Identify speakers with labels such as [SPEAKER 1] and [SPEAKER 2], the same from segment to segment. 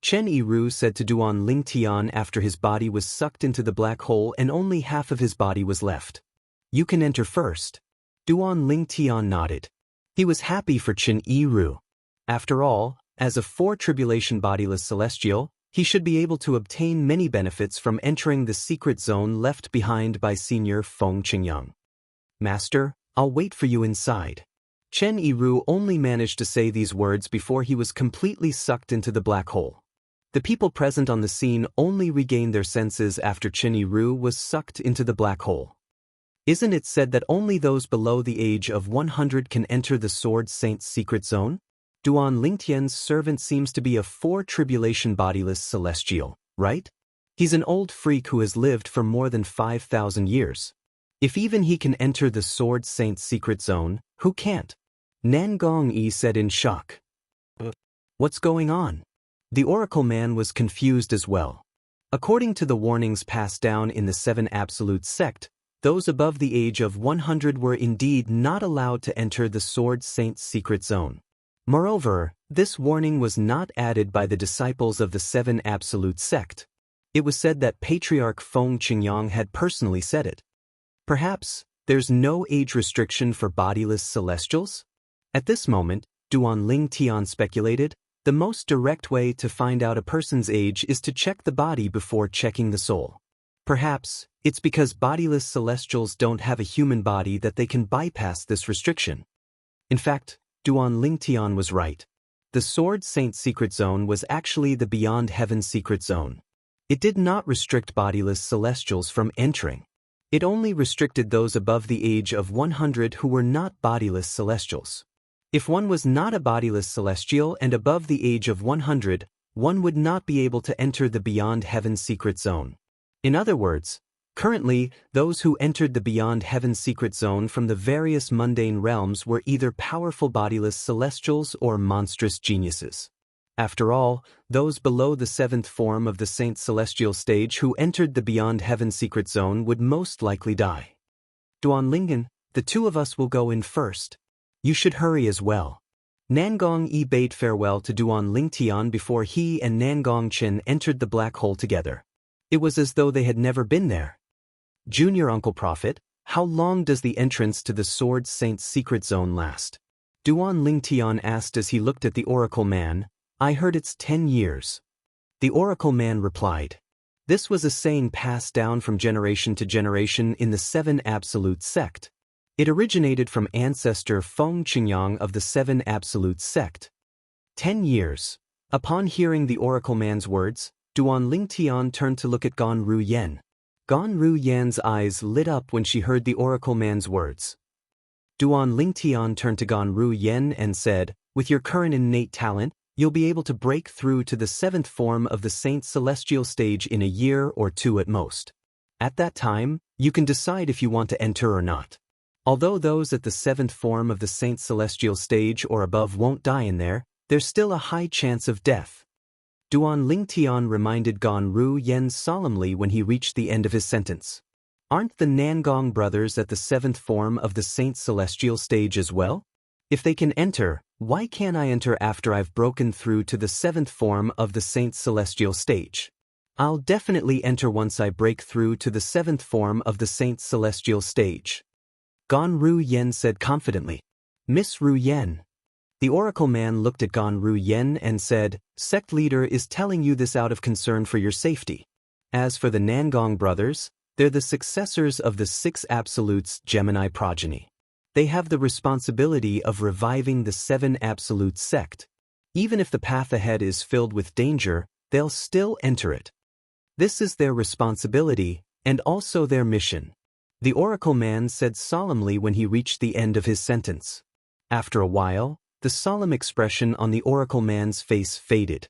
[SPEAKER 1] Chen Yiru said to Duan Lingtian after his body was sucked into the black hole and only half of his body was left. You can enter first. Duan Lingtian nodded. He was happy for Chen Yiru. After all, as a four-tribulation bodiless celestial, he should be able to obtain many benefits from entering the secret zone left behind by Senior Feng Qingyang. Master, I'll wait for you inside. Chen Yiru only managed to say these words before he was completely sucked into the black hole. The people present on the scene only regained their senses after Chen Yiru was sucked into the black hole. Isn't it said that only those below the age of 100 can enter the Sword Saint's secret zone? Duan Lingtian's servant seems to be a four-tribulation bodiless celestial, right? He's an old freak who has lived for more than 5,000 years. If even he can enter the Sword Saint's secret zone, who can't? Nan Gongyi said in shock. What's going on? The Oracle Man was confused as well. According to the warnings passed down in the Seven Absolute Sect, those above the age of 100 were indeed not allowed to enter the Sword Saint's secret zone. Moreover, this warning was not added by the disciples of the Seven Absolute Sect. It was said that Patriarch Feng Qingyang had personally said it. Perhaps, there's no age restriction for bodiless celestials? At this moment, Duan Lingtian speculated, the most direct way to find out a person's age is to check the body before checking the soul. Perhaps, it's because bodiless celestials don't have a human body that they can bypass this restriction. In fact, Duan Lingtian was right. The Sword Saint's secret zone was actually the Beyond Heaven secret zone. It did not restrict bodiless celestials from entering. It only restricted those above the age of 100 who were not bodiless celestials. If one was not a bodiless celestial and above the age of 100, one would not be able to enter the Beyond Heaven secret zone. In other words, currently, those who entered the Beyond Heaven secret zone from the various mundane realms were either powerful bodiless celestials or monstrous geniuses. After all, those below the seventh form of the Saint Celestial stage who entered the Beyond Heaven secret zone would most likely die. Duan Lingen, the two of us will go in first. You should hurry as well. Nangong Yi bade farewell to Duan Lingtian before he and Nangong Chen entered the black hole together. It was as though they had never been there. Junior Uncle Prophet, how long does the entrance to the Sword Saint's secret zone last? Duan Lingtian asked as he looked at the Oracle Man. I heard it's 10 years. The Oracle Man replied. This was a saying passed down from generation to generation in the Seven Absolute Sect. It originated from ancestor Feng Qingyang of the Seven Absolute Sect. 10 years. Upon hearing the Oracle Man's words, Duan Lingtian turned to look at Gan Ru Yen. Gan Ru Yen's eyes lit up when she heard the Oracle Man's words. Duan Lingtian turned to Gan Ru Yen and said, with your current innate talent, you'll be able to break through to the seventh form of the Saint Celestial stage in a year or two at most. At that time, you can decide if you want to enter or not. Although those at the seventh form of the Saint Celestial stage or above won't die in there, there's still a high chance of death. Duan Lingtian reminded Gan Ru Yen solemnly when he reached the end of his sentence. Aren't the Nangong brothers at the seventh form of the Saint Celestial stage as well? If they can enter, why can't I enter after I've broken through to the seventh form of the Saint Celestial stage? I'll definitely enter once I break through to the seventh form of the Saint Celestial stage. Gan Ru Yen said confidently. Miss Ru Yen. The Oracle Man looked at Gan Ru Yen and said, Sect leader is telling you this out of concern for your safety. As for the Nangong brothers, they're the successors of the Six Absolutes Gemini progeny. They have the responsibility of reviving the Seven Absolute sect. Even if the path ahead is filled with danger, they'll still enter it. This is their responsibility, and also their mission. The Oracle Man said solemnly when he reached the end of his sentence. After a while, the solemn expression on the Oracle Man's face faded.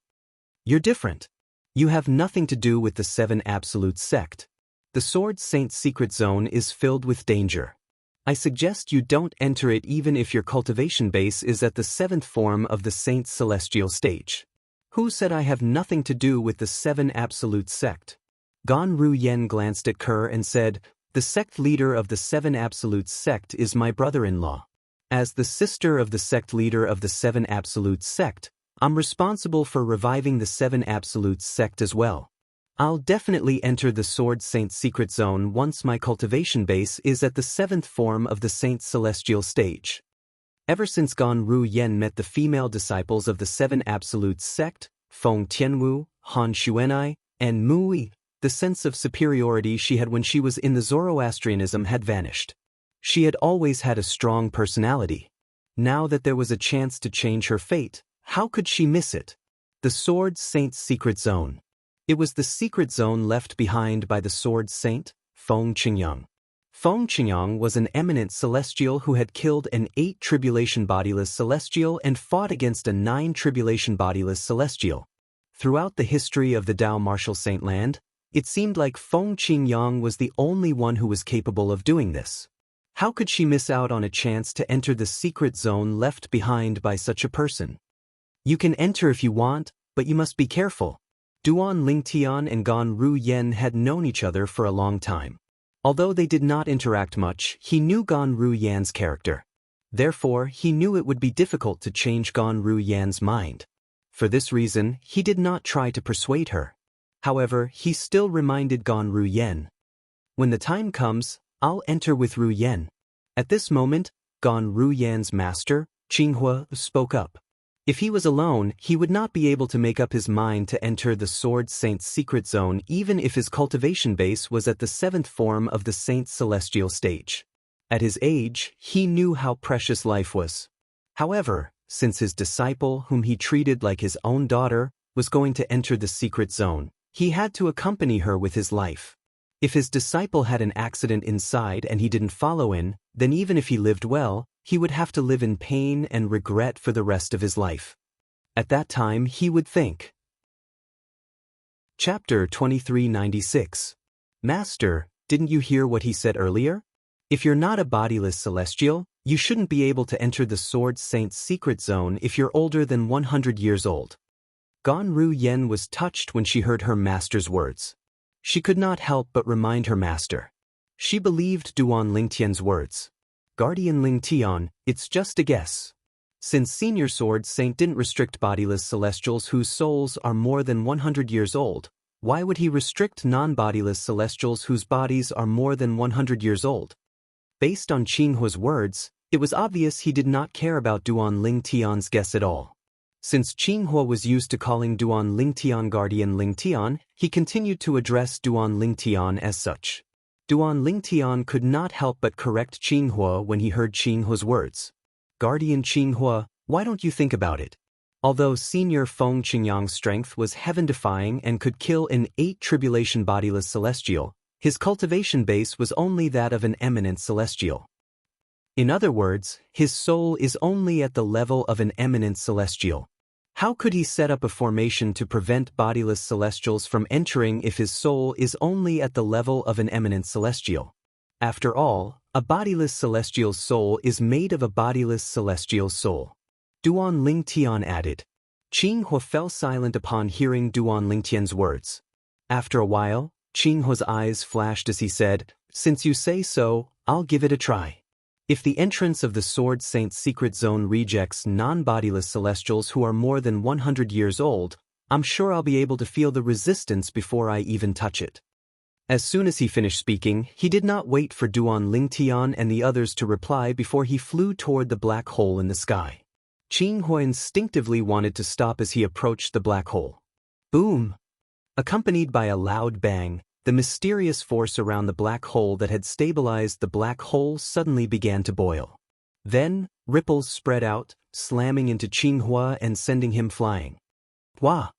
[SPEAKER 1] You're different. You have nothing to do with the Seven Absolute sect. The Sword Saint's secret zone is filled with danger. I suggest you don't enter it even if your cultivation base is at the seventh form of the Saint Celestial stage. Who said I have nothing to do with the Seven Absolute sect? Gan Ru Yen glanced at Kerr and said, the sect leader of the Seven Absolute sect is my brother-in-law. As the sister of the sect leader of the Seven Absolute sect, I'm responsible for reviving the Seven Absolutes sect as well. I'll definitely enter the Sword Saint's secret zone once my cultivation base is at the 7th form of the Saint's celestial stage. Ever since Gan Ru Yen met the female disciples of the Seven Absolutes sect, Feng Tianwu, Han Xuanai, and Mui, the sense of superiority she had when she was in the Zoroastrianism had vanished. She had always had a strong personality. Now that there was a chance to change her fate, how could she miss it? The Sword Saint's secret zone. It was the secret zone left behind by the Sword Saint, Feng Qingyang. Feng Qingyang was an eminent celestial who had killed an 8 tribulation bodiless celestial and fought against a 9 tribulation bodiless celestial. Throughout the history of the Dao Martial Saint Land, it seemed like Feng Qingyang was the only one who was capable of doing this. How could she miss out on a chance to enter the secret zone left behind by such a person? You can enter if you want, but you must be careful. Duan Lingtian and Gan Ru Yen had known each other for a long time. Although they did not interact much, he knew Gan Ru Yan's character. Therefore, he knew it would be difficult to change Gan Ru Yan's mind. For this reason, he did not try to persuade her. However, he still reminded Gan Ru Yen. When the time comes, I'll enter with Ru Yen. At this moment, Gan Ru Yan's master, Qinghua, spoke up. If he was alone, he would not be able to make up his mind to enter the Sword Saint's secret zone even if his cultivation base was at the 7th form of the Saint's celestial stage. At his age, he knew how precious life was. However, since his disciple, whom he treated like his own daughter, was going to enter the secret zone, he had to accompany her with his life. If his disciple had an accident inside and he didn't follow in, then even if he lived well, he would have to live in pain and regret for the rest of his life. At that time he would think. Chapter 2396. Master, didn't you hear what he said earlier? If you're not a bodiless celestial, you shouldn't be able to enter the Sword Saint's secret zone if you're older than 100 years old. Gan Ru Yen was touched when she heard her master's words. She could not help but remind her master. She believed Duan Lingtian's words. Guardian Lingtian, it's just a guess. Since Senior Sword Saint didn't restrict bodiless celestials whose souls are more than 100 years old, why would he restrict non-bodiless celestials whose bodies are more than 100 years old? Based on Qinghua's words, it was obvious he did not care about Duan Lingtian's guess at all. Since Qinghua was used to calling Duan Lingtian Guardian Lingtian, he continued to address Duan Lingtian as such. Duan Lingtian could not help but correct Qinghua when he heard Qinghua's words. Guardian Qinghua, why don't you think about it? Although Senior Feng Qingyang's strength was heaven-defying and could kill an 8 tribulation bodiless celestial, his cultivation base was only that of an eminent celestial. In other words, his soul is only at the level of an eminent celestial. How could he set up a formation to prevent bodiless celestials from entering if his soul is only at the level of an eminent celestial? After all, a bodiless celestial's soul is made of a bodiless celestial soul. Duan Lingtian added. Qinghua fell silent upon hearing Duan Lingtian's words. After a while, Qinghua's eyes flashed as he said, "Since you say so, I'll give it a try." If the entrance of the Sword Saint's secret zone rejects non-bodiless celestials who are more than 100 years old, I'm sure I'll be able to feel the resistance before I even touch it. As soon as he finished speaking, he did not wait for Duan Lingtian and the others to reply before he flew toward the black hole in the sky. Qinghua instinctively wanted to stop as he approached the black hole. Boom! Accompanied by a loud bang, the mysterious force around the black hole that had stabilized the black hole suddenly began to boil. Then, ripples spread out, slamming into Qinghua and sending him flying. Wah!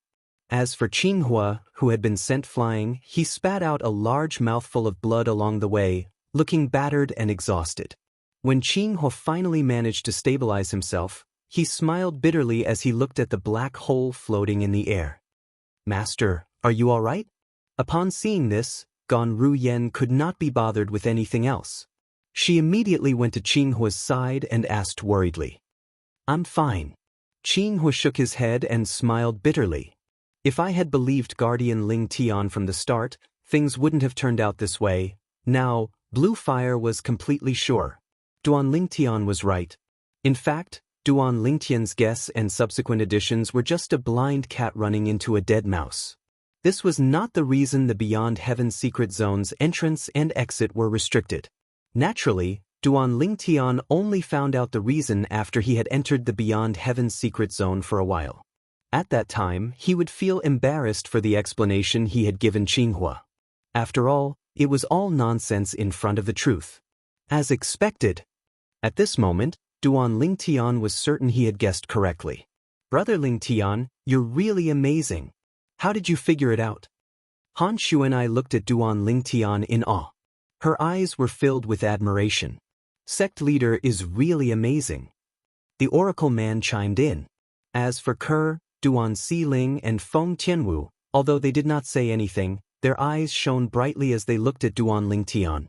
[SPEAKER 1] As for Qinghua, who had been sent flying, he spat out a large mouthful of blood along the way, looking battered and exhausted. When Qinghua finally managed to stabilize himself, he smiled bitterly as he looked at the black hole floating in the air. Master, are you all right? Upon seeing this, Gan Ru Yen could not be bothered with anything else. She immediately went to Qinghua's side and asked worriedly. I'm fine. Qinghua shook his head and smiled bitterly. If I had believed Guardian Lingtian from the start, things wouldn't have turned out this way. Now, Blue Fire was completely sure. Duan Lingtian was right. In fact, Duan Lingtian's guess and subsequent additions were just a blind cat running into a dead mouse. This was not the reason the Beyond Heaven secret zone's entrance and exit were restricted. Naturally, Duan Lingtian only found out the reason after he had entered the Beyond Heaven secret zone for a while. At that time, he would feel embarrassed for the explanation he had given Qinghua. After all, it was all nonsense in front of the truth. As expected. At this moment, Duan Lingtian was certain he had guessed correctly. Brother Lingtian, you're really amazing. How did you figure it out? Han Shu and I looked at Duan Lingtian in awe. Her eyes were filled with admiration. Sect leader is really amazing. The Oracle Man chimed in. As for Ke, Duan Xiling and Feng Tianwu, although they did not say anything, their eyes shone brightly as they looked at Duan Lingtian.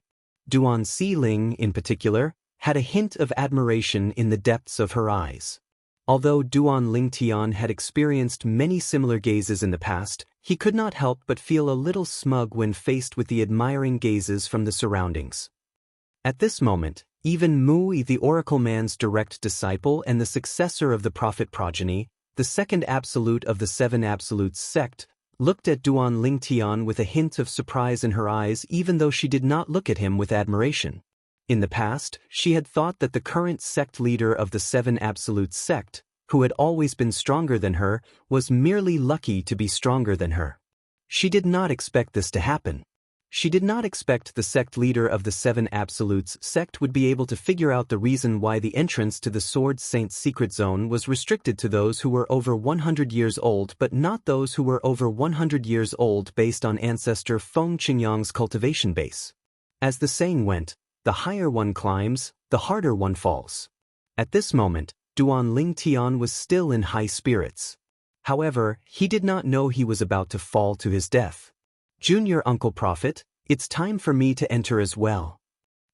[SPEAKER 1] Duan Xiling, in particular, had a hint of admiration in the depths of her eyes. Although Duan Lingtian had experienced many similar gazes in the past, he could not help but feel a little smug when faced with the admiring gazes from the surroundings. At this moment, even Mui, the Oracle Man's direct disciple and the successor of the Prophet progeny, the second absolute of the Seven Absolutes sect, looked at Duan Lingtian with a hint of surprise in her eyes even though she did not look at him with admiration. In the past, she had thought that the current sect leader of the Seven Absolutes sect, who had always been stronger than her, was merely lucky to be stronger than her. She did not expect this to happen. She did not expect the sect leader of the Seven Absolutes sect would be able to figure out the reason why the entrance to the Sword Saint's secret zone was restricted to those who were over 100 years old but not those who were over 100 years old based on ancestor Feng Qingyang's cultivation base. As the saying went, the higher one climbs, the harder one falls. At this moment, Duan Lingtian was still in high spirits. However, he did not know he was about to fall to his death. Junior Uncle Prophet, it's time for me to enter as well.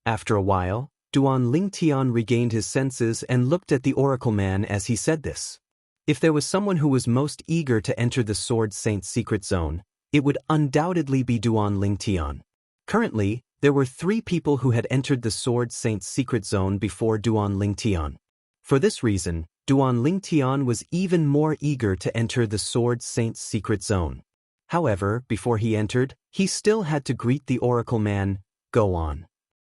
[SPEAKER 1] After a while, Duan Lingtian regained his senses and looked at the Oracle Man as he said this. If there was someone who was most eager to enter the Sword Saint's secret zone, it would undoubtedly be Duan Lingtian. Currently, there were 3 people who had entered the Sword Saint's secret zone before Duan Lingtian. For this reason, Duan Lingtian was even more eager to enter the Sword Saint's secret zone. However, before he entered, he still had to greet the Oracle Man, "Go on."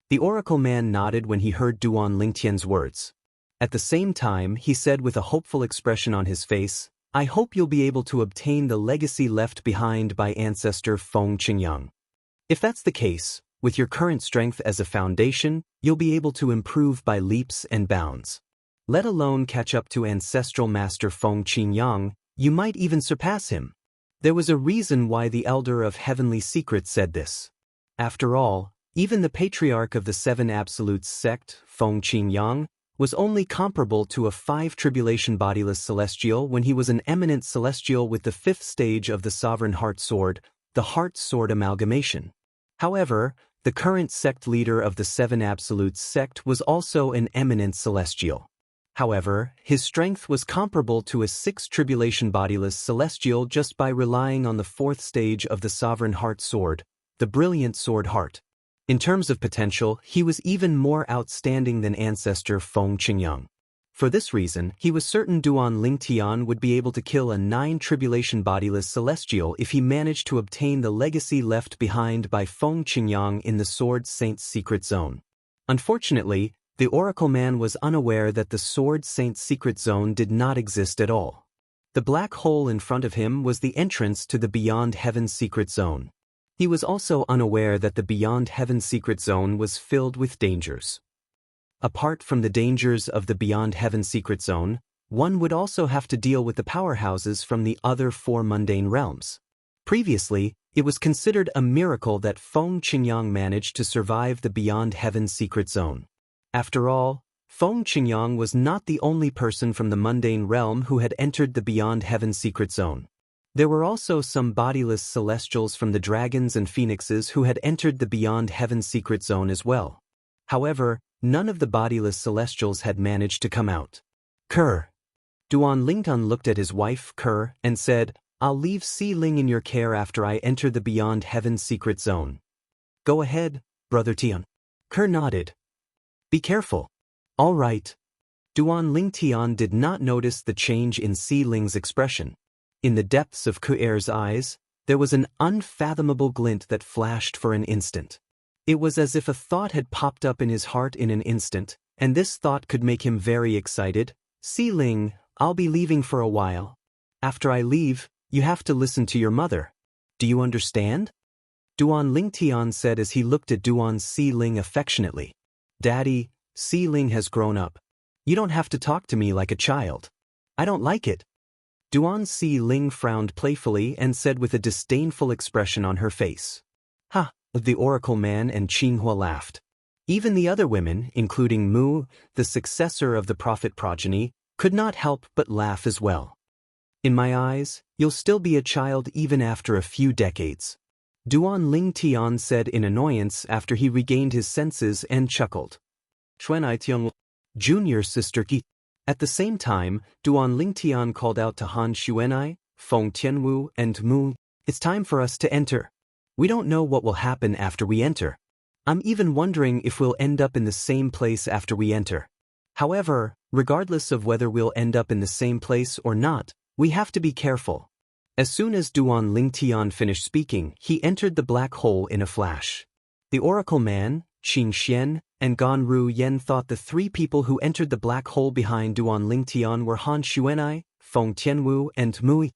[SPEAKER 1] The Oracle Man nodded when he heard Duan Lingtian's words. At the same time, he said with a hopeful expression on his face, "I hope you'll be able to obtain the legacy left behind by ancestor Feng Qingyang. If that's the case, with your current strength as a foundation, you'll be able to improve by leaps and bounds. Let alone catch up to ancestral master Feng Qingyang, you might even surpass him." There was a reason why the Elder of Heavenly Secrets said this. After all, even the Patriarch of the Seven Absolutes sect, Feng Qingyang, was only comparable to a 5 tribulation bodiless celestial when he was an eminent celestial with the 5th stage of the Sovereign Heart Sword, the Heart Sword amalgamation. However, the current sect leader of the Seven Absolutes sect was also an eminent celestial. However, his strength was comparable to a 6 tribulation bodiless celestial just by relying on the 4th stage of the Sovereign Heart Sword, the Brilliant Sword Heart. In terms of potential, he was even more outstanding than ancestor Feng Qingyang. For this reason, he was certain Duan Lingtian would be able to kill a 9 tribulation bodiless celestial if he managed to obtain the legacy left behind by Feng Qingyang in the Sword Saint's secret zone. Unfortunately, the Oracle Man was unaware that the Sword Saint's secret zone did not exist at all. The black hole in front of him was the entrance to the Beyond Heaven secret zone. He was also unaware that the Beyond Heaven secret zone was filled with dangers. Apart from the dangers of the Beyond Heaven secret zone, one would also have to deal with the powerhouses from the other 4 mundane realms. Previously, it was considered a miracle that Feng Qingyang managed to survive the Beyond Heaven secret zone. After all, Feng Qingyang was not the only person from the mundane realm who had entered the Beyond Heaven secret zone. There were also some bodiless celestials from the dragons and phoenixes who had entered the Beyond Heaven secret zone as well. However, none of the bodiless celestials had managed to come out. Ke. Duan Lingtian looked at his wife, Ke, and said, "I'll leave Si Ling in your care after I enter the Beyond Heaven secret zone." "Go ahead, Brother Tian." Ke nodded. "Be careful." "All right." Duan Lingtian did not notice the change in Si Ling's expression. In the depths of Kuer's eyes, there was an unfathomable glint that flashed for an instant. It was as if a thought had popped up in his heart in an instant, and this thought could make him very excited. Si Ling, I'll be leaving for a while. After I leave, you have to listen to your mother. Do you understand? Duan Lingtian said as he looked at Duan Si Ling affectionately. Daddy, Si Ling has grown up. You don't have to talk to me like a child. I don't like it. Duan Si Ling frowned playfully and said with a disdainful expression on her face. Ha! The Oracle Man and Qinghua laughed. Even the other women, including Mu, the successor of the prophet progeny, could not help but laugh as well. In my eyes, you'll still be a child even after a few decades. Duan Lingtian said in annoyance after he regained his senses and chuckled. Junior sister Qi. At the same time, Duan Lingtian called out to Han Xuanai, Feng Tianwu, and Mu. It's time for us to enter. We don't know what will happen after we enter. I'm even wondering if we'll end up in the same place after we enter. However, regardless of whether we'll end up in the same place or not, we have to be careful. As soon as Duan Lingtian finished speaking, he entered the black hole in a flash. The Oracle Man, Qing Xian, and Gan Ru Yen thought the three people who entered the black hole behind Duan Lingtian were Han Xuanai, Feng Tianwu, and Mui.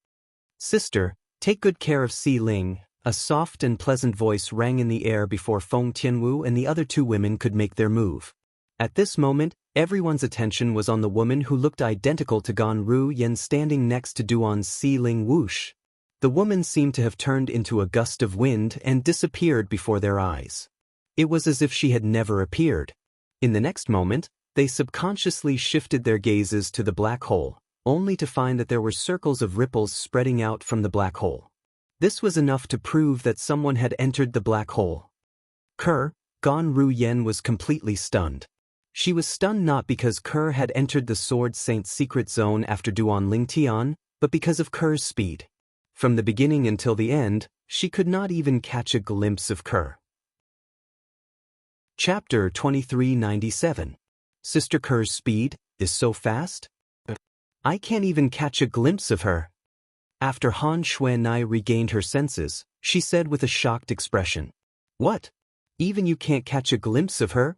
[SPEAKER 1] Sister, take good care of Si Ling. A soft and pleasant voice rang in the air before Feng Tianwu and the other two women could make their move. At this moment, everyone's attention was on the woman who looked identical to Gan Ru Yen standing next to Duan Si Ling whoosh. The woman seemed to have turned into a gust of wind and disappeared before their eyes. It was as if she had never appeared. In the next moment, they subconsciously shifted their gazes to the black hole, only to find that there were circles of ripples spreading out from the black hole. This was enough to prove that someone had entered the black hole. Gan Ru Yen was completely stunned. She was stunned not because had entered the Sword Saint's secret zone after Duan Lingtian, but because of Ker's speed. From the beginning until the end, she could not even catch a glimpse of Chapter 2397. Sister Ker's speed is so fast? I can't even catch a glimpse of her. After Han Xuanai regained her senses, she said with a shocked expression. What? Even you can't catch a glimpse of her?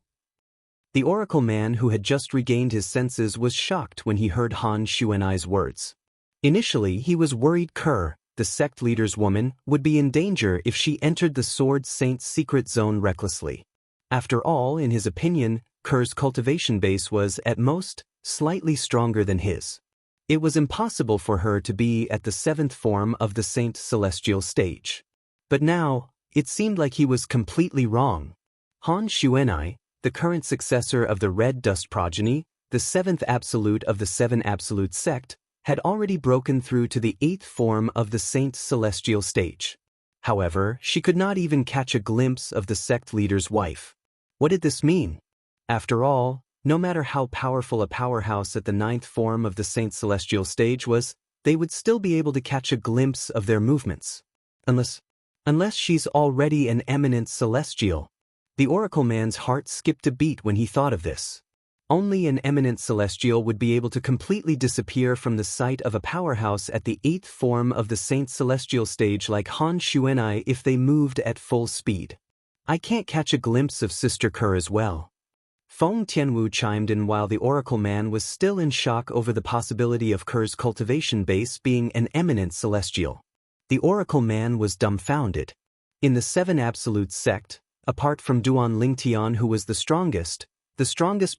[SPEAKER 1] The Oracle Man who had just regained his senses was shocked when he heard Han Xuanai's words. Initially, he was worried the sect leader's woman, would be in danger if she entered the Sword Saint's secret zone recklessly. After all, in his opinion, Ker's cultivation base was, at most, slightly stronger than his. It was impossible for her to be at the 7th form of the Saint Celestial stage. But now, it seemed like he was completely wrong. Han Xuanai, the current successor of the Red Dust progeny, the 7th absolute of the 7 absolute sect, had already broken through to the 8th form of the Saint Celestial stage. However, she could not even catch a glimpse of the sect leader's wife. What did this mean? After all, no matter how powerful a powerhouse at the 9th form of the Saint Celestial stage was, they would still be able to catch a glimpse of their movements. Unless she's already an eminent celestial. The Oracle Man's heart skipped a beat when he thought of this. Only an eminent celestial would be able to completely disappear from the sight of a powerhouse at the 8th form of the Saint Celestial stage like Han Xuanai if they moved at full speed. I can't catch a glimpse of Sister Ker as well. Feng Tianwu chimed in while the Oracle Man was still in shock over the possibility of Ker's cultivation base being an eminent celestial. The Oracle Man was dumbfounded. In the 7 Absolute sect, apart from Duan Lingtian who was the strongest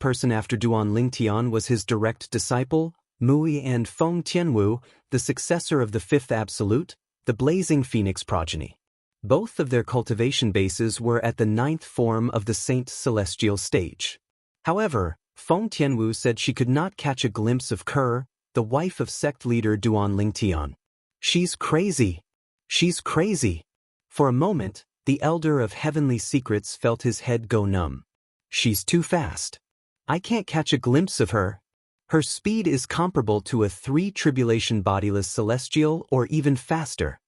[SPEAKER 1] person after Duan Lingtian was his direct disciple, Mui, and Feng Tianwu, the successor of the 5th Absolute, the Blazing Phoenix progeny. Both of their cultivation bases were at the 9th form of the Saint Celestial stage. However, Feng Tianwu said she could not catch a glimpse of the wife of sect leader Duan Lingtian. She's crazy. She's crazy. For a moment, the Elder of Heavenly Secrets felt his head go numb. She's too fast. I can't catch a glimpse of her. Her speed is comparable to a 3 tribulation bodiless celestial or even faster.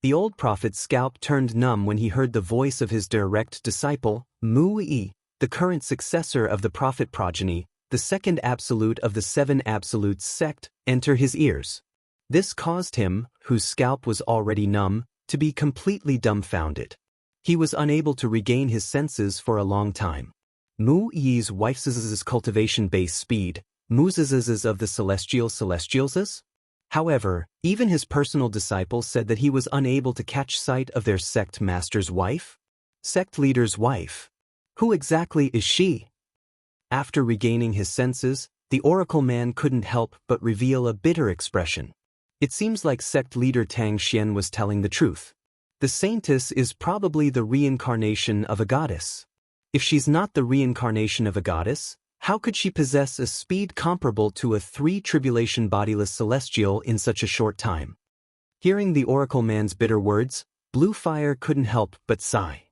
[SPEAKER 1] The old prophet's scalp turned numb when he heard the voice of his direct disciple, Mu Yi, the current successor of the prophet progeny, the second absolute of the seven absolutes sect, enter his ears. This caused him, whose scalp was already numb, to be completely dumbfounded. He was unable to regain his senses for a long time. Mu Yi's wife's cultivation base speed, Mu's of the celestials. However, even his personal disciples said that he was unable to catch sight of their sect master's wife? Sect leader's wife. Who exactly is she? After regaining his senses, the oracle man couldn't help but reveal a bitter expression. It seems like sect leader Tang Xian was telling the truth. The saintess is probably the reincarnation of a goddess. If she's not the reincarnation of a goddess, how could she possess a speed comparable to a three-tribulation bodiless celestial in such a short time? Hearing the oracle man's bitter words, Blue Fire couldn't help but sigh.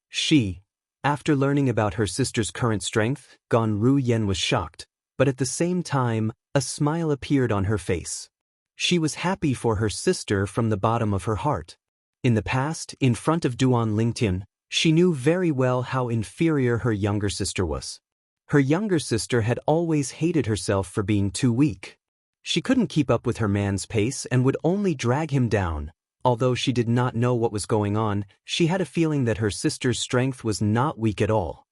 [SPEAKER 1] She. After learning about her sister's current strength, Gan Ru Yen was shocked, but at the same time, a smile appeared on her face. She was happy for her sister from the bottom of her heart. In the past, in front of Duan Lingtian, she knew very well how inferior her younger sister was. Her younger sister had always hated herself for being too weak. She couldn't keep up with her man's pace and would only drag him down. Although she did not know what was going on, she had a feeling that her sister's strength was not weak at all.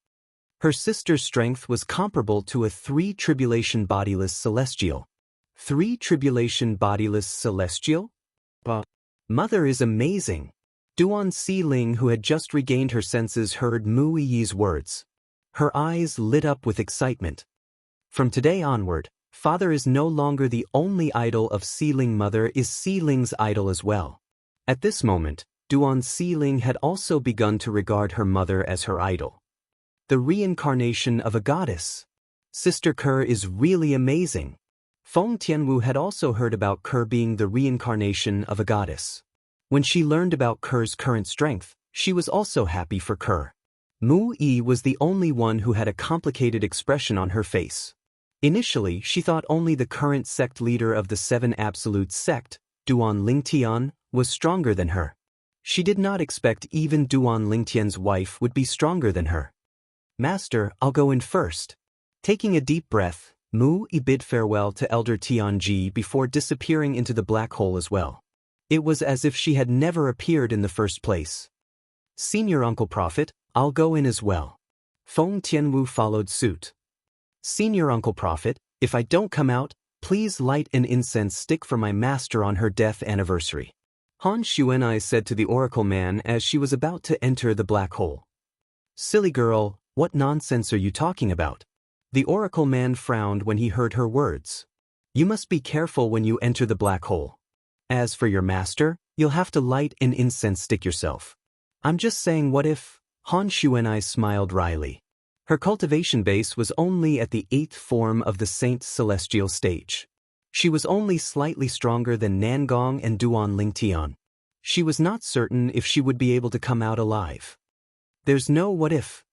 [SPEAKER 1] Her sister's strength was comparable to a three-tribulation bodiless celestial. Three-tribulation bodiless celestial? Mother is amazing. Duan Xiling, who had just regained her senses, heard Mu Yi's words. Her eyes lit up with excitement. From today onward, father is no longer the only idol of Xiling, mother is Xiling's idol as well. At this moment, Duan Xiling had also begun to regard her mother as her idol. The reincarnation of a goddess. Sister Ke is really amazing. Feng Tianwu had also heard about Ke being the reincarnation of a goddess. When she learned about Ke's current strength, she was also happy for Ke. Mu Yi was the only one who had a complicated expression on her face. Initially, she thought only the current sect leader of the Seven Absolute sect, Duan Lingtian, was stronger than her. She did not expect even Duan Lingtian's wife would be stronger than her. Master, I'll go in first. Taking a deep breath, Mu Yi bid farewell to Elder Tianji before disappearing into the black hole as well. It was as if she had never appeared in the first place. Senior Uncle Prophet, I'll go in as well. Feng Tianwu followed suit. Senior Uncle Prophet, if I don't come out, please light an incense stick for my master on her death anniversary. Han Xuanai said to the oracle man as she was about to enter the black hole. Silly girl, what nonsense are you talking about? The oracle man frowned when he heard her words. You must be careful when you enter the black hole. As for your master, you'll have to light an incense stick yourself. I'm just saying, what if? Han Xuanai smiled wryly. Her cultivation base was only at the 8th form of the Saint's celestial stage. She was only slightly stronger than Nangong and Duan Lingtian. She was not certain if she would be able to come out alive. There's no what if.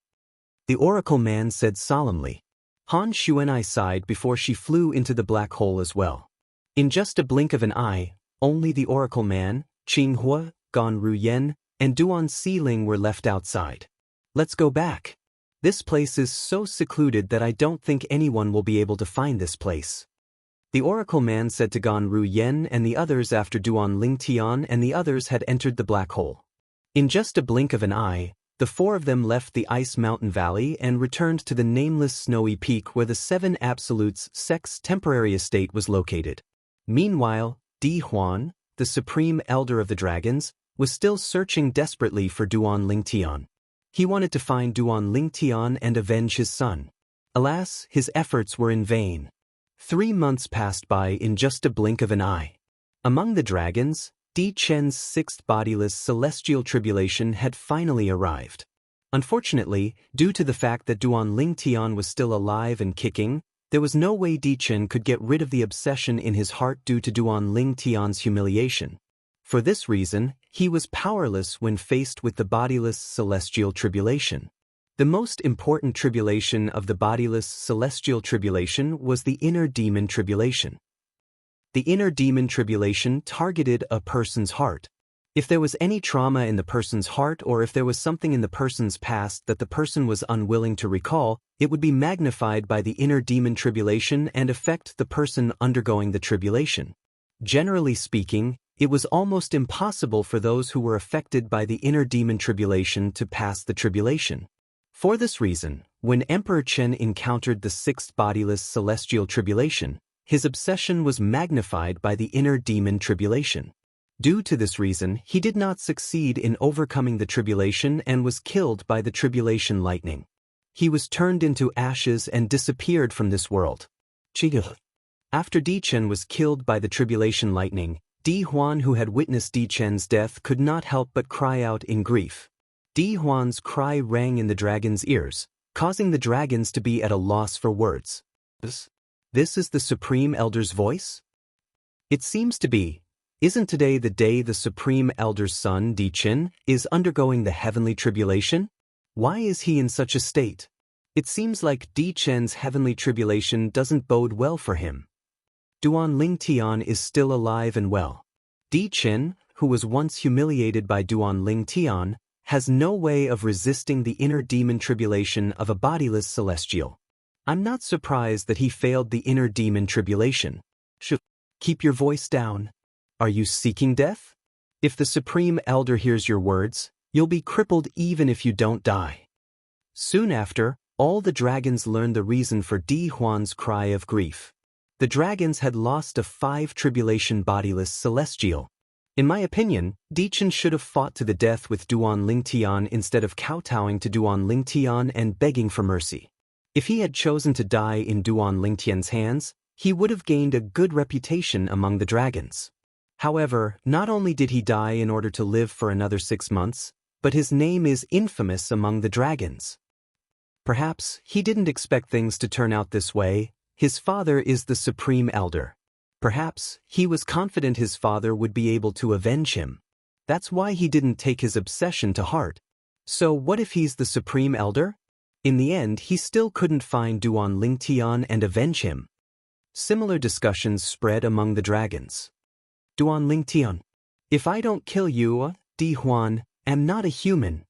[SPEAKER 1] The oracle man said solemnly. Han Xuanai sighed before she flew into the black hole as well. In just a blink of an eye, only the oracle man, Qinghua, Gan Ruyen, and Duan Xiling were left outside. Let's go back. This place is so secluded that I don't think anyone will be able to find this place. The oracle man said to Gan Ruyen and the others after Duan Lingtian and the others had entered the black hole. In just a blink of an eye, the four of them left the Ice Mountain Valley and returned to the nameless snowy peak where the Seven Absolutes sect's temporary estate was located. Meanwhile, Di Huan, the supreme elder of the dragons, was still searching desperately for Duan Lingtian. He wanted to find Duan Lingtian and avenge his son. Alas, his efforts were in vain. 3 months passed by in just a blink of an eye. Among the dragons, Di Chen's 6th bodiless celestial tribulation had finally arrived. Unfortunately, due to the fact that Duan Lingtian was still alive and kicking, there was no way Di Chen could get rid of the obsession in his heart due to Duan Lingtian's humiliation. For this reason, he was powerless when faced with the bodiless celestial tribulation. The most important tribulation of the bodiless celestial tribulation was the inner demon tribulation. The inner demon tribulation targeted a person's heart. If there was any trauma in the person's heart or if there was something in the person's past that the person was unwilling to recall, it would be magnified by the inner demon tribulation and affect the person undergoing the tribulation. Generally speaking, it was almost impossible for those who were affected by the inner demon tribulation to pass the tribulation. For this reason, when Emperor Chen encountered the sixth bodiless celestial tribulation, his obsession was magnified by the inner demon tribulation. Due to this reason, he did not succeed in overcoming the tribulation and was killed by the tribulation lightning. He was turned into ashes and disappeared from this world. After Di Chen was killed by the tribulation lightning, Di Huan, who had witnessed Di Chen's death, could not help but cry out in grief. Di Huan's cry rang in the dragon's ears, causing the dragons to be at a loss for words. This is the Supreme Elder's voice? It seems to be. Isn't today the day the Supreme Elder's son, Di Chen, is undergoing the heavenly tribulation? Why is he in such a state? It seems like Di Chen's heavenly tribulation doesn't bode well for him. Duan Ling Tian is still alive and well. Di Chen, who was once humiliated by Duan Ling Tian, has no way of resisting the inner demon tribulation of a bodiless celestial. I'm not surprised that he failed the inner demon tribulation. Keep your voice down. Are you seeking death? If the Supreme Elder hears your words, you'll be crippled even if you don't die. Soon after, all the dragons learned the reason for Di Huan's cry of grief. The dragons had lost a 5 tribulation bodiless celestial. In my opinion, Di Chen should have fought to the death with Duan Ling Tian instead of kowtowing to Duan Ling Tian and begging for mercy. If he had chosen to die in Duan Ling Tian's hands, he would have gained a good reputation among the dragons. However, not only did he die in order to live for another 6 months, but his name is infamous among the dragons. Perhaps he didn't expect things to turn out this way. His father is the Supreme Elder. Perhaps he was confident his father would be able to avenge him. That's why he didn't take his obsession to heart. So what if he's the Supreme Elder? In the end, he still couldn't find Duan Ling Tian and avenge him. Similar discussions spread among the dragons. Duan Ling Tian, if I don't kill you, Di Huan, am not a human.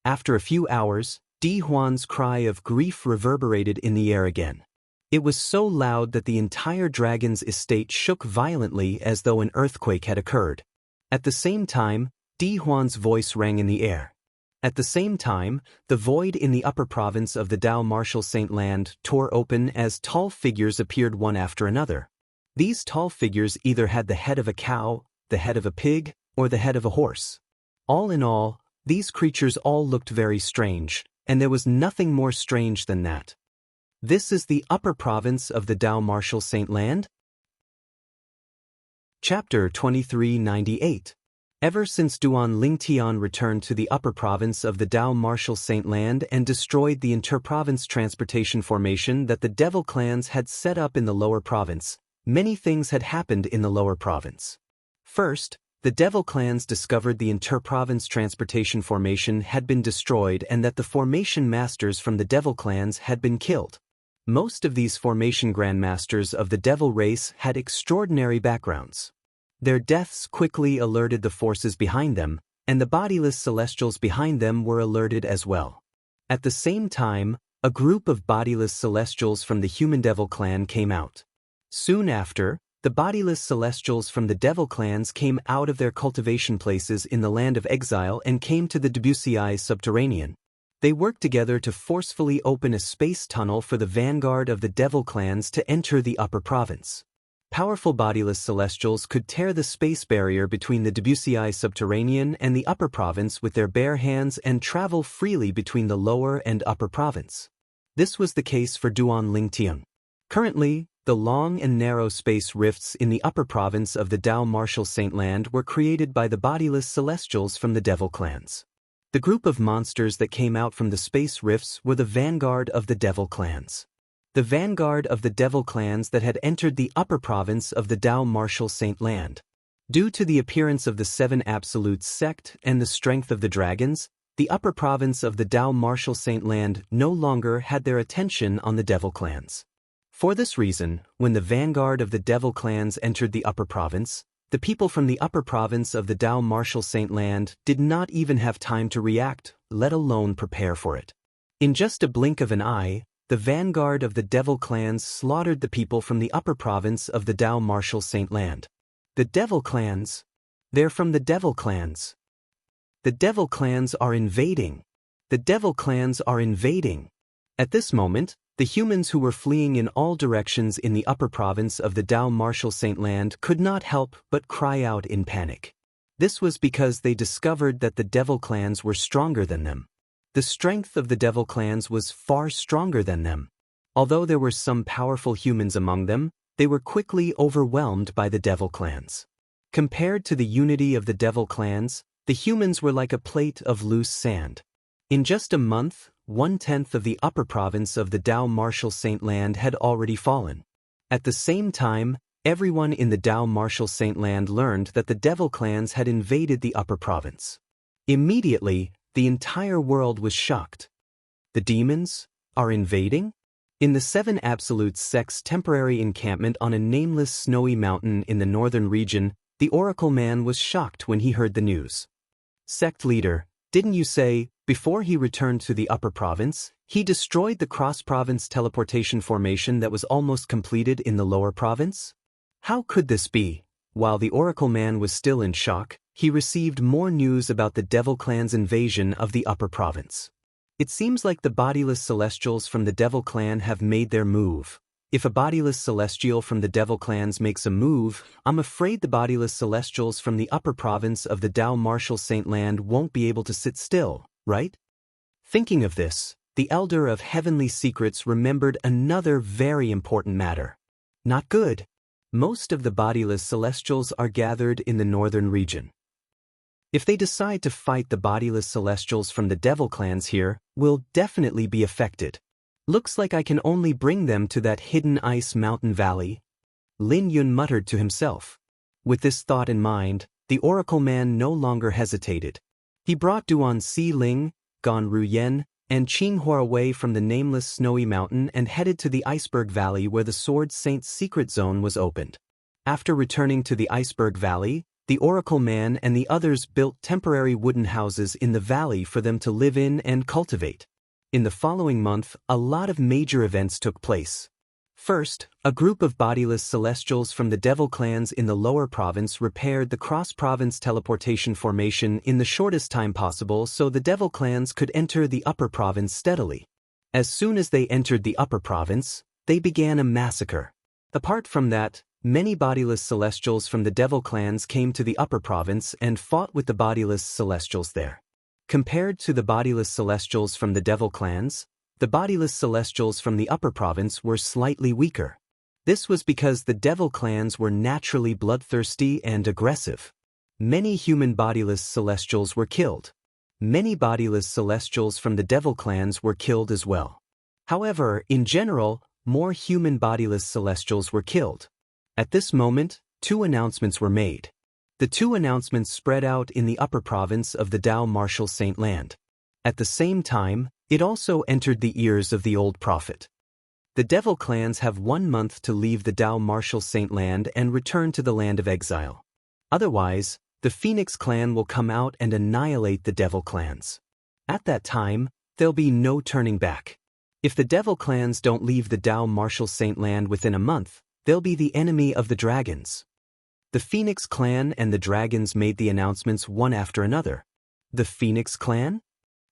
[SPEAKER 1] After a few hours, Di Huan's cry of grief reverberated in the air again. It was so loud that the entire dragon's estate shook violently as though an earthquake had occurred. At the same time, Di Huan's voice rang in the air. At the same time, the void in the upper province of the Dao Martial Saint Land tore open as tall figures appeared one after another. These tall figures either had the head of a cow, the head of a pig, or the head of a horse. All in all, these creatures all looked very strange, and there was nothing more strange than that. This is the upper province of the Dao Martial Saint Land? Chapter 2398. Ever since Duan Ling Tian returned to the upper province of the Dao Martial Saint Land and destroyed the inter-province transportation formation that the devil clans had set up in the lower province, many things had happened in the lower province. First, the devil clans discovered the inter-province transportation formation had been destroyed and that the formation masters from the devil clans had been killed. Most of these formation grandmasters of the devil race had extraordinary backgrounds. Their deaths quickly alerted the forces behind them, and the bodiless celestials behind them were alerted as well. At the same time, a group of bodiless celestials from the human devil clan came out. Soon after, the bodiless celestials from the devil clans came out of their cultivation places in the land of exile and came to the Debussy subterranean. They worked together to forcefully open a space tunnel for the vanguard of the devil clans to enter the upper province. Powerful bodiless celestials could tear the space barrier between the Debussy subterranean and the upper province with their bare hands and travel freely between the lower and upper province. This was the case for Duan Ling Tian. Currently, the long and narrow space rifts in the upper province of the Dao Martial Saint Land were created by the bodiless celestials from the devil clans. The group of monsters that came out from the space rifts were the vanguard of the devil clans. The vanguard of the devil clans that had entered the upper province of the Dao Martial Saint Land. Due to the appearance of the 7 Absolutes sect and the strength of the dragons, the upper province of the Dao Martial Saint Land no longer had their attention on the devil clans. For this reason, when the vanguard of the devil clans entered the upper province, The people from the upper province of the Dao Marshal Saint Land did not even have time to react, let alone prepare for it. In just a blink of an eye, the vanguard of the devil clans slaughtered the people from the upper province of the Dao Marshal Saint Land. The devil clans? They're from the devil clans. The devil clans are invading. The devil clans are invading. At this moment, the humans who were fleeing in all directions in the upper province of the Dao Marshal Saint Land could not help but cry out in panic. This was because they discovered that the devil clans were stronger than them. The strength of the devil clans was far stronger than them. Although there were some powerful humans among them, they were quickly overwhelmed by the devil clans. Compared to the unity of the devil clans, the humans were like a plate of loose sand. In just a month, 1/10 of the upper province of the Dao Marshal Saint Land had already fallen. At the same time, everyone in the Dao Marshal Saint Land learned that the devil clans had invaded the upper province. Immediately, the entire world was shocked. The demons are invading? In the Seven Absolute Sect's temporary encampment on a nameless snowy mountain in the northern region, the Oracle Man was shocked when he heard the news. Sect leader, didn't you say, before he returned to the upper province, he destroyed the cross-province teleportation formation that was almost completed in the lower province? How could this be? While the Oracle Man was still in shock, he received more news about the Devil Clan's invasion of the upper province. It seems like the bodiless celestials from the Devil Clan have made their move. If a bodiless celestial from the Devil Clans makes a move, I'm afraid the bodiless celestials from the upper province of the Dao Marshal Saint Land won't be able to sit still, right? Thinking of this, the Elder of Heavenly Secrets remembered another very important matter. Not good. Most of the bodiless celestials are gathered in the northern region. If they decide to fight the bodiless celestials from the devil clans here, we'll definitely be affected. Looks like I can only bring them to that hidden ice mountain valley. Lin Yun muttered to himself. With this thought in mind, the Oracle Man no longer hesitated. He brought Duan Si Ling, Gan Ruyen, and Qing Hua away from the nameless snowy mountain and headed to the Iceberg Valley where the Sword Saint's secret zone was opened. After returning to the Iceberg Valley, the Oracle Man and the others built temporary wooden houses in the valley for them to live in and cultivate. In the following month, a lot of major events took place. First, a group of bodiless celestials from the devil clans in the lower province repaired the cross-province teleportation formation in the shortest time possible so the devil clans could enter the upper province steadily. As soon as they entered the upper province, they began a massacre. Apart from that, many bodiless celestials from the devil clans came to the upper province and fought with the bodiless celestials there. Compared to the bodiless celestials from the devil clans, the bodiless celestials from the upper province were slightly weaker. This was because the devil clans were naturally bloodthirsty and aggressive. Many human bodiless celestials were killed. Many bodiless celestials from the devil clans were killed as well. However, in general, more human bodiless celestials were killed. At this moment, two announcements were made. The two announcements spread out in the upper province of the Dao Marshal Saint Land. At the same time, it also entered the ears of the old prophet. The devil clans have 1 month to leave the Dao Marshal Saint Land and return to the land of exile. Otherwise, the Phoenix clan will come out and annihilate the devil clans. At that time, there'll be no turning back. If the devil clans don't leave the Dao Marshal Saint Land within a month, they'll be the enemy of the dragons. The Phoenix clan and the dragons made the announcements one after another. The Phoenix clan?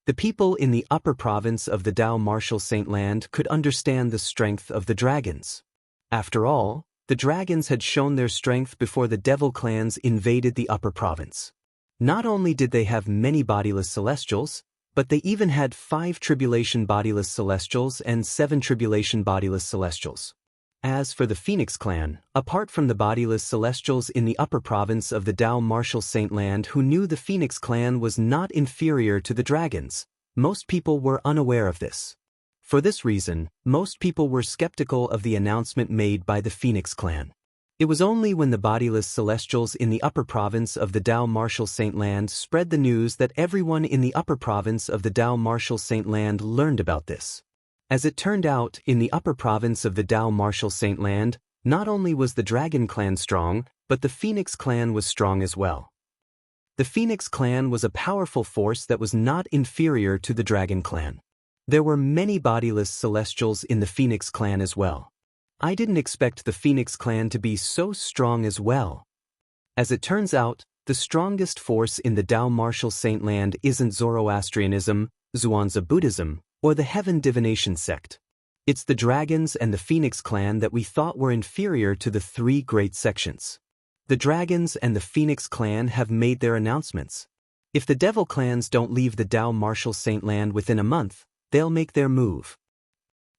[SPEAKER 1] The people in the upper province of the Dao Marshal Saint Land could understand the strength of the dragons. After all, the dragons had shown their strength before the devil clans invaded the upper province. Not only did they have many bodiless celestials, but they even had 5 tribulation bodiless celestials and 7 tribulation bodiless celestials. As for the Phoenix clan, apart from the bodiless celestials in the upper province of the Dao Marshal Saint Land who knew the Phoenix clan was not inferior to the dragons, most people were unaware of this. For this reason, most people were skeptical of the announcement made by the Phoenix clan. It was only when the bodiless celestials in the upper province of the Dao Marshal Saint Land spread the news that everyone in the upper province of the Dao Marshal Saint Land learned about this. As it turned out, in the upper province of the Dao Marshal Saint Land, Not only was the Dragon Clan strong, but the Phoenix Clan was strong as well. The Phoenix Clan was a powerful force that was not inferior to the Dragon Clan. There were many bodiless celestials in the Phoenix Clan as well. I didn't expect the Phoenix Clan to be so strong as well. As it turns out, the strongest force in the Tao Martial Saint Land isn't Zoroastrianism, Zhuangzi Buddhism, or the Heaven Divination sect. It's the dragons and the Phoenix Clan that we thought were inferior to the three great sections. The dragons and the Phoenix Clan have made their announcements. If the Devil Clans don't leave the Tao Martial Saint Land within a month, they'll make their move.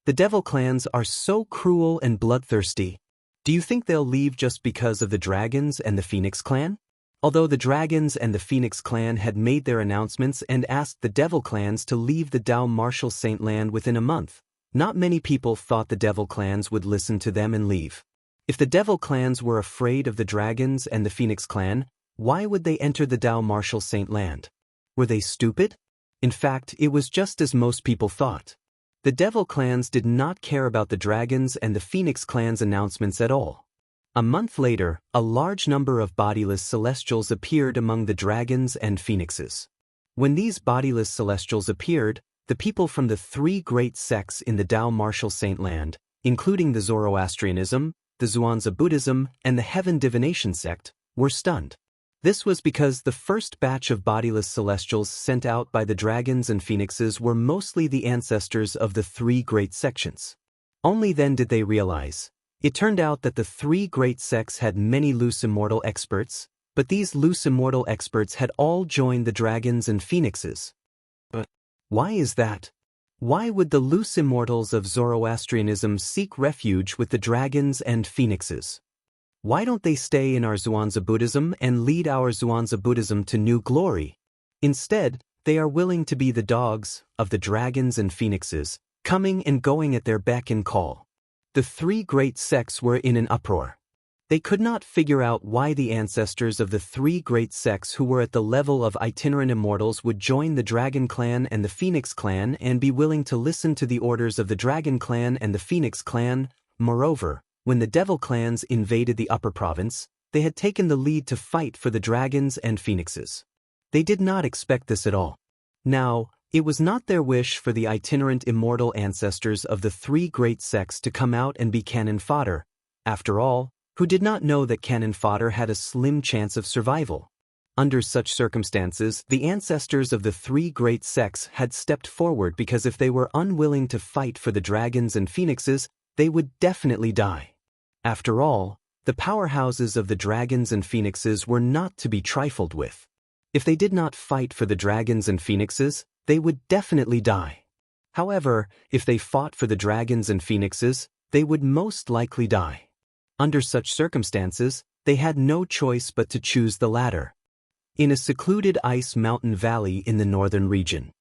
[SPEAKER 1] The Devil Clans are so cruel and bloodthirsty. Do you think they'll leave just because of the dragons and the Phoenix Clan? Although the dragons and the Phoenix Clan had made their announcements and asked the Devil Clans to leave the Tao Martial Saint Land within a month, not many people thought the Devil Clans would listen to them and leave. If the Devil Clans were afraid of the dragons and the Phoenix Clan, why would they enter the Tao Martial Saint Land? Were they stupid? In fact, it was just as most people thought. The Devil Clans did not care about the dragons and the Phoenix Clan's announcements at all. A month later, a large number of bodiless celestials appeared among the dragons and phoenixes. When these bodiless celestials appeared, the people from the three great sects in the Tao Martial Saint Land, including the Zoroastrianism, the Zhuangzi Buddhism, and the Heaven Divination sect, were stunned. This was because the first batch of bodiless celestials sent out by the dragons and phoenixes were mostly the ancestors of the three great sections. Only then did they realize. It turned out that the three great sects had many loose immortal experts, but these loose immortal experts had all joined the dragons and phoenixes. But why is that? Why would the loose immortals of Zoroastrianism seek refuge with the dragons and phoenixes? Why don't they stay in our Zhuangzi Buddhism and lead our Zhuangzi Buddhism to new glory? Instead, they are willing to be the dogs of the dragons and phoenixes, coming and going at their beck and call. The three great sects were in an uproar. They could not figure out why the ancestors of the three great sects who were at the level of itinerant immortals would join the Dragon Clan and the Phoenix Clan and be willing to listen to the orders of the Dragon Clan and the Phoenix Clan. Moreover, when the Devil Clans invaded the Upper Province, they had taken the lead to fight for the dragons and phoenixes. They did not expect this at all. Now, it was not their wish for the itinerant immortal ancestors of the three great sects to come out and be cannon fodder. After all, who did not know that cannon fodder had a slim chance of survival? Under such circumstances, the ancestors of the three great sects had stepped forward because if they were unwilling to fight for the dragons and phoenixes, they would definitely die. After all, the powerhouses of the dragons and phoenixes were not to be trifled with. If they did not fight for the dragons and phoenixes, they would definitely die. However, if they fought for the dragons and phoenixes, they would most likely die. Under such circumstances, they had no choice but to choose the latter. In a secluded ice mountain valley in the northern region.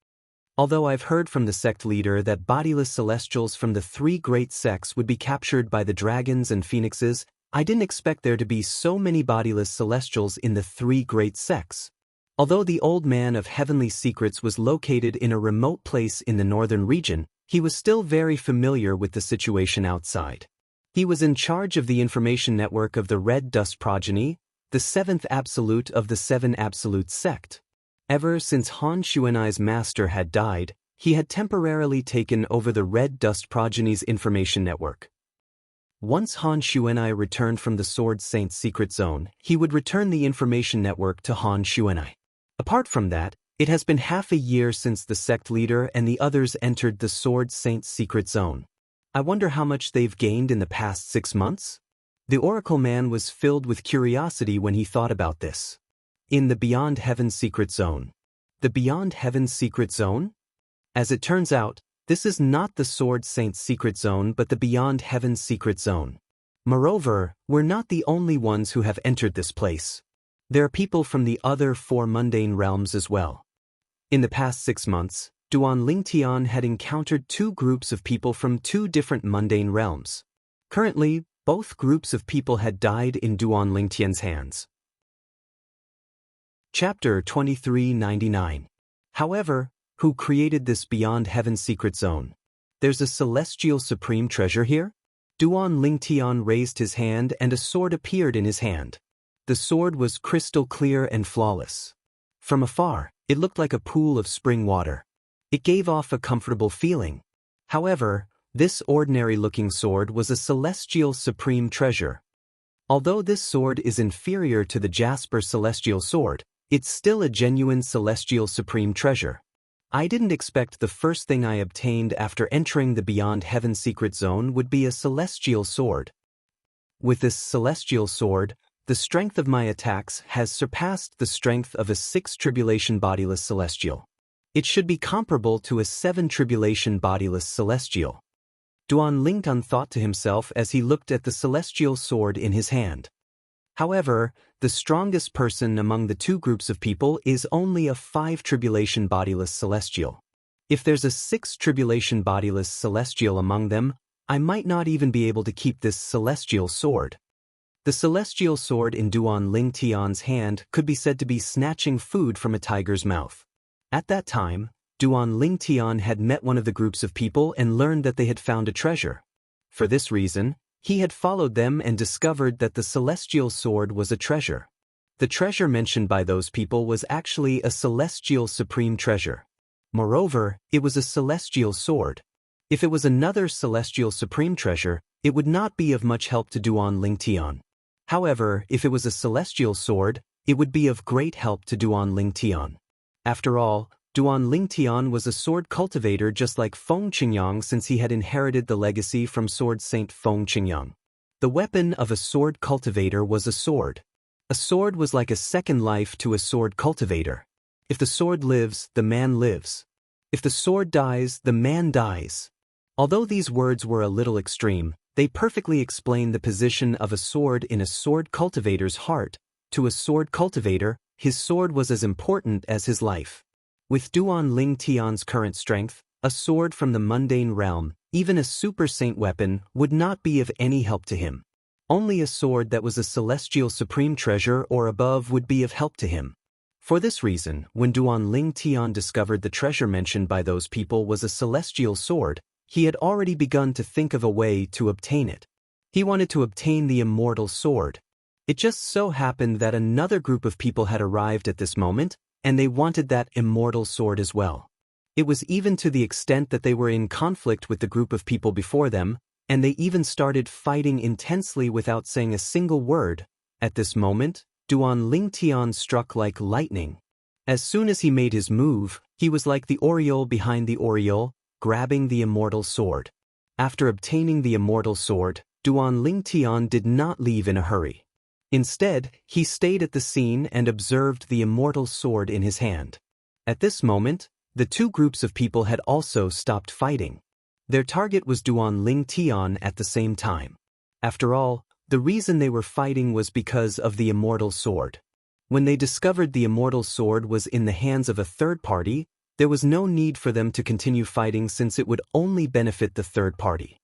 [SPEAKER 1] Although I've heard from the sect leader that bodiless celestials from the three great sects would be captured by the dragons and phoenixes, I didn't expect there to be so many bodiless celestials in the three great sects. Although the old man of heavenly secrets was located in a remote place in the northern region, he was still very familiar with the situation outside. He was in charge of the information network of the Red Dust Progeny, the seventh absolute of the Seven Absolute sect. Ever since Han Xuanai's master had died, he had temporarily taken over the Red Dust Progeny's information network. Once Han Xuanai returned from the Sword Saint's secret zone, he would return the information network to Han Xuanai. Apart from that, it has been half a year since the sect leader and the others entered the Sword Saint's secret zone. I wonder how much they've gained in the past 6 months? The Oracle Man was filled with curiosity when he thought about this. In the Beyond Heaven Secret Zone. The Beyond Heaven Secret Zone? As it turns out, this is not the Sword Saint's secret zone but the Beyond Heaven Secret Zone. Moreover, we're not the only ones who have entered this place. There are people from the other 4 mundane realms as well. In the past 6 months, Duan Lingtian had encountered 2 groups of people from 2 different mundane realms. Currently, both groups of people had died in Duan Lingtian's hands. Chapter 2399. However, who created this Beyond Heaven Secret Zone? There's a celestial supreme treasure here? Duan Lingtian raised his hand and a sword appeared in his hand. The sword was crystal clear and flawless. From afar, it looked like a pool of spring water. It gave off a comfortable feeling. However, this ordinary-looking sword was a celestial supreme treasure. Although this sword is inferior to the Jasper celestial sword, it's still a genuine celestial supreme treasure. I didn't expect the first thing I obtained after entering the Beyond Heaven secret zone would be a celestial sword. With this celestial sword, the strength of my attacks has surpassed the strength of a 6 tribulation bodiless celestial. It should be comparable to a 7 tribulation bodiless celestial. Duan Lingtian thought to himself as he looked at the celestial sword in his hand. However, the strongest person among the two groups of people is only a 5 tribulation bodiless celestial. If there's a 6 tribulation bodiless celestial among them, I might not even be able to keep this celestial sword. The celestial sword in Duan Lingtian's hand could be said to be snatching food from a tiger's mouth. At that time, Duan Lingtian had met one of the groups of people and learned that they had found a treasure. For this reason, he had followed them and discovered that the celestial sword was a treasure. The treasure mentioned by those people was actually a celestial supreme treasure. Moreover, it was a celestial sword. If it was another celestial supreme treasure, it would not be of much help to Duan Lingtian. However, if it was a celestial sword, it would be of great help to Duan Lingtian. After all, Duan Lingtian was a sword cultivator just like Feng Qingyang since he had inherited the legacy from Sword Saint Feng Qingyang. The weapon of a sword cultivator was a sword. A sword was like a second life to a sword cultivator. If the sword lives, the man lives. If the sword dies, the man dies. Although these words were a little extreme, they perfectly explain the position of a sword in a sword cultivator's heart. To a sword cultivator, his sword was as important as his life. With Duan Lingtian's current strength, a sword from the mundane realm, even a super saint weapon, would not be of any help to him. Only a sword that was a celestial supreme treasure or above would be of help to him. For this reason, when Duan Lingtian discovered the treasure mentioned by those people was a celestial sword, he had already begun to think of a way to obtain it. He wanted to obtain the immortal sword. It just so happened that another group of people had arrived at this moment, and they wanted that immortal sword as well. It was even to the extent that they were in conflict with the group of people before them, and they even started fighting intensely without saying a single word. At this moment, Duan Lingtian struck like lightning. As soon as he made his move, he was like the Oriole behind the Oriole, grabbing the immortal sword. After obtaining the immortal sword, Duan Lingtian did not leave in a hurry. Instead, he stayed at the scene and observed the immortal sword in his hand. At this moment, the two groups of people had also stopped fighting. Their target was Duan Lingtian at the same time. After all, the reason they were fighting was because of the immortal sword. When they discovered the immortal sword was in the hands of a third party, there was no need for them to continue fighting since it would only benefit the third party.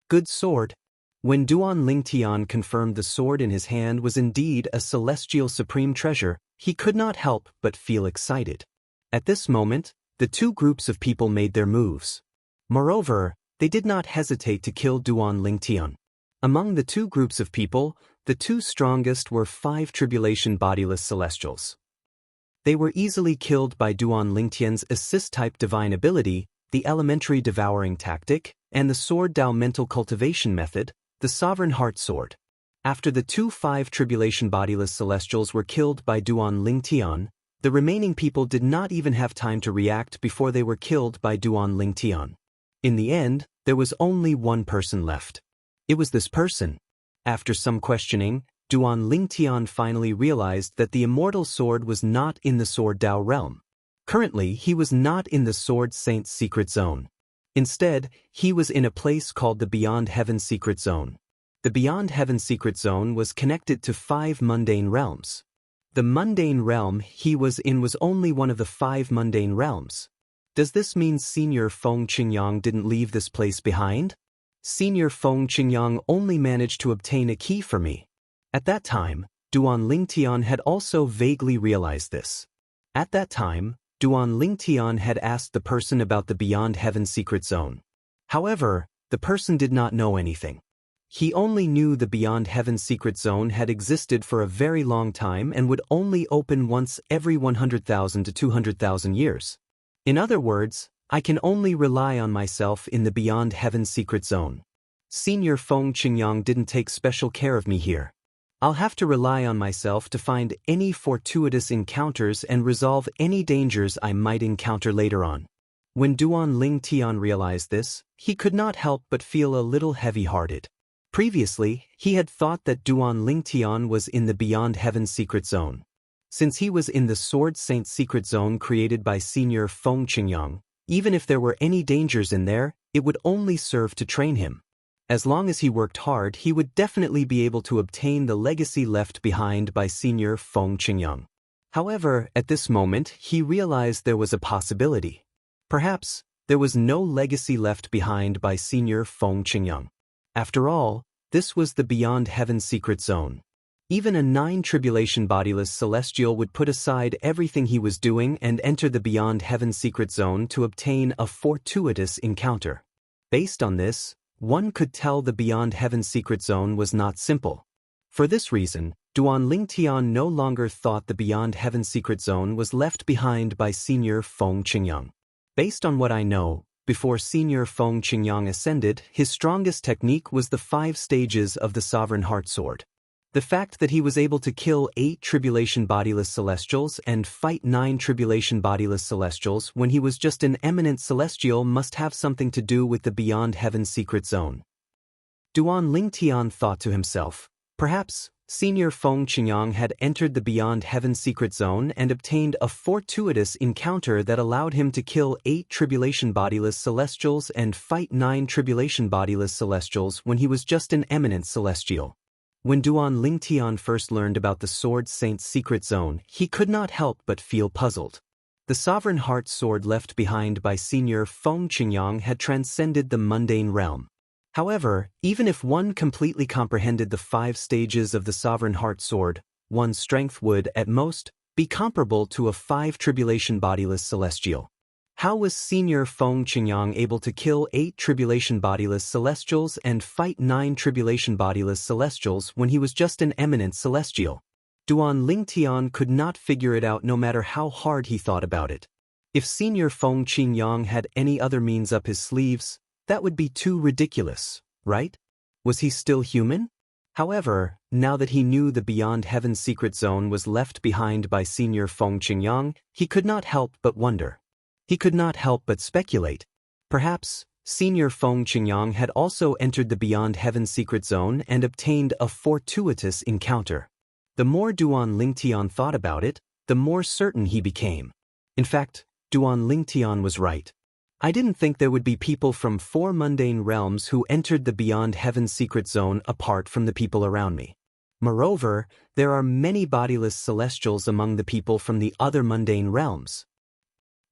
[SPEAKER 1] Good sword. When Duan Lingtian confirmed the sword in his hand was indeed a celestial supreme treasure, he could not help but feel excited. At this moment, the two groups of people made their moves. Moreover, they did not hesitate to kill Duan Lingtian. Among the two groups of people, the two strongest were 5 tribulation bodiless celestials. They were easily killed by Duan Lingtian's assist-type divine ability, the elementary devouring tactic, and the sword Dao mental cultivation method, the sovereign heart sword. After the two 5 tribulation bodiless celestials were killed by Duan Lingtian, the remaining people did not even have time to react before they were killed by Duan Lingtian. In the end, there was only one person left. It was this person. After some questioning, Duan Lingtian finally realized that the immortal sword was not in the Sword Dao realm. Currently, he was not in the Sword Saint's secret zone. Instead, he was in a place called the Beyond Heaven secret zone. The Beyond Heaven secret zone was connected to 5 mundane realms. The mundane realm he was in was only one of the 5 mundane realms. Does this mean Senior Feng Qingyang didn't leave this place behind? Senior Feng Qingyang only managed to obtain a key for me. At that time, Duan Lingtian had also vaguely realized this. At that time, Duan Lingtian had asked the person about the Beyond Heaven secret zone. However, the person did not know anything. He only knew the Beyond Heaven secret zone had existed for a very long time and would only open once every 100,000 to 200,000 years. In other words, I can only rely on myself in the Beyond Heaven secret zone. Senior Feng Qingyang didn't take special care of me here. I'll have to rely on myself to find any fortuitous encounters and resolve any dangers I might encounter later on. When Duan Ling Tian realized this, he could not help but feel a little heavy-hearted. Previously, he had thought that Duan Ling Tian was in the Beyond Heaven secret zone. Since he was in the Sword Saint secret zone created by Senior Feng Qingyang, even if there were any dangers in there, it would only serve to train him. As long as he worked hard, he would definitely be able to obtain the legacy left behind by Senior Feng Qingyang. However, at this moment, he realized there was a possibility. Perhaps, there was no legacy left behind by Senior Feng Qingyang. After all, this was the Beyond Heaven secret zone. Even a 9-tribulation bodiless celestial would put aside everything he was doing and enter the Beyond Heaven secret zone to obtain a fortuitous encounter. Based on this, one could tell the Beyond Heaven secret zone was not simple. For this reason, Duan Ling Tian no longer thought the Beyond Heaven secret zone was left behind by Senior Feng Qingyang. Based on what I know, before Senior Feng Qingyang ascended, his strongest technique was the 5 stages of the Sovereign Heart Sword. The fact that he was able to kill 8 tribulation bodiless celestials and fight 9 tribulation bodiless celestials when he was just an eminent celestial must have something to do with the Beyond Heaven secret zone. Duan Ling Tian thought to himself, perhaps, Senior Feng Qingyang had entered the Beyond Heaven secret zone and obtained a fortuitous encounter that allowed him to kill 8 tribulation bodiless celestials and fight 9 tribulation bodiless celestials when he was just an eminent celestial. When Duan Ling Tian first learned about the Sword Saint's secret zone, he could not help but feel puzzled. The Sovereign Heart Sword left behind by Senior Feng Qingyang had transcended the mundane realm. However, even if one completely comprehended the 5 stages of the Sovereign Heart Sword, one's strength would, at most, be comparable to a 5 tribulation bodiless celestial. How was Senior Feng Qingyang able to kill 8 tribulation bodiless celestials and fight 9 tribulation bodiless celestials when he was just an eminent celestial? Duan Ling Tian could not figure it out no matter how hard he thought about it. If Senior Feng Qingyang had any other means up his sleeves, that would be too ridiculous, right? Was he still human? However, now that he knew the Beyond Heaven secret zone was left behind by Senior Feng Qingyang, he could not help but wonder. He could not help but speculate. Perhaps, Senior Feng Qingyang had also entered the Beyond Heaven secret zone and obtained a fortuitous encounter. The more Duan Ling Tian thought about it, the more certain he became. In fact, Duan Ling Tian was right. I didn't think there would be people from 4 mundane realms who entered the Beyond Heaven secret zone apart from the people around me. Moreover, there are many bodiless celestials among the people from the other mundane realms.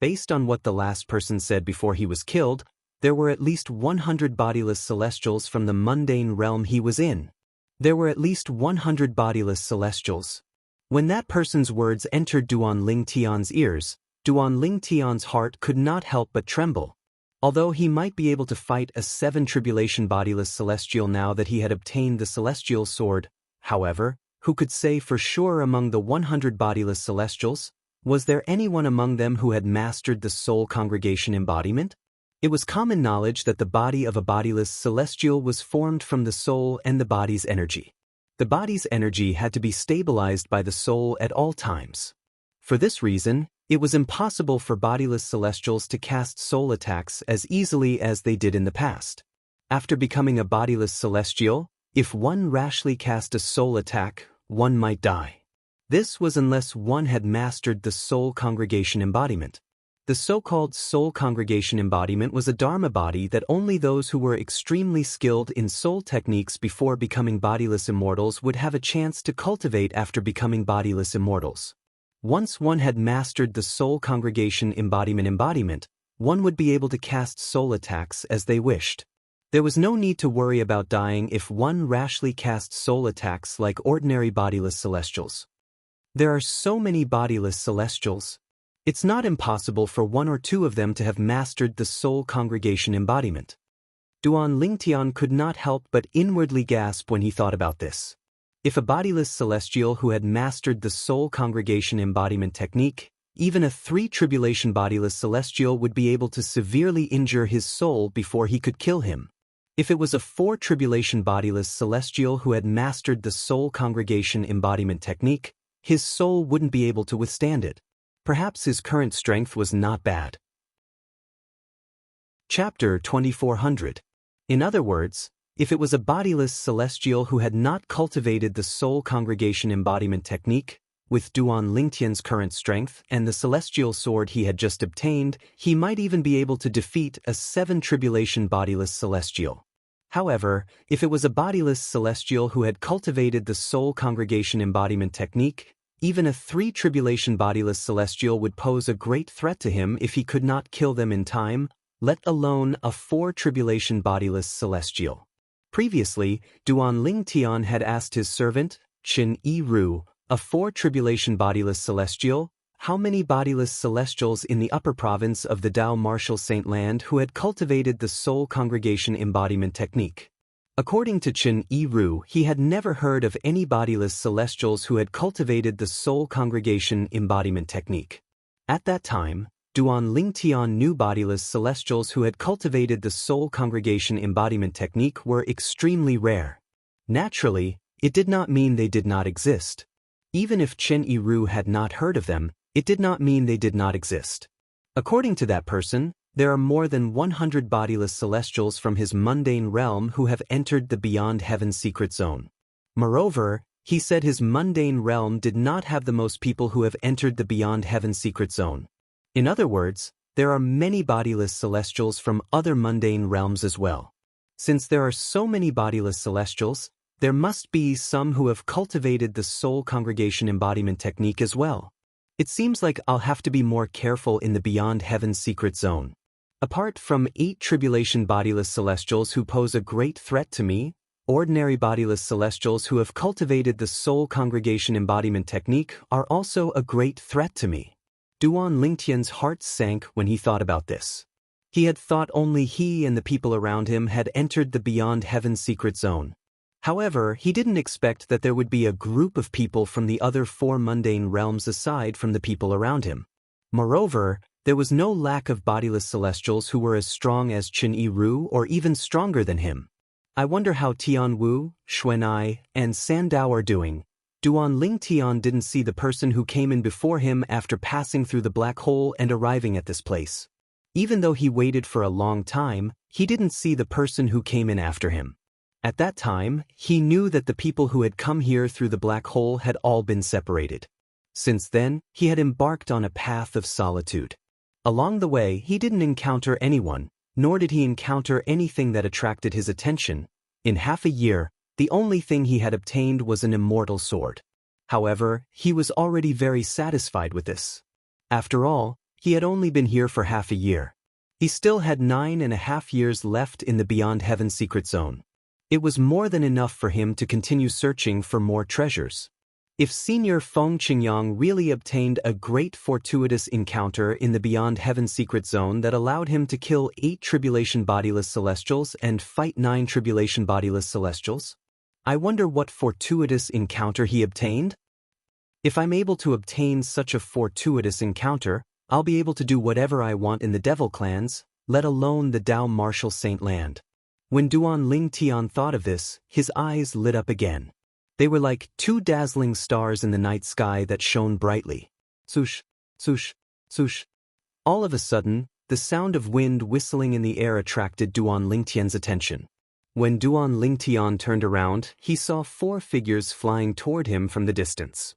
[SPEAKER 1] Based on what the last person said before he was killed, there were at least 100 bodiless celestials from the mundane realm he was in. There were at least 100 bodiless celestials. When that person's words entered Duan Ling Tian's ears, Duan Ling Tian's heart could not help but tremble. Although he might be able to fight a 7 tribulation bodiless celestial now that he had obtained the celestial sword, however, who could say for sure among the 100 bodiless celestials? Was there anyone among them who had mastered the soul congregation embodiment? It was common knowledge that the body of a bodiless celestial was formed from the soul and the body's energy. The body's energy had to be stabilized by the soul at all times. For this reason, it was impossible for bodiless celestials to cast soul attacks as easily as they did in the past. After becoming a bodiless celestial, if one rashly cast a soul attack, one might die. This was unless one had mastered the soul congregation embodiment. The so-called soul congregation embodiment was a dharma body that only those who were extremely skilled in soul techniques before becoming bodiless immortals would have a chance to cultivate after becoming bodiless immortals. Once one had mastered the soul congregation embodiment, one would be able to cast soul attacks as they wished. There was no need to worry about dying if one rashly cast soul attacks like ordinary bodiless celestials. There are so many bodiless celestials. It's not impossible for 1 or 2 of them to have mastered the soul congregation embodiment. Duan Lingtian could not help but inwardly gasp when he thought about this. If a bodiless celestial who had mastered the soul congregation embodiment technique, even a 3 tribulation bodiless celestial would be able to severely injure his soul before he could kill him. If it was a 4 tribulation bodiless celestial who had mastered the soul congregation embodiment technique, his soul wouldn't be able to withstand it. Perhaps his current strength was not bad. Chapter 2400. In other words, if it was a bodiless celestial who had not cultivated the soul congregation embodiment technique, with Duan Lingtian's current strength and the celestial sword he had just obtained, he might even be able to defeat a 7 tribulation bodiless celestial. However, if it was a bodiless celestial who had cultivated the soul congregation embodiment technique, even a 3 tribulation bodiless celestial would pose a great threat to him if he could not kill them in time, let alone a 4 tribulation bodiless celestial. Previously, Duan Lingtian had asked his servant, Qin Yi-Ru, a 4 tribulation bodiless celestial, how many bodiless celestials in the upper province of the Dao Martial Saint Land who had cultivated the soul congregation embodiment technique. According to Qin Yi-Ru, he had never heard of any bodiless celestials who had cultivated the soul congregation embodiment technique. At that time, Duan Lingtian knew bodiless celestials who had cultivated the soul congregation embodiment technique were extremely rare. Naturally, it did not mean they did not exist. Even if Qin Yi-Ru had not heard of them, it did not mean they did not exist. According to that person, there are more than 100 bodiless celestials from his mundane realm who have entered the Beyond Heaven secret zone. Moreover, he said his mundane realm did not have the most people who have entered the Beyond Heaven secret zone. In other words, there are many bodiless celestials from other mundane realms as well. Since there are so many bodiless celestials, there must be some who have cultivated the soul congregation embodiment technique as well. It seems like I'll have to be more careful in the Beyond Heaven secret zone. Apart from 8 tribulation bodiless celestials who pose a great threat to me, ordinary bodiless celestials who have cultivated the soul congregation embodiment technique are also a great threat to me. Duan Lingtian's heart sank when he thought about this. He had thought only he and the people around him had entered the Beyond Heaven secret zone. However, he didn't expect that there would be a group of people from the other 4 mundane realms aside from the people around him. Moreover, there was no lack of bodiless celestials who were as strong as Qin Yi-Ru or even stronger than him. I wonder how Tianwu, Xuanai, and Sandao are doing. Duan Lingtian didn't see the person who came in before him after passing through the black hole and arriving at this place. Even though he waited for a long time, he didn't see the person who came in after him. At that time, he knew that the people who had come here through the black hole had all been separated. Since then, he had embarked on a path of solitude. Along the way, he didn't encounter anyone, nor did he encounter anything that attracted his attention. In half a year, the only thing he had obtained was an immortal sword. However, he was already very satisfied with this. After all, he had only been here for half a year. He still had 9.5 years left in the Beyond Heaven secret zone. It was more than enough for him to continue searching for more treasures. If Senior Feng Qingyang really obtained a great fortuitous encounter in the Beyond Heaven secret zone that allowed him to kill 8 tribulation bodiless celestials and fight 9 tribulation bodiless celestials, I wonder what fortuitous encounter he obtained? If I'm able to obtain such a fortuitous encounter, I'll be able to do whatever I want in the Devil Clans, let alone the Dao Martial Saint Land. When Duan Lingtian thought of this, his eyes lit up again. They were like 2 dazzling stars in the night sky that shone brightly. Swoosh, swoosh, swoosh. All of a sudden, the sound of wind whistling in the air attracted Duan Lingtian's attention. When Duan Lingtian turned around, he saw 4 figures flying toward him from the distance.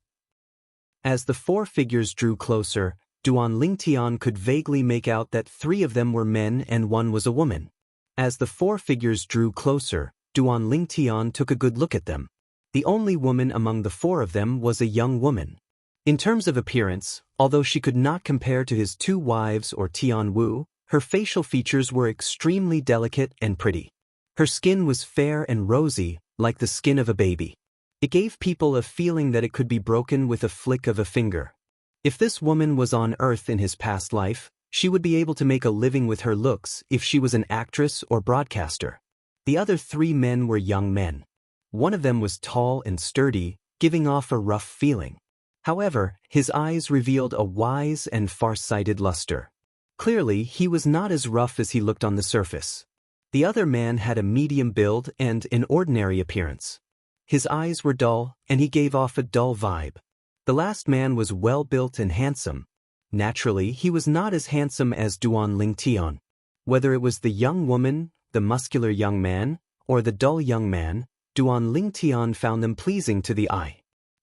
[SPEAKER 1] As the 4 figures drew closer, Duan Lingtian could vaguely make out that 3 of them were men and 1 was a woman. As the 4 figures drew closer, Duan Lingtian took a good look at them. The only woman among the 4 of them was a young woman. In terms of appearance, although she could not compare to his 2 wives or Tianwu, her facial features were extremely delicate and pretty. Her skin was fair and rosy, like the skin of a baby. It gave people a feeling that it could be broken with a flick of a finger. If this woman was on Earth in his past life, She would be able to make a living with her looks if she was an actress or broadcaster. The other 3 men were young men. One of them was tall and sturdy, giving off a rough feeling. However, his eyes revealed a wise and far-sighted luster. Clearly, he was not as rough as he looked on the surface. The other man had a medium build and an ordinary appearance. His eyes were dull, and he gave off a dull vibe. The last man was well-built and handsome. Naturally, he was not as handsome as Duan Lingtian. Whether it was the young woman, the muscular young man, or the dull young man, Duan Lingtian found them pleasing to the eye.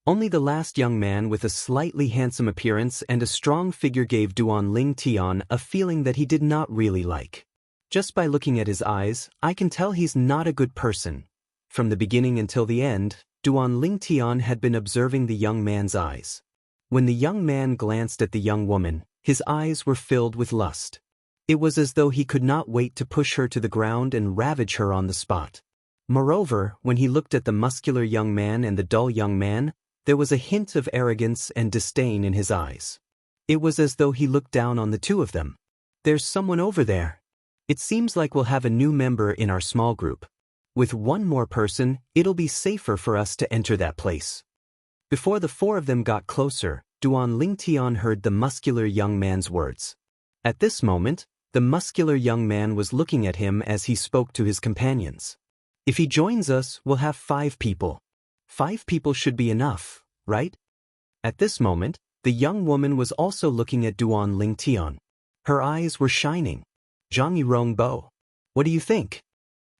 [SPEAKER 1] Only the last young man with a slightly handsome appearance and a strong figure gave Duan Lingtian a feeling that he did not really like. Just by looking at his eyes, I can tell he's not a good person. From the beginning until the end, Duan Lingtian had been observing the young man's eyes. When the young man glanced at the young woman, his eyes were filled with lust. It was as though he could not wait to push her to the ground and ravage her on the spot. Moreover, when he looked at the muscular young man and the dull young man, there was a hint of arrogance and disdain in his eyes. It was as though he looked down on the 2 of them. There's someone over there. It seems like we'll have a new member in our small group. With 1 more person, it'll be safer for us to enter that place. Before the 4 of them got closer, Duan Lingtian heard the muscular young man's words. At this moment, the muscular young man was looking at him as he spoke to his companions. If he joins us, we'll have 5 people. 5 people should be enough, right? At this moment, the young woman was also looking at Duan Lingtian. Her eyes were shining. Zhang Rongbo, what do you think?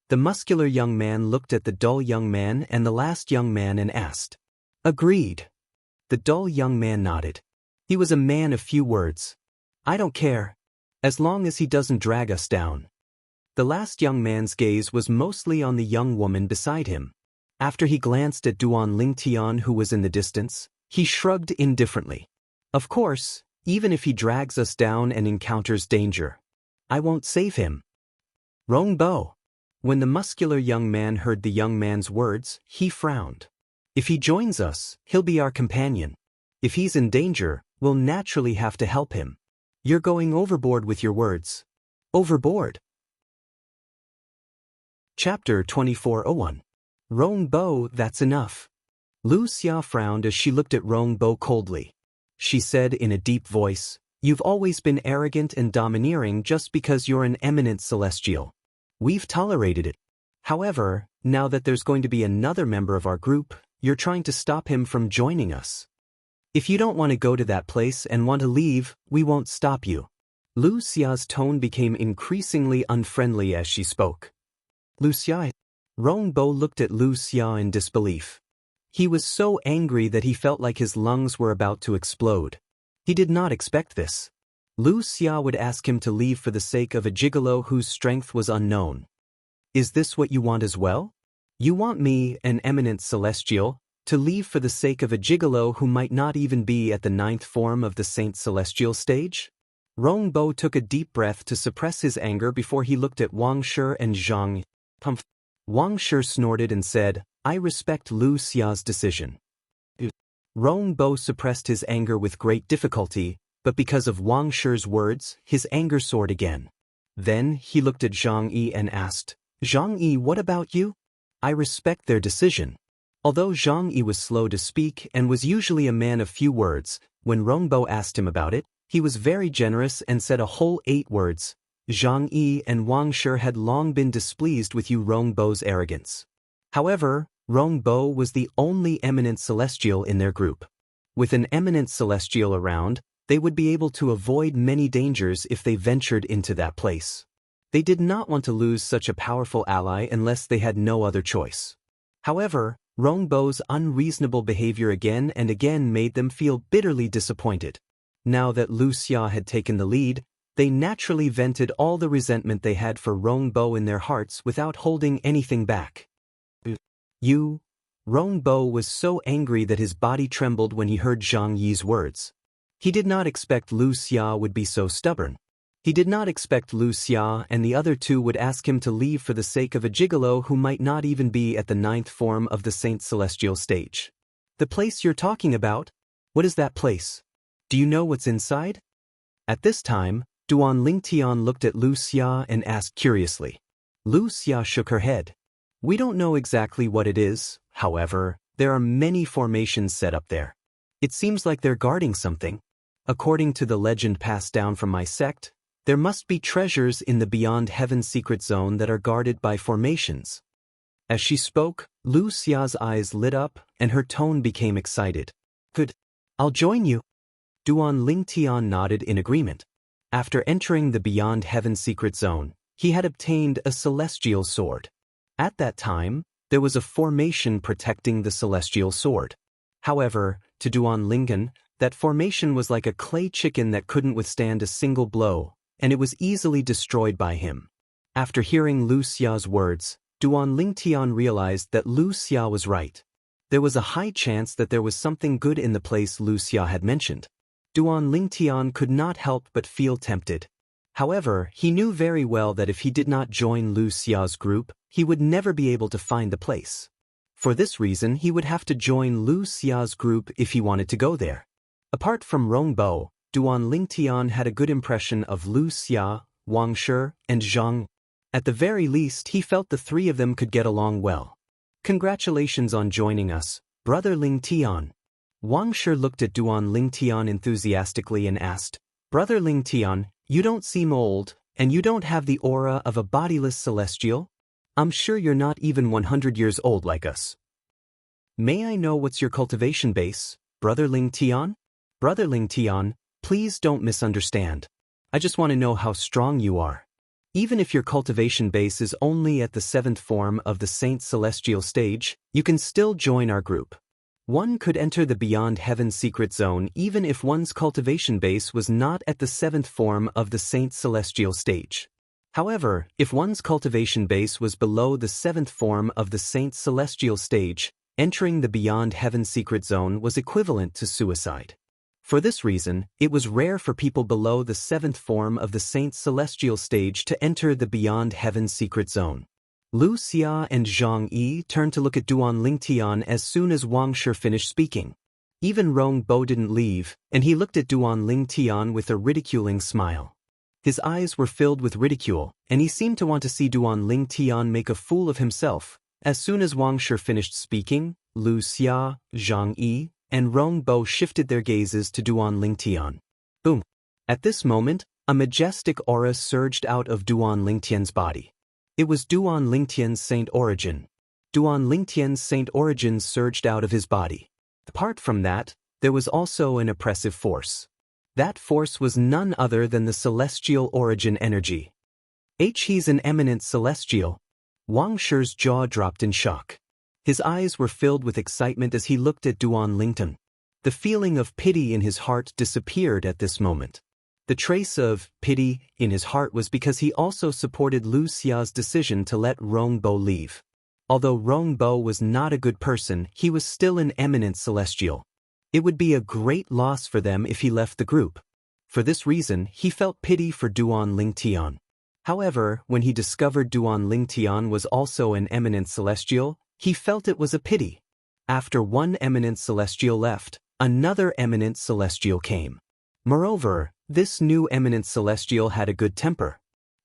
[SPEAKER 1] The muscular young man looked at the dull young man and the last young man and asked. Agreed. The dull young man nodded. He was a man of few words. I don't care. As long as he doesn't drag us down. The last young man's gaze was mostly on the young woman beside him. After he glanced at Duan Lingtian, who was in the distance, he shrugged indifferently. Of course, even if he drags us down and encounters danger, I won't save him. Rongbo. When the muscular young man heard the young man's words, he frowned. If he joins us, he'll be our companion. If he's in danger, we'll naturally have to help him. You're going overboard with your words. Overboard. Chapter 2401. Rongbo, that's enough. Lu Xia frowned as she looked at Rongbo coldly. She said in a deep voice, You've always been arrogant and domineering just because you're an eminent celestial. We've tolerated it. However, now that there's going to be another member of our group, you're trying to stop him from joining us. If you don't want to go to that place and want to leave, we won't stop you. Lu Xia's tone became increasingly unfriendly as she spoke. Lu Xia. Rongbo looked at Lu Xia in disbelief. He was so angry that he felt like his lungs were about to explode. He did not expect this. Lu Xia would ask him to leave for the sake of a gigolo whose strength was unknown. Is this what you want as well? You want me, an eminent celestial, to leave for the sake of a gigolo who might not even be at the 9th form of the Saint Celestial stage? Rongbo took a deep breath to suppress his anger before he looked at Wang Shi and Zhang. Wang Shi snorted and said, I respect Lu Xia's decision. Rongbo suppressed his anger with great difficulty, but because of Wang Shi's words, his anger soared again. Then he looked at Zhang Yi and asked, Zhang Yi, what about you? I respect their decision. Although Zhang Yi was slow to speak and was usually a man of few words, when Rongbo asked him about it, he was very generous and said a whole 8 words. Zhang Yi and Wang Shi had long been displeased with you Rongbo's arrogance. However, Rongbo was the only eminent celestial in their group. With an eminent celestial around, they would be able to avoid many dangers if they ventured into that place. They did not want to lose such a powerful ally unless they had no other choice. However, Rongbo's unreasonable behavior again and again made them feel bitterly disappointed. Now that Lu Xia had taken the lead, they naturally vented all the resentment they had for Rongbo in their hearts without holding anything back. Rongbo was so angry that his body trembled when he heard Zhang Yi's words. He did not expect Lu Xia would be so stubborn. He did not expect Lu Xia and the other 2 would ask him to leave for the sake of a gigolo who might not even be at the 9th form of the Saint Celestial stage. The place you're talking about? What is that place? Do you know what's inside? At this time, Duan Lingtian looked at Lu Xia and asked curiously. Lu Xia shook her head. We don't know exactly what it is, however, there are many formations set up there. It seems like they're guarding something. According to the legend passed down from my sect, there must be treasures in the Beyond Heaven secret zone that are guarded by formations. As she spoke, Lu Xia's eyes lit up and her tone became excited. Good. I'll join you. Duan Lingtian nodded in agreement. After entering the Beyond Heaven secret zone, he had obtained a celestial sword. At that time, there was a formation protecting the celestial sword. However, to Duan Lingen, that formation was like a clay chicken that couldn't withstand a single blow, and it was easily destroyed by him. After hearing Lu Xia's words, Duan Lingtian realized that Lu Xia was right. There was a high chance that there was something good in the place Lu Xia had mentioned. Duan Lingtian could not help but feel tempted. However, he knew very well that if he did not join Lu Xia's group, he would never be able to find the place. For this reason, he would have to join Lu Xia's group if he wanted to go there. Apart from Rongbo, Duan Lingtian had a good impression of Lu Xia, Wang Shi, and Zhang. At the very least, he felt the three of them could get along well. Congratulations on joining us, Brother Lingtian. Wang Shi looked at Duan Lingtian enthusiastically and asked, Brother Lingtian, you don't seem old, and you don't have the aura of a bodiless celestial? I'm sure you're not even 100 years old like us. May I know what's your cultivation base, Brother Lingtian? Brother Lingtian, please don't misunderstand. I just want to know how strong you are. Even if your cultivation base is only at the 7th form of the Saint Celestial stage, you can still join our group. One could enter the Beyond Heaven secret zone even if one's cultivation base was not at the 7th form of the Saint Celestial stage. However, if one's cultivation base was below the 7th form of the Saint Celestial stage, entering the Beyond Heaven secret zone was equivalent to suicide. For this reason, it was rare for people below the 7th form of the Saint Celestial stage to enter the Beyond Heaven secret zone. Lu Xia and Zhang Yi turned to look at Duan Lingtian as soon as Wang Shi finished speaking. Even Rongbo didn't leave, and he looked at Duan Lingtian with a ridiculing smile. His eyes were filled with ridicule, and he seemed to want to see Duan Lingtian make a fool of himself. As soon as Wang Shi finished speaking, Lu Xia, Zhang Yi, and Rongbo shifted their gazes to Duan Lingtian. Boom! At this moment, a majestic aura surged out of Duan Lingtian's body. It was Duan Lingtian's saint origin. Duan Lingtian's saint origin surged out of his body. Apart from that, there was also an oppressive force. That force was none other than the celestial origin energy. He's an eminent celestial. Wang Shi's jaw dropped in shock. His eyes were filled with excitement as he looked at Duan Lingtian. The feeling of pity in his heart disappeared at this moment. The trace of pity in his heart was because he also supported Lu Xia's decision to let Rongbo leave. Although Rongbo was not a good person, he was still an eminent celestial. It would be a great loss for them if he left the group. For this reason, he felt pity for Duan Lingtian. However, when he discovered Duan Lingtian was also an eminent celestial, he felt it was a pity. After one eminent celestial left, another eminent celestial came. Moreover, this new eminent celestial had a good temper.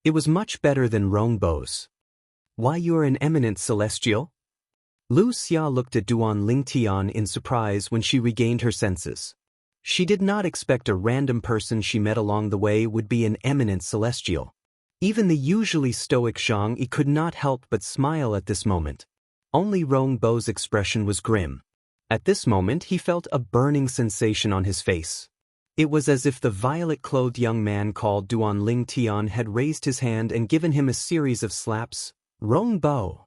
[SPEAKER 1] It was much better than Rongbo's. Why, you are an eminent celestial? Lu Xia looked at Duan Lingtian in surprise when she regained her senses. She did not expect a random person she met along the way would be an eminent celestial. Even the usually stoic Zhang Yi could not help but smile at this moment. Only Rongbo's expression was grim. At this moment he felt a burning sensation on his face. It was as if the violet-clothed young man called Duan Lingtian had raised his hand and given him a series of slaps. Rongbo.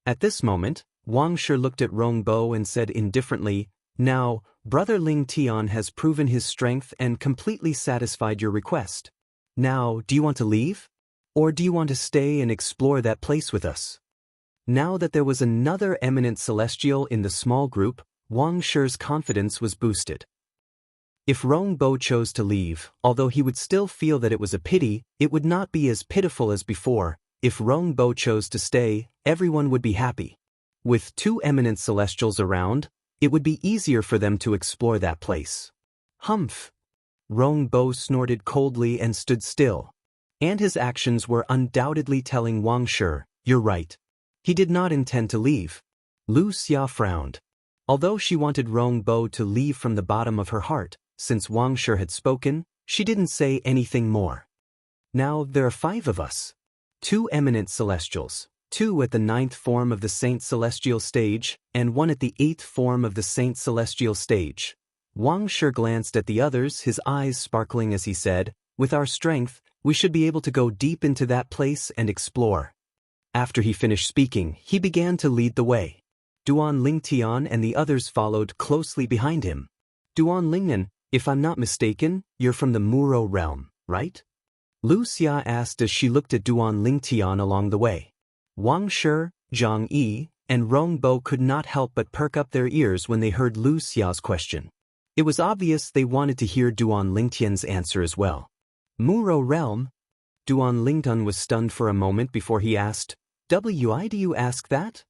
[SPEAKER 1] At this moment, Wang Shi looked at Rongbo and said indifferently, Now, Brother Lingtian has proven his strength and completely satisfied your request. Now, do you want to leave? Or do you want to stay and explore that place with us? Now that there was another eminent celestial in the small group, Wang Shi's confidence was boosted. If Rongbo chose to leave, although he would still feel that it was a pity, it would not be as pitiful as before. If Rongbo chose to stay, everyone would be happy. With two eminent celestials around, it would be easier for them to explore that place. Humph! Rongbo snorted coldly and stood still. And his actions were undoubtedly telling Wang Shi, "You're right." He did not intend to leave. Lu Xia frowned. Although she wanted Rongbo to leave from the bottom of her heart, since Wang Shi had spoken, she didn't say anything more. "Now there are 5 of us. 2 eminent celestials, 2 at the 9th form of the Saint Celestial stage, and 1 at the 8th form of the Saint Celestial stage." Wang Shi glanced at the others, his eyes sparkling as he said, "With our strength, we should be able to go deep into that place and explore." After he finished speaking, he began to lead the way. Duan Lingtian and the others followed closely behind him. "Duan Lingnan, if I'm not mistaken, you're from the Muro realm, right?" Lu Xia asked as she looked at Duan Lingtian along the way. Wang Shi, Zhang Yi, and Rongbo could not help but perk up their ears when they heard Lu Xia's question. It was obvious they wanted to hear Duan Lingtian's answer as well. "Muro realm?" Duan Lingtian was stunned for a moment before he asked, "Why do you ask that?"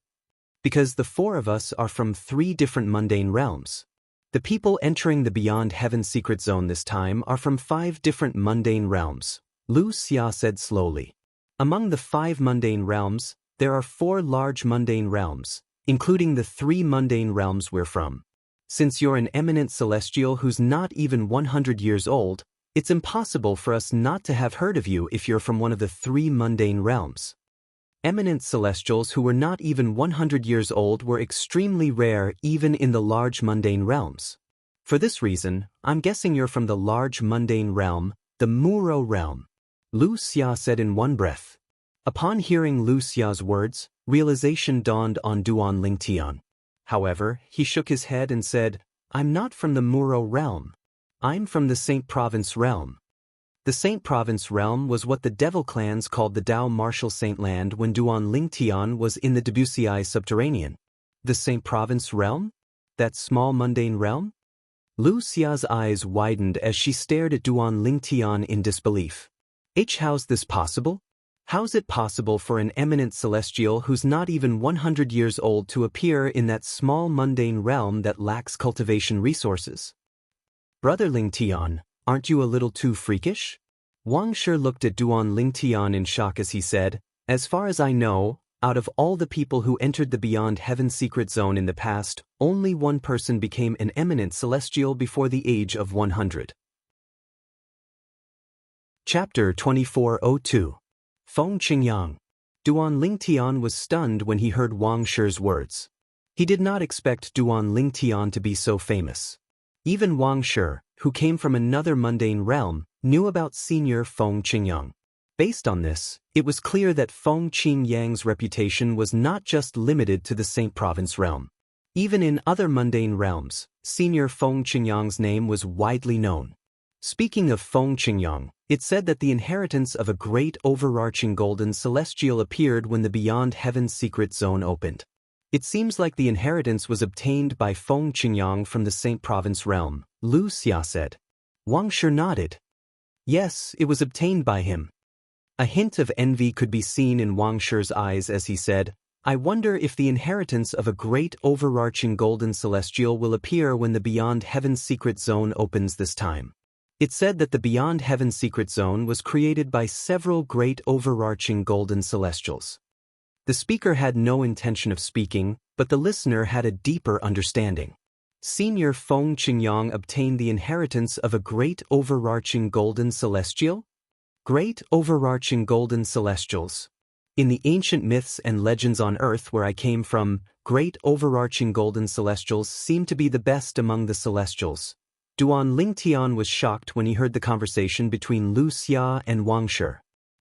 [SPEAKER 1] "Because the 4 of us are from 3 different mundane realms. The people entering the Beyond Heaven secret zone this time are from 5 different mundane realms," Lu Xia said slowly. "Among the 5 mundane realms, there are 4 large mundane realms, including the 3 mundane realms we're from. Since you're an eminent celestial who's not even 100 years old, it's impossible for us not to have heard of you if you're from one of the 3 mundane realms." Eminent celestials who were not even 100 years old were extremely rare even in the large mundane realms. "For this reason, I'm guessing you're from the large mundane realm, the Muro realm," Lu Xia said in one breath. Upon hearing Lu Xia's words, realization dawned on Duan Lingtian. However, he shook his head and said, "I'm not from the Muro realm. I'm from the Saint Province realm." The Saint Province realm was what the devil clans called the Dao Martial Saint Land when Duan Lingtian was in the Debussyi subterranean. The Saint Province realm? That small mundane realm? Lu Xia's eyes widened as she stared at Duan Lingtian in disbelief. "How's this possible? How's it possible for an eminent celestial who's not even 100 years old to appear in that small mundane realm that lacks cultivation resources?" "Brother Lingtian, aren't you a little too freakish?" Wang Shi looked at Duan Lingtian in shock as he said, "As far as I know, out of all the people who entered the Beyond Heaven secret zone in the past, only 1 person became an eminent celestial before the age of 100. Chapter 2402. Feng Qingyang. Duan Lingtian was stunned when he heard Wang Shi's words. He did not expect Duan Lingtian to be so famous. Even Wang Shi, who came from another mundane realm, knew about Senior Feng Qingyang. Based on this, it was clear that Feng Qingyang's reputation was not just limited to the Saint Province realm. Even in other mundane realms, Senior Feng Qingyang's name was widely known. Speaking of Feng Qingyang, it said that the inheritance of a great overarching golden celestial appeared when the Beyond Heaven secret zone opened. It seems like the inheritance was obtained by Feng Qingyang from the Saint Province realm, Lu Xia said. Wang Shi nodded. Yes, it was obtained by him. A hint of envy could be seen in Wang Shi's eyes as he said, "I wonder if the inheritance of a great overarching golden celestial will appear when the Beyond Heaven secret zone opens this time." It said that the Beyond Heaven secret zone was created by several great overarching golden celestials. The speaker had no intention of speaking, but the listener had a deeper understanding. Senior Feng Qingyang obtained the inheritance of a great overarching golden celestial? Great overarching golden celestials. In the ancient myths and legends on Earth where I came from, great overarching golden celestials seem to be the best among the celestials. Duan Lingtian was shocked when he heard the conversation between Lu Xia and Wang Shi.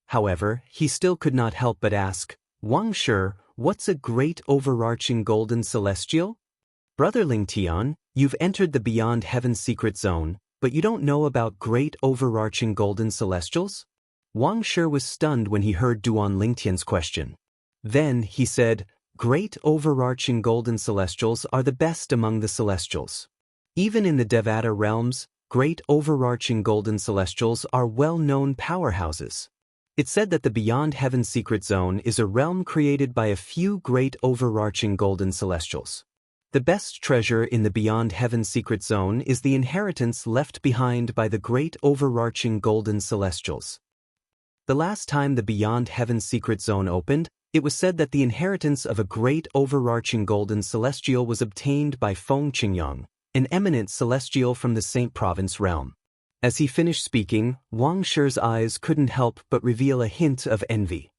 [SPEAKER 1] However, he still could not help but ask, "Wang Shi, what's a great overarching golden celestial?" "Brother Lingtian, you've entered the Beyond Heaven secret zone, but you don't know about great overarching golden celestials?" Wang Shi was stunned when he heard Duan Lingtian's question. Then, he said, "Great overarching golden celestials are the best among the celestials. Even in the Devata realms, great overarching golden celestials are well-known powerhouses." It said that the Beyond Heaven secret zone is a realm created by a few great overarching golden celestials. The best treasure in the Beyond Heaven's secret zone is the inheritance left behind by the great overarching golden celestials. The last time the Beyond Heaven's secret zone opened, it was said that the inheritance of a great overarching golden celestial was obtained by Feng Qingyang, an eminent celestial from the Saint Province realm. As he finished speaking, Wang Shi's eyes couldn't help but reveal a hint of envy.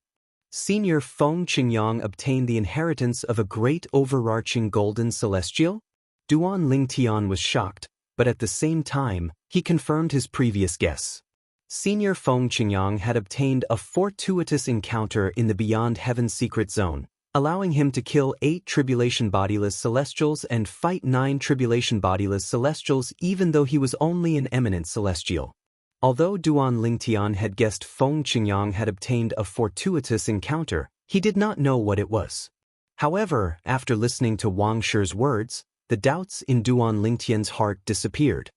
[SPEAKER 1] Senior Feng Qingyang obtained the inheritance of a great overarching golden celestial? Duan Lingtian was shocked, but at the same time, he confirmed his previous guess. Senior Feng Qingyang had obtained a fortuitous encounter in the Beyond Heaven's secret zone, allowing him to kill 8 tribulation bodiless celestials and fight 9 tribulation bodiless celestials even though he was only an eminent celestial. Although Duan Lingtian had guessed Feng Qingyang had obtained a fortuitous encounter, he did not know what it was. However, after listening to Wang Shi's words, the doubts in Duan Lingtian's heart disappeared.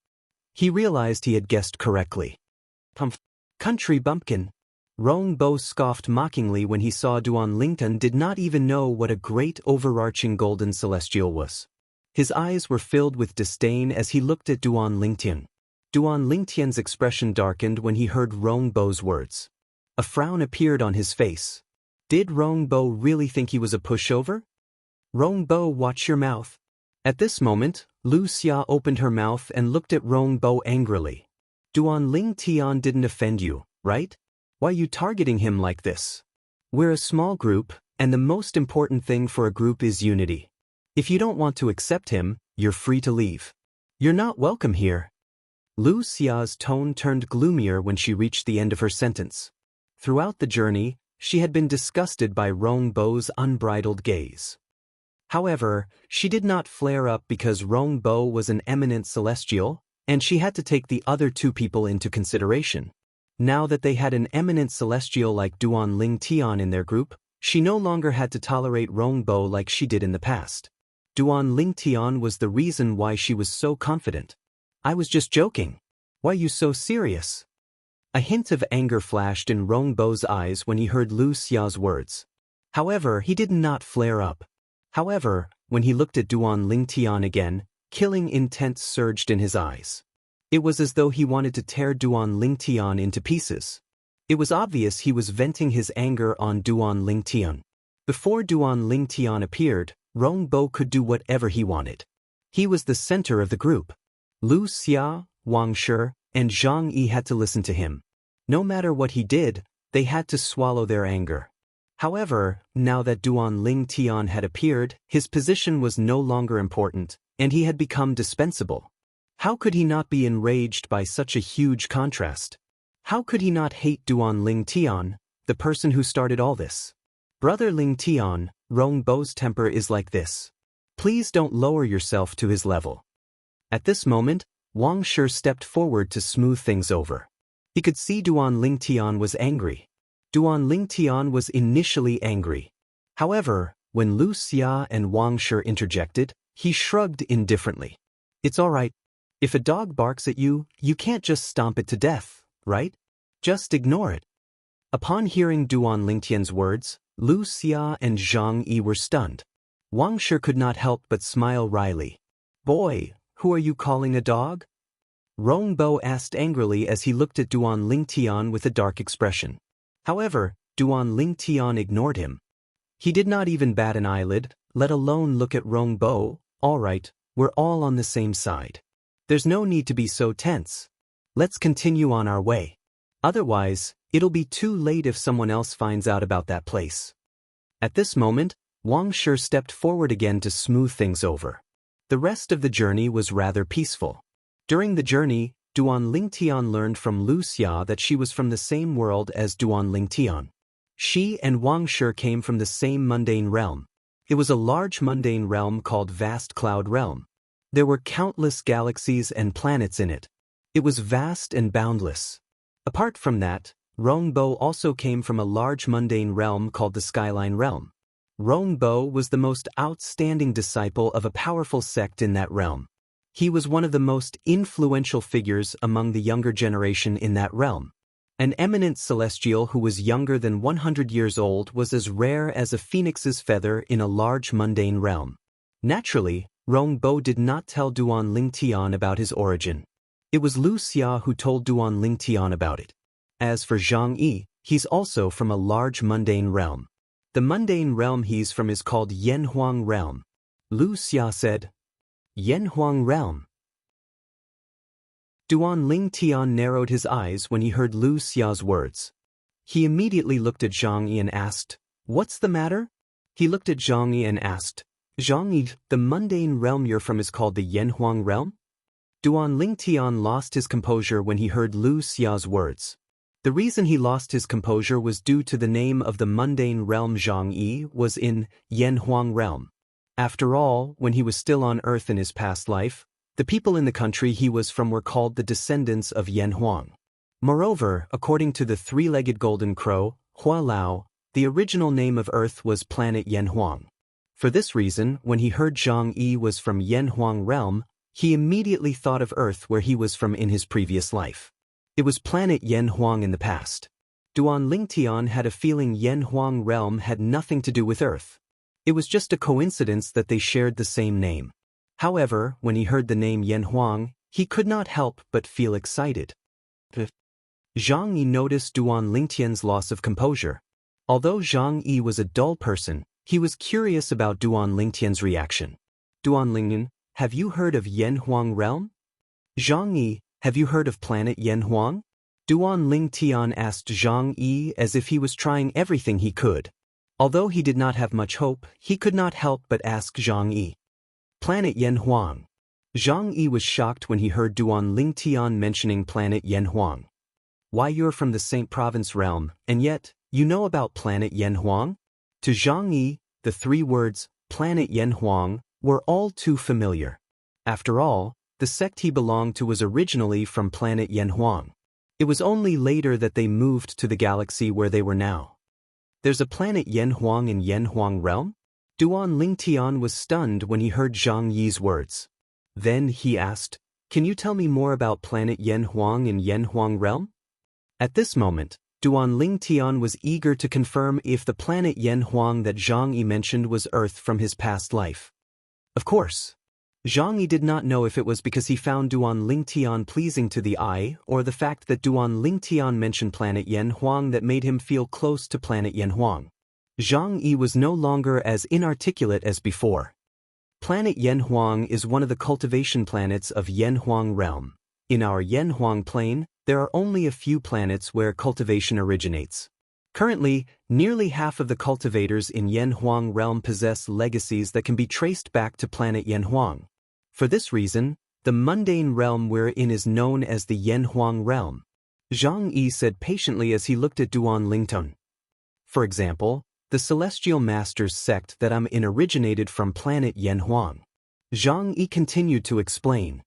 [SPEAKER 1] He realized he had guessed correctly. Country bumpkin. Rong Bo scoffed mockingly when he saw Duan Lingtian did not even know what a great overarching golden celestial was. His eyes were filled with disdain as he looked at Duan Lingtian. Duan Lingtian's expression darkened when he heard Rong Bo's words. A frown appeared on his face. Did Rong Bo really think he was a pushover? Rong Bo, watch your mouth. At this moment, Lu Xia opened her mouth and looked at Rong Bo angrily. Duan Lingtian didn't offend you, right? Why are you targeting him like this? We're a small group, and the most important thing for a group is unity. If you don't want to accept him, you're free to leave. You're not welcome here. Lu Xia's tone turned gloomier when she reached the end of her sentence. Throughout the journey, she had been disgusted by Rong Bo's unbridled gaze. However, she did not flare up because Rong Bo was an eminent celestial, and she had to take the other 2 people into consideration. Now that they had an eminent celestial like Duan Lingtian in their group, she no longer had to tolerate Rong Bo like she did in the past. Duan Lingtian was the reason why she was so confident. I was just joking. Why are you so serious? A hint of anger flashed in Rong Bo's eyes when he heard Lu Xia's words. However, he did not flare up. However, when he looked at Duan Lingtian again, killing intent surged in his eyes. It was as though he wanted to tear Duan Lingtian into pieces. It was obvious he was venting his anger on Duan Lingtian. Before Duan Lingtian appeared, Rong Bo could do whatever he wanted. He was the center of the group. Lu Xia, Wang Shi, and Zhang Yi had to listen to him. No matter what he did, they had to swallow their anger. However, now that Duan Lingtian had appeared, his position was no longer important, and he had become dispensable. How could he not be enraged by such a huge contrast? How could he not hate Duan Lingtian, the person who started all this? Brother Lingtian, Rong Bo's temper is like this. Please don't lower yourself to his level. At this moment, Wang Shi stepped forward to smooth things over. He could see Duan Lingtian was angry. Duan Lingtian was initially angry. However, when Lu Xia and Wang Shi interjected, he shrugged indifferently. It's all right. If a dog barks at you, you can't just stomp it to death, right? Just ignore it. Upon hearing Duan Lingtian's words, Lu Xia and Zhang Yi were stunned. Wang Shi could not help but smile wryly. Boy, who are you calling a dog? Rong Bo asked angrily as he looked at Duan Lingtian with a dark expression. However, Duan Lingtian ignored him. He did not even bat an eyelid, let alone look at Rong Bo. All right, we're all on the same side. There's no need to be so tense. Let's continue on our way. Otherwise, it'll be too late if someone else finds out about that place. At this moment, Wang Shi stepped forward again to smooth things over. The rest of the journey was rather peaceful. During the journey, Duan Lingtian learned from Lu Xia that she was from the same world as Duan Lingtian. She and Wang Shi came from the same mundane realm. It was a large mundane realm called Vast Cloud Realm. There were countless galaxies and planets in it. It was vast and boundless. Apart from that, Rong Bo also came from a large mundane realm called the Skyline Realm. Rong Bo was the most outstanding disciple of a powerful sect in that realm. He was one of the most influential figures among the younger generation in that realm. An eminent celestial who was younger than 100 years old was as rare as a phoenix's feather in a large mundane realm. Naturally, Rong Bo did not tell Duan Lingtian about his origin. It was Lu Xia who told Duan Lingtian about it. As for Zhang Yi, he's also from a large mundane realm. The mundane realm he's from is called Yanhuang realm. Lu Xia said. Yanhuang realm. Duan Lingtian narrowed his eyes when he heard Lu Xia's words. He immediately looked at Zhang Yi and asked, "What's the matter?" He looked at Zhang Yi and asked, "Zhang Yi, the mundane realm you're from is called the Yanhuang realm?" Duan Lingtian lost his composure when he heard Lu Xia's words. The reason he lost his composure was due to the name of the mundane realm. Zhang Yi was in Yanhuang realm. After all, when he was still on earth in his past life, the people in the country he was from were called the descendants of Yanhuang. Moreover, according to the three-legged golden crow, Hua Lao, the original name of Earth was planet Yanhuang. For this reason, when he heard Zhang Yi was from Yanhuang realm, he immediately thought of Earth where he was from in his previous life. It was planet Yanhuang in the past. Duan Lingtian had a feeling Yanhuang realm had nothing to do with Earth. It was just a coincidence that they shared the same name. However, when he heard the name Yanhuang, he could not help but feel excited. Zhang Yi noticed Duan Lingtian's loss of composure. Although Zhang Yi was a dull person, he was curious about Duan Lingtian's reaction. "Duan Lingtian, have you heard of Yanhuang realm?" "Zhang Yi, have you heard of planet Yanhuang?" Duan Lingtian asked Zhang Yi as if he was trying everything he could. Although he did not have much hope, he could not help but ask Zhang Yi. Planet Yanhuang. Zhang Yi was shocked when he heard Duan Lingtian mentioning planet Yanhuang. "Why, you're from the Saint Province realm, and yet, you know about planet Yanhuang?" To Zhang Yi, the three words, planet Yanhuang, were all too familiar. After all, the sect he belonged to was originally from planet Yanhuang. It was only later that they moved to the galaxy where they were now. "There's a planet Yanhuang in Yanhuang realm?" Duan Lingtian was stunned when he heard Zhang Yi's words. Then he asked, "Can you tell me more about planet Yanhuang in Yanhuang realm?" At this moment, Duan Lingtian was eager to confirm if the planet Yanhuang that Zhang Yi mentioned was Earth from his past life. Of course. Zhang Yi did not know if it was because he found Duan Lingtian pleasing to the eye or the fact that Duan Lingtian mentioned planet Yanhuang that made him feel close to planet Yanhuang. Zhang Yi was no longer as inarticulate as before. Planet Yanhuang is one of the cultivation planets of Yanhuang realm. In our Yanhuang plane, there are only a few planets where cultivation originates. Currently, nearly half of the cultivators in Yanhuang realm possess legacies that can be traced back to planet Yanhuang. For this reason, the mundane realm we're in is known as the Yanhuang realm. Zhang Yi said patiently as he looked at Duan Lingtian. For example, the Celestial Masters sect that I'm in originated from planet Yanhuang. Zhang Yi continued to explain.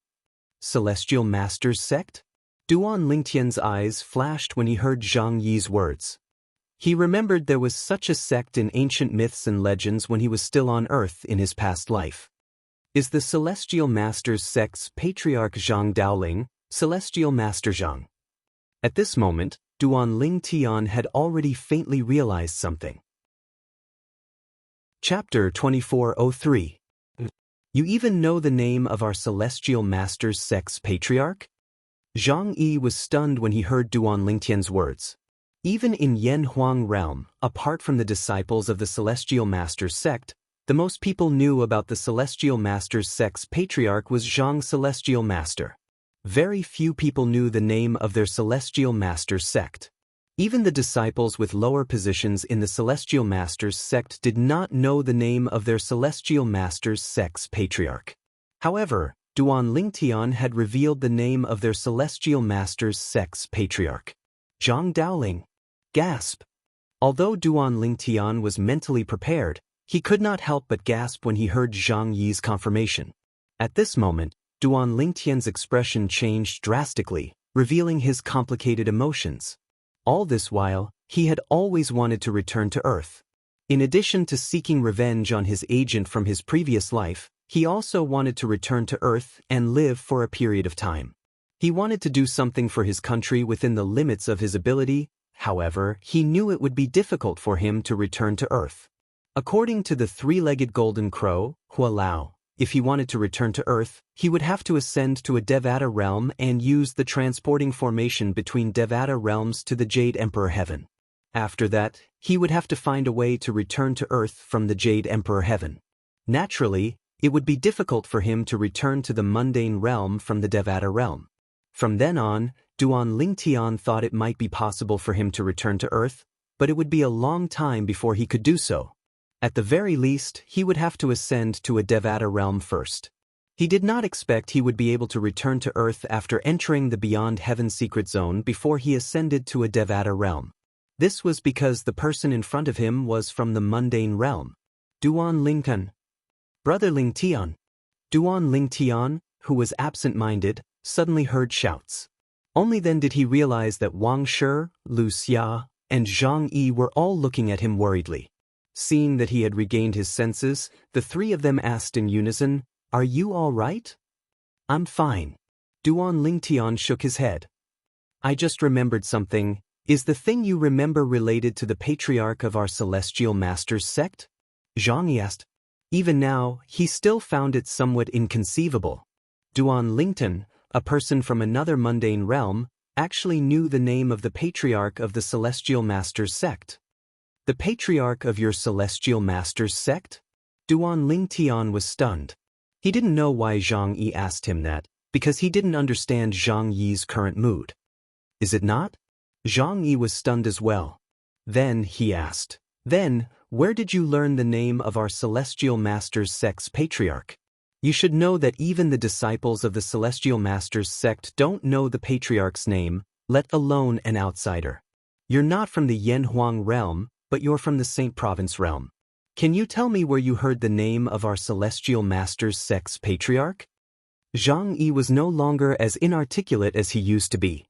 [SPEAKER 1] Celestial Masters sect? Duan Lingtian's eyes flashed when he heard Zhang Yi's words. He remembered there was such a sect in ancient myths and legends when he was still on Earth in his past life. Is the Celestial Masters sect's patriarch Zhang Daoling, Celestial Master Zhang? At this moment, Duan Lingtian had already faintly realized something. Chapter 2403. You even know the name of our Celestial Masters sect's patriarch? Zhang Yi was stunned when he heard Duan Lingtian's words. Even in Yanhuang realm, apart from the disciples of the Celestial Masters sect, the most people knew about the Celestial Masters sect's patriarch was Zhang Celestial Master. Very few people knew the name of their Celestial Masters sect. Even the disciples with lower positions in the Celestial Masters sect did not know the name of their Celestial Masters sect's patriarch. However, Duan Lingtian had revealed the name of their Celestial Masters sect's patriarch. Zhang Daoling. Gasp. Although Duan Lingtian was mentally prepared, he could not help but gasp when he heard Zhang Yi's confirmation. At this moment, Duan Lingtian's expression changed drastically, revealing his complicated emotions. All this while, he had always wanted to return to Earth. In addition to seeking revenge on his agent from his previous life, he also wanted to return to Earth and live for a period of time. He wanted to do something for his country within the limits of his ability. However, he knew it would be difficult for him to return to Earth. According to the three-legged golden crow, Hua Lao, If he wanted to return to Earth, he would have to ascend to a Devata realm and use the transporting formation between Devata realms to the Jade Emperor Heaven. After that, he would have to find a way to return to Earth from the Jade Emperor Heaven. Naturally, it would be difficult for him to return to the mundane realm from the Devata realm. From then on, Duan Lingtian thought it might be possible for him to return to Earth, but it would be a long time before he could do so. At the very least, he would have to ascend to a Devata realm first. He did not expect he would be able to return to Earth after entering the Beyond Heaven secret zone before he ascended to a Devata realm. This was because the person in front of him was from the mundane realm. Duan Lingtian. Brother Lingtian. Duan Lingtian, who was absent-minded, suddenly heard shouts. Only then did he realize that Wang Shi, Lu Xia, and Zhang Yi were all looking at him worriedly. Seeing that he had regained his senses, the three of them asked in unison, "Are you all right?" "I'm fine." Duan Lingtian shook his head. "I just remembered something. Is the thing you remember related to the patriarch of our celestial master's sect?" Zhang Yi asked. Even now, he still found it somewhat inconceivable. Duan Lingtian, a person from another mundane realm, actually knew the name of the patriarch of the celestial master's sect. "The patriarch of your celestial master's sect?" Duan Lingtian was stunned. He didn't know why Zhang Yi asked him that, because he didn't understand Zhang Yi's current mood. "Is it not?" Zhang Yi was stunned as well. Then he asked, "Then, where did you learn the name of our celestial master's sect's patriarch? You should know that even the disciples of the celestial master's sect don't know the patriarch's name, let alone an outsider. You're not from the Yanhuang realm, but you're from the Saint Province realm. Can you tell me where you heard the name of our celestial master's sect's patriarch?" Zhang Yi was no longer as inarticulate as he used to be.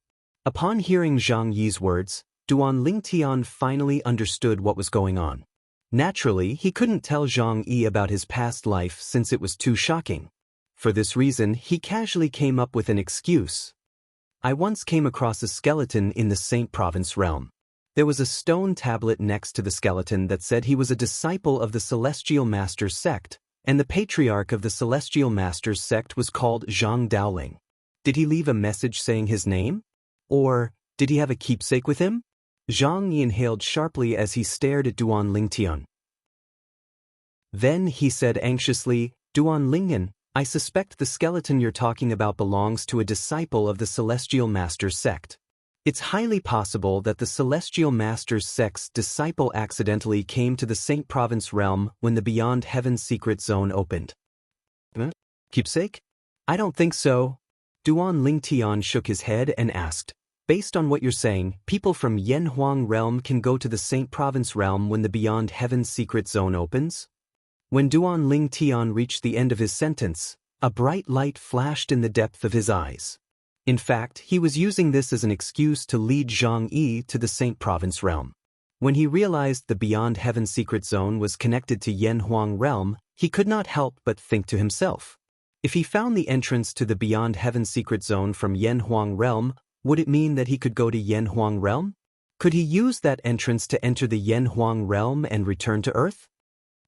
[SPEAKER 1] Upon hearing Zhang Yi's words, Duan Lingtian finally understood what was going on. Naturally, he couldn't tell Zhang Yi about his past life since it was too shocking. For this reason, he casually came up with an excuse. "I once came across a skeleton in the Saint Province realm. There was a stone tablet next to the skeleton that said he was a disciple of the Celestial Master's sect, and the patriarch of the Celestial Master's sect was called Zhang Daoling. Did he leave a message saying his name? Or, did he have a keepsake with him?" Zhang Yi inhaled sharply as he stared at Duan Lingtian. Then he said anxiously, "Duan Lingtian, I suspect the skeleton you're talking about belongs to a disciple of the Celestial Master's sect. It's highly possible that the Celestial Master's sect's disciple accidentally came to the Saint Province realm when the Beyond Heaven secret zone opened." "Keepsake? I don't think so." Duan Lingtian shook his head and asked, "Based on what you're saying, people from Yanhuang realm can go to the Saint Province realm when the Beyond Heaven secret zone opens?" When Duan Lingtian reached the end of his sentence, a bright light flashed in the depth of his eyes. In fact, he was using this as an excuse to lead Zhang Yi to the Saint Province realm. When he realized the Beyond Heaven secret zone was connected to Yanhuang realm, he could not help but think to himself, if he found the entrance to the Beyond Heaven secret zone from Yanhuang realm, would it mean that he could go to Yanhuang realm? Could he use that entrance to enter the Yanhuang realm and return to Earth?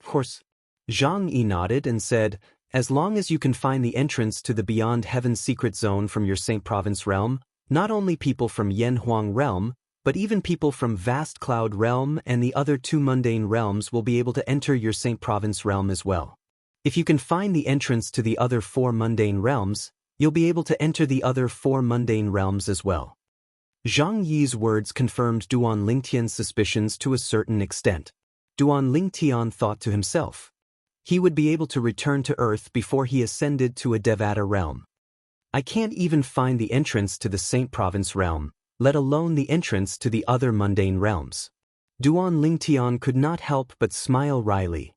[SPEAKER 1] Of course. Zhang Yi nodded and said, "As long as you can find the entrance to the Beyond Heaven secret zone from your Saint Province realm, not only people from Yanhuang realm, but even people from Vast Cloud realm and the other two mundane realms will be able to enter your Saint Province realm as well. If you can find the entrance to the other four mundane realms, you'll be able to enter the other four mundane realms as well." Zhang Yi's words confirmed Duan Lingtian's suspicions to a certain extent. Duan Lingtian thought to himself, he would be able to return to Earth before he ascended to a Devata realm. I can't even find the entrance to the Saint Province realm, let alone the entrance to the other mundane realms. Duan Lingtian could not help but smile wryly.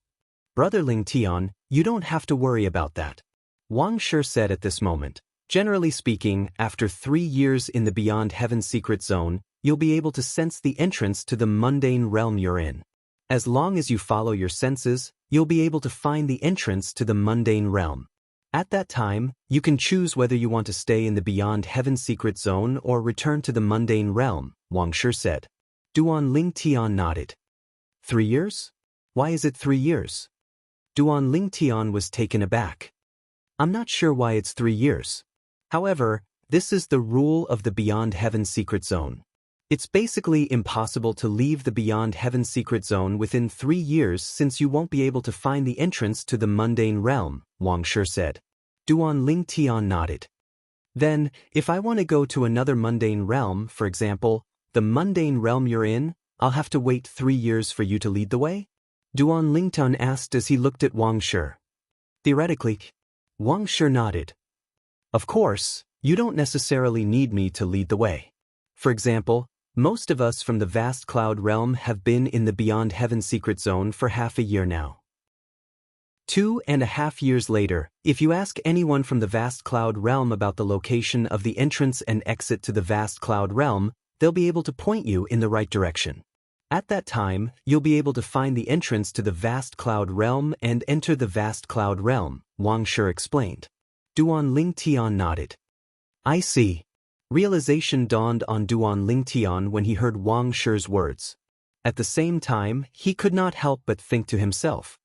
[SPEAKER 1] "Brother Lingtian, you don't have to worry about that," Wang Shi said at this moment. "Generally speaking, after 3 years in the Beyond Heaven secret zone, you'll be able to sense the entrance to the mundane realm you're in. As long as you follow your senses, you'll be able to find the entrance to the mundane realm. At that time, you can choose whether you want to stay in the Beyond Heaven secret zone or return to the mundane realm," Wang Shi said. Duan Lingtian nodded. 3 years? Why is it 3 years? Duan Lingtian was taken aback. I'm not sure why it's 3 years. However, this is the rule of the Beyond Heaven Secret Zone. It's basically impossible to leave the Beyond Heaven Secret Zone within 3 years since you won't be able to find the entrance to the mundane realm, Wang Shi said. Duan Lingtian nodded. Then, if I want to go to another mundane realm, for example, the mundane realm you're in, I'll have to wait 3 years for you to lead the way? Duan Lingtian asked as he looked at Wang Shi. Theoretically, Wang Shi nodded. Of course, you don't necessarily need me to lead the way. For example, most of us from the vast cloud realm have been in the Beyond Heaven Secret Zone for half a year now. 2.5 years later, if you ask anyone from the vast cloud realm about the location of the entrance and exit to the vast cloud realm, they'll be able to point you in the right direction. At that time, you'll be able to find the entrance to the vast cloud realm and enter the vast cloud realm, Wang Shi explained. Duan Lingtian nodded. I see. Realization dawned on Duan Lingtian when he heard Wang Shi's words. At the same time, he could not help but think to himself.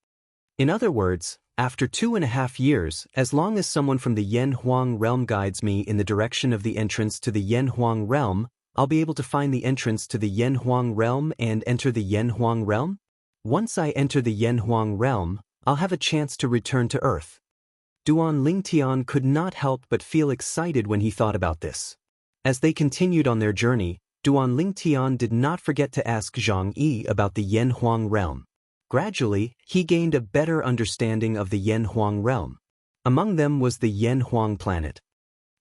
[SPEAKER 1] In other words, after 2.5 years, as long as someone from the Yen Huang realm guides me in the direction of the entrance to the Yen Huang realm, I'll be able to find the entrance to the Yen Huang realm and enter the Yen Huang realm? Once I enter the Yen Huang realm, I'll have a chance to return to Earth. Duan Lingtian could not help but feel excited when he thought about this. As they continued on their journey, Duan Lingtian did not forget to ask Zhang Yi about the Yen Huang realm. Gradually, he gained a better understanding of the Yen Huang realm. Among them was the Yen Huang planet.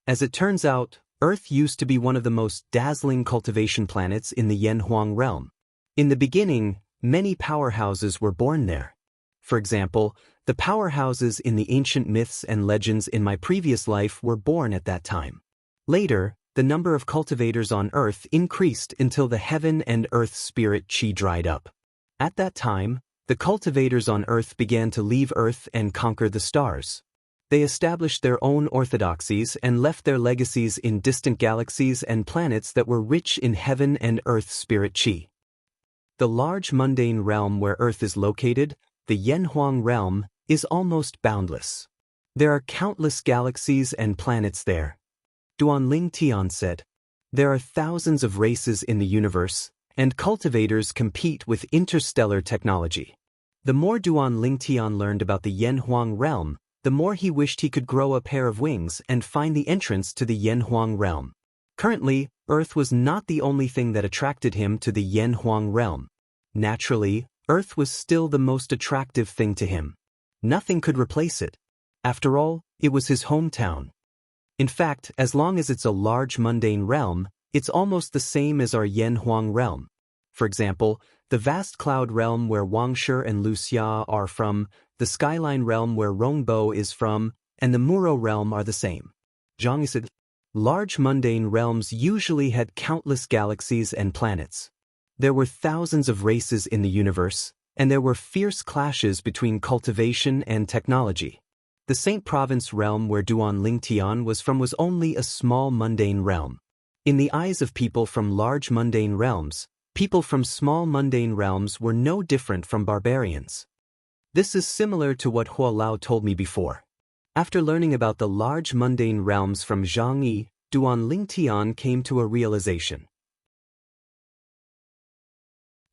[SPEAKER 1] As it turns out, Earth used to be one of the most dazzling cultivation planets in the Yen Huang realm. In the beginning, many powerhouses were born there. For example, the powerhouses in the ancient myths and legends in my previous life were born at that time. Later, the number of cultivators on Earth increased until the heaven and earth spirit qi dried up. At that time, the cultivators on Earth began to leave Earth and conquer the stars. They established their own orthodoxies and left their legacies in distant galaxies and planets that were rich in heaven and earth spirit qi. The large mundane realm where Earth is located, the Yen Huang realm, is almost boundless. There are countless galaxies and planets there. Duan Lingtian said. There are thousands of races in the universe, and cultivators compete with interstellar technology. The more Duan Lingtian learned about the Yen Huang realm, the more he wished he could grow a pair of wings and find the entrance to the Yen Huang realm. Currently, Earth was not the only thing that attracted him to the Yen Huang realm. Naturally, Earth was still the most attractive thing to him. Nothing could replace it. After all, it was his hometown. In fact, as long as it's a large mundane realm, it's almost the same as our Yen Huang realm. For example, the vast cloud realm where Wang Shi and Lu Xia are from, the skyline realm where Rongbo is from, and the Muro realm are the same. Zhang said, large mundane realms usually had countless galaxies and planets. There were thousands of races in the universe, and there were fierce clashes between cultivation and technology. The Saint Province realm where Duan Lingtian was from was only a small mundane realm. In the eyes of people from large mundane realms, people from small mundane realms were no different from barbarians. This is similar to what Hua Lao told me before. After learning about the large mundane realms from Zhang Yi, Duan Lingtian came to a realization.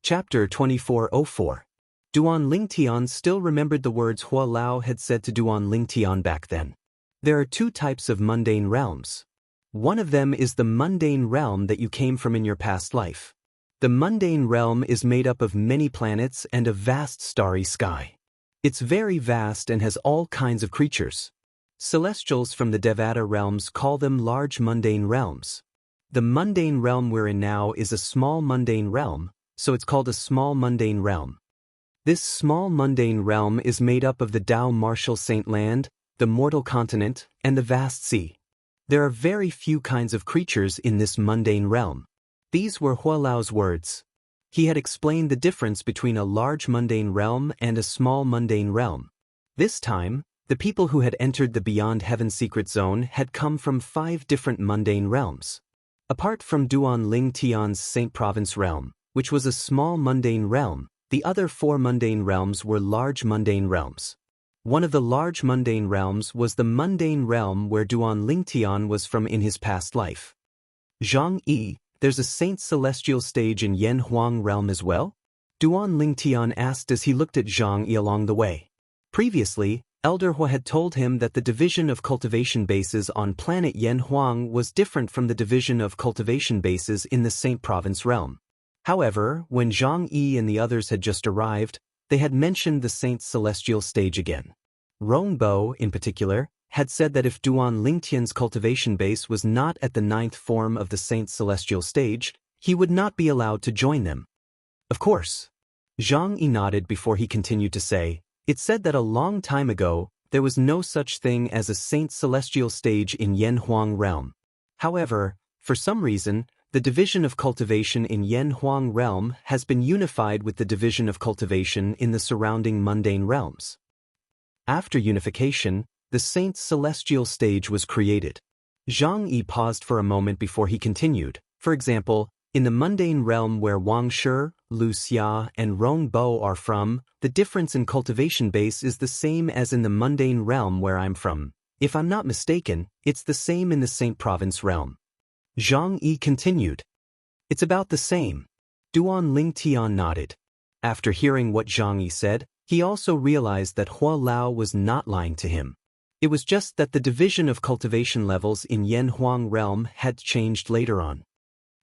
[SPEAKER 1] Chapter 2404. Duan Lingtian still remembered the words Hua Lao had said to Duan Lingtian back then. There are 2 types of mundane realms. One of them is the mundane realm that you came from in your past life. The mundane realm is made up of many planets and a vast starry sky. It's very vast and has all kinds of creatures. Celestials from the Devata realms call them large mundane realms. The mundane realm we're in now is a small mundane realm, so it's called a small mundane realm. This small mundane realm is made up of the Dao Martial Saint Land, the Mortal Continent, and the Vast Sea. There are very few kinds of creatures in this mundane realm. These were Hua Lao's words. He had explained the difference between a large mundane realm and a small mundane realm. This time, the people who had entered the Beyond Heaven Secret Zone had come from 5 different mundane realms. Apart from Duan Lingtian's Saint Province realm, which was a small mundane realm, the other 4 mundane realms were large mundane realms. One of the large mundane realms was the mundane realm where Duan Lingtian was from in his past life. Zhang Yi, there's a Saint Celestial stage in Yen Huang realm as well? Duan Lingtian asked as he looked at Zhang Yi along the way. Previously, Elder Hua had told him that the division of cultivation bases on planet Yen Huang was different from the division of cultivation bases in the Saint Province realm. However, when Zhang Yi and the others had just arrived, they had mentioned the Saint Celestial stage again. Rongbo, in particular, had said that if Duan Lingtian's cultivation base was not at the 9th form of the Saint Celestial stage, he would not be allowed to join them. Of course. Zhang Yi nodded before he continued to say, "It said that a long time ago, there was no such thing as a Saint Celestial stage in Yen Huang realm. However, for some reason, the division of cultivation in Yen Huang realm has been unified with the division of cultivation in the surrounding mundane realms. After unification, the Saint Celestial stage was created." Zhang Yi paused for a moment before he continued. For example, in the mundane realm where Wang Shi, Lu Xia, and Rong Bo are from, the difference in cultivation base is the same as in the mundane realm where I'm from. If I'm not mistaken, it's the same in the Saint Province realm. Zhang Yi continued. "It's about the same." Duan Lingtian nodded. After hearing what Zhang Yi said, he also realized that Hua Lao was not lying to him. It was just that the division of cultivation levels in Yen Huang realm had changed later on.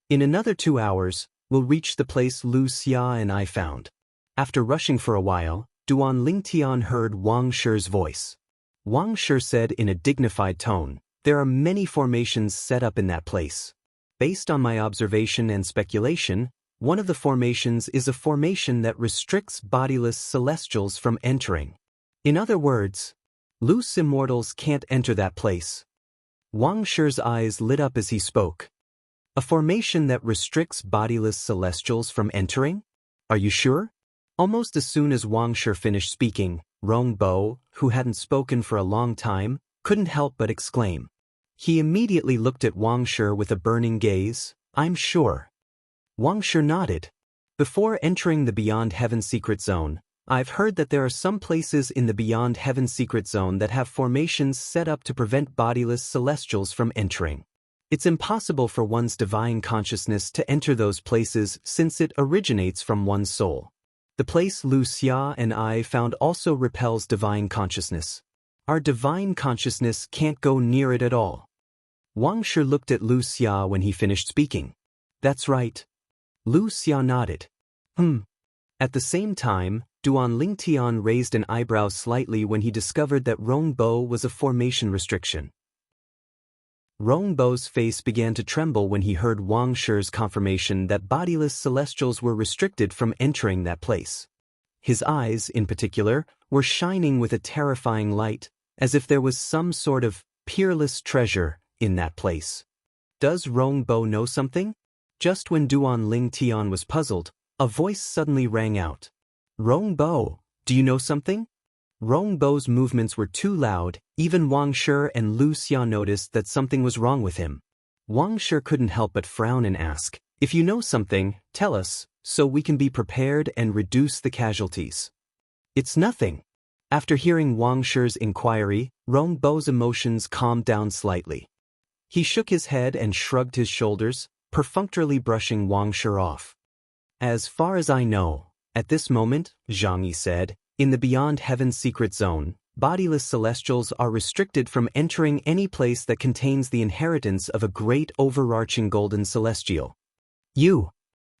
[SPEAKER 1] "In another 2 hours, we'll reach the place Lu Xia and I found." After rushing for a while, Duan Lingtian heard Wang Shi's voice. Wang Shi said in a dignified tone, "There are many formations set up in that place. Based on my observation and speculation, one of the formations is a formation that restricts bodiless celestials from entering. In other words, loose immortals can't enter that place." Wang Shi's eyes lit up as he spoke. "A formation that restricts bodiless celestials from entering? Are you sure?" Almost as soon as Wang Shi finished speaking, Rong Bo, who hadn't spoken for a long time, couldn't help but exclaim. He immediately looked at Wang Shi with a burning gaze. "I'm sure." Wang Shi nodded. "Before entering the Beyond Heaven Secret Zone, I've heard that there are some places in the Beyond Heaven Secret Zone that have formations set up to prevent bodiless celestials from entering. It's impossible for one's divine consciousness to enter those places since it originates from one's soul. The place Lu Xia and I found also repels divine consciousness. Our divine consciousness can't go near it at all." Wang Shi looked at Lu Xia when he finished speaking. "That's right." Lu Xia nodded. At the same time, Duan Lingtian raised an eyebrow slightly when he discovered that Rong Bo was a formation restriction. Rong Bo's face began to tremble when he heard Wang Shi's confirmation that bodiless celestials were restricted from entering that place. His eyes, in particular, were shining with a terrifying light, as if there was some sort of peerless treasure in that place. Does Rong Bo know something? Just when Duan Lingtian was puzzled, a voice suddenly rang out. "Rong Bo, do you know something?" Rong Bo's movements were too loud. Even Wang Shi and Lu Xia noticed that something was wrong with him. Wang Shi couldn't help but frown and ask, "If you know something, tell us, so we can be prepared and reduce the casualties." "It's nothing." After hearing Wang Shi's inquiry, Rong Bo's emotions calmed down slightly. He shook his head and shrugged his shoulders, perfunctorily brushing Wang Shi off. "As far as I know, at this moment," Zhang Yi said, "in the Beyond Heaven Secret Zone, bodiless celestials are restricted from entering any place that contains the inheritance of a great overarching golden celestial." "You."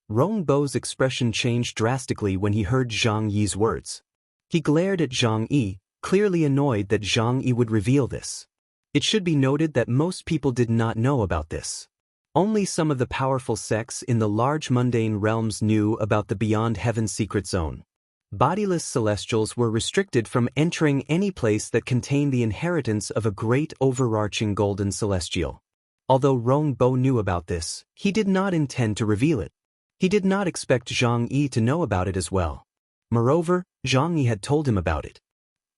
[SPEAKER 1] Rong Bo's expression changed drastically when he heard Zhang Yi's words. He glared at Zhang Yi, clearly annoyed that Zhang Yi would reveal this. It should be noted that most people did not know about this. Only some of the powerful sects in the large mundane realms knew about the Beyond Heaven Secret Zone. Bodiless celestials were restricted from entering any place that contained the inheritance of a great overarching golden celestial. Although Rong Bo knew about this, he did not intend to reveal it. He did not expect Zhang Yi to know about it as well. Moreover, Zhang Yi had told him about it.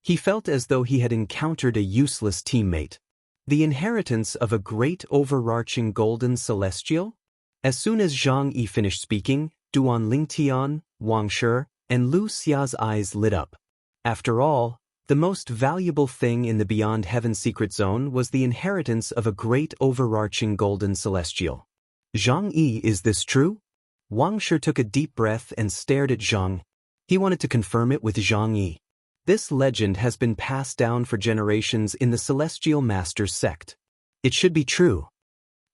[SPEAKER 1] He felt as though he had encountered a useless teammate. The inheritance of a great overarching golden celestial? As soon as Zhang Yi finished speaking, Duan Lingtian, Wang Shi, and Lu Xia's eyes lit up. After all, The most valuable thing in the Beyond Heaven secret zone was the inheritance of a great overarching golden celestial. Zhang Yi, is this true? Wang Shi took a deep breath and stared at Zhang. He wanted to confirm it with Zhang Yi. This legend has been passed down for generations in the Celestial Masters sect. It should be true.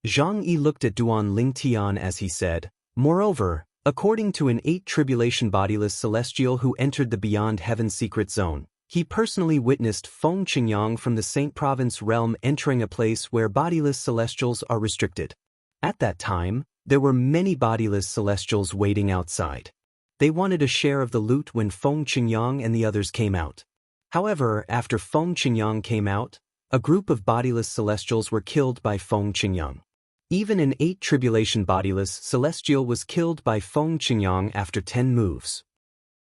[SPEAKER 1] Zhang Yi looked at Duan Lingtian as he said, moreover, according to an 8 tribulation bodiless celestial who entered the Beyond Heaven secret zone, he personally witnessed Feng Qingyang from the Saint Province realm entering a place where bodiless celestials are restricted. At that time, there were many bodiless celestials waiting outside. They wanted a share of the loot when Feng Qingyang and the others came out. However, after Feng Qingyang came out, a group of bodiless celestials were killed by Feng Qingyang. Even an 8 tribulation bodiless celestial was killed by Feng Qingyang after 10 moves.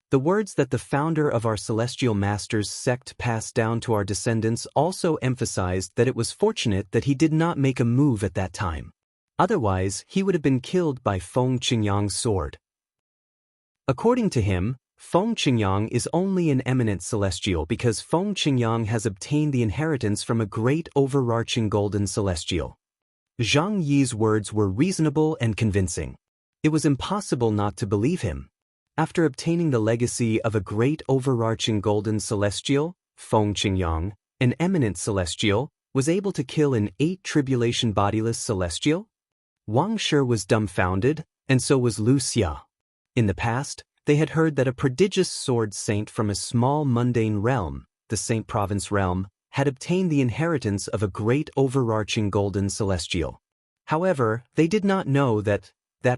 [SPEAKER 1] The words that the founder of our Celestial Masters sect passed down to our descendants also emphasized that it was fortunate that he did not make a move at that time. Otherwise, he would have been killed by Feng Qingyang's sword. According to him, Feng Qingyang is only an eminent celestial because Feng Qingyang has obtained the inheritance from a great overarching golden celestial. Zhang Yi's words were reasonable and convincing. It was impossible not to believe him. After obtaining the legacy of a great overarching golden celestial, Feng Qingyang, an eminent celestial, was able to kill an 8 tribulation bodiless celestial? Wang Shi was dumbfounded, and so was Lu Xia. In the past, they had heard that a prodigious sword saint from a small mundane realm, the Saint Province realm, had obtained the inheritance of a great overarching golden celestial. However, they did not know that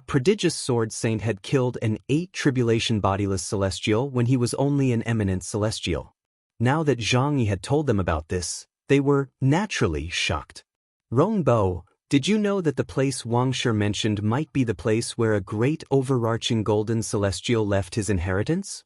[SPEAKER 1] prodigious sword saint had killed an 8 tribulation bodiless celestial when he was only an eminent celestial. Now that Zhang Yi had told them about this, they were naturally shocked. Rongbo, did you know that the place Wang Shi mentioned might be the place where a great overarching golden celestial left his inheritance?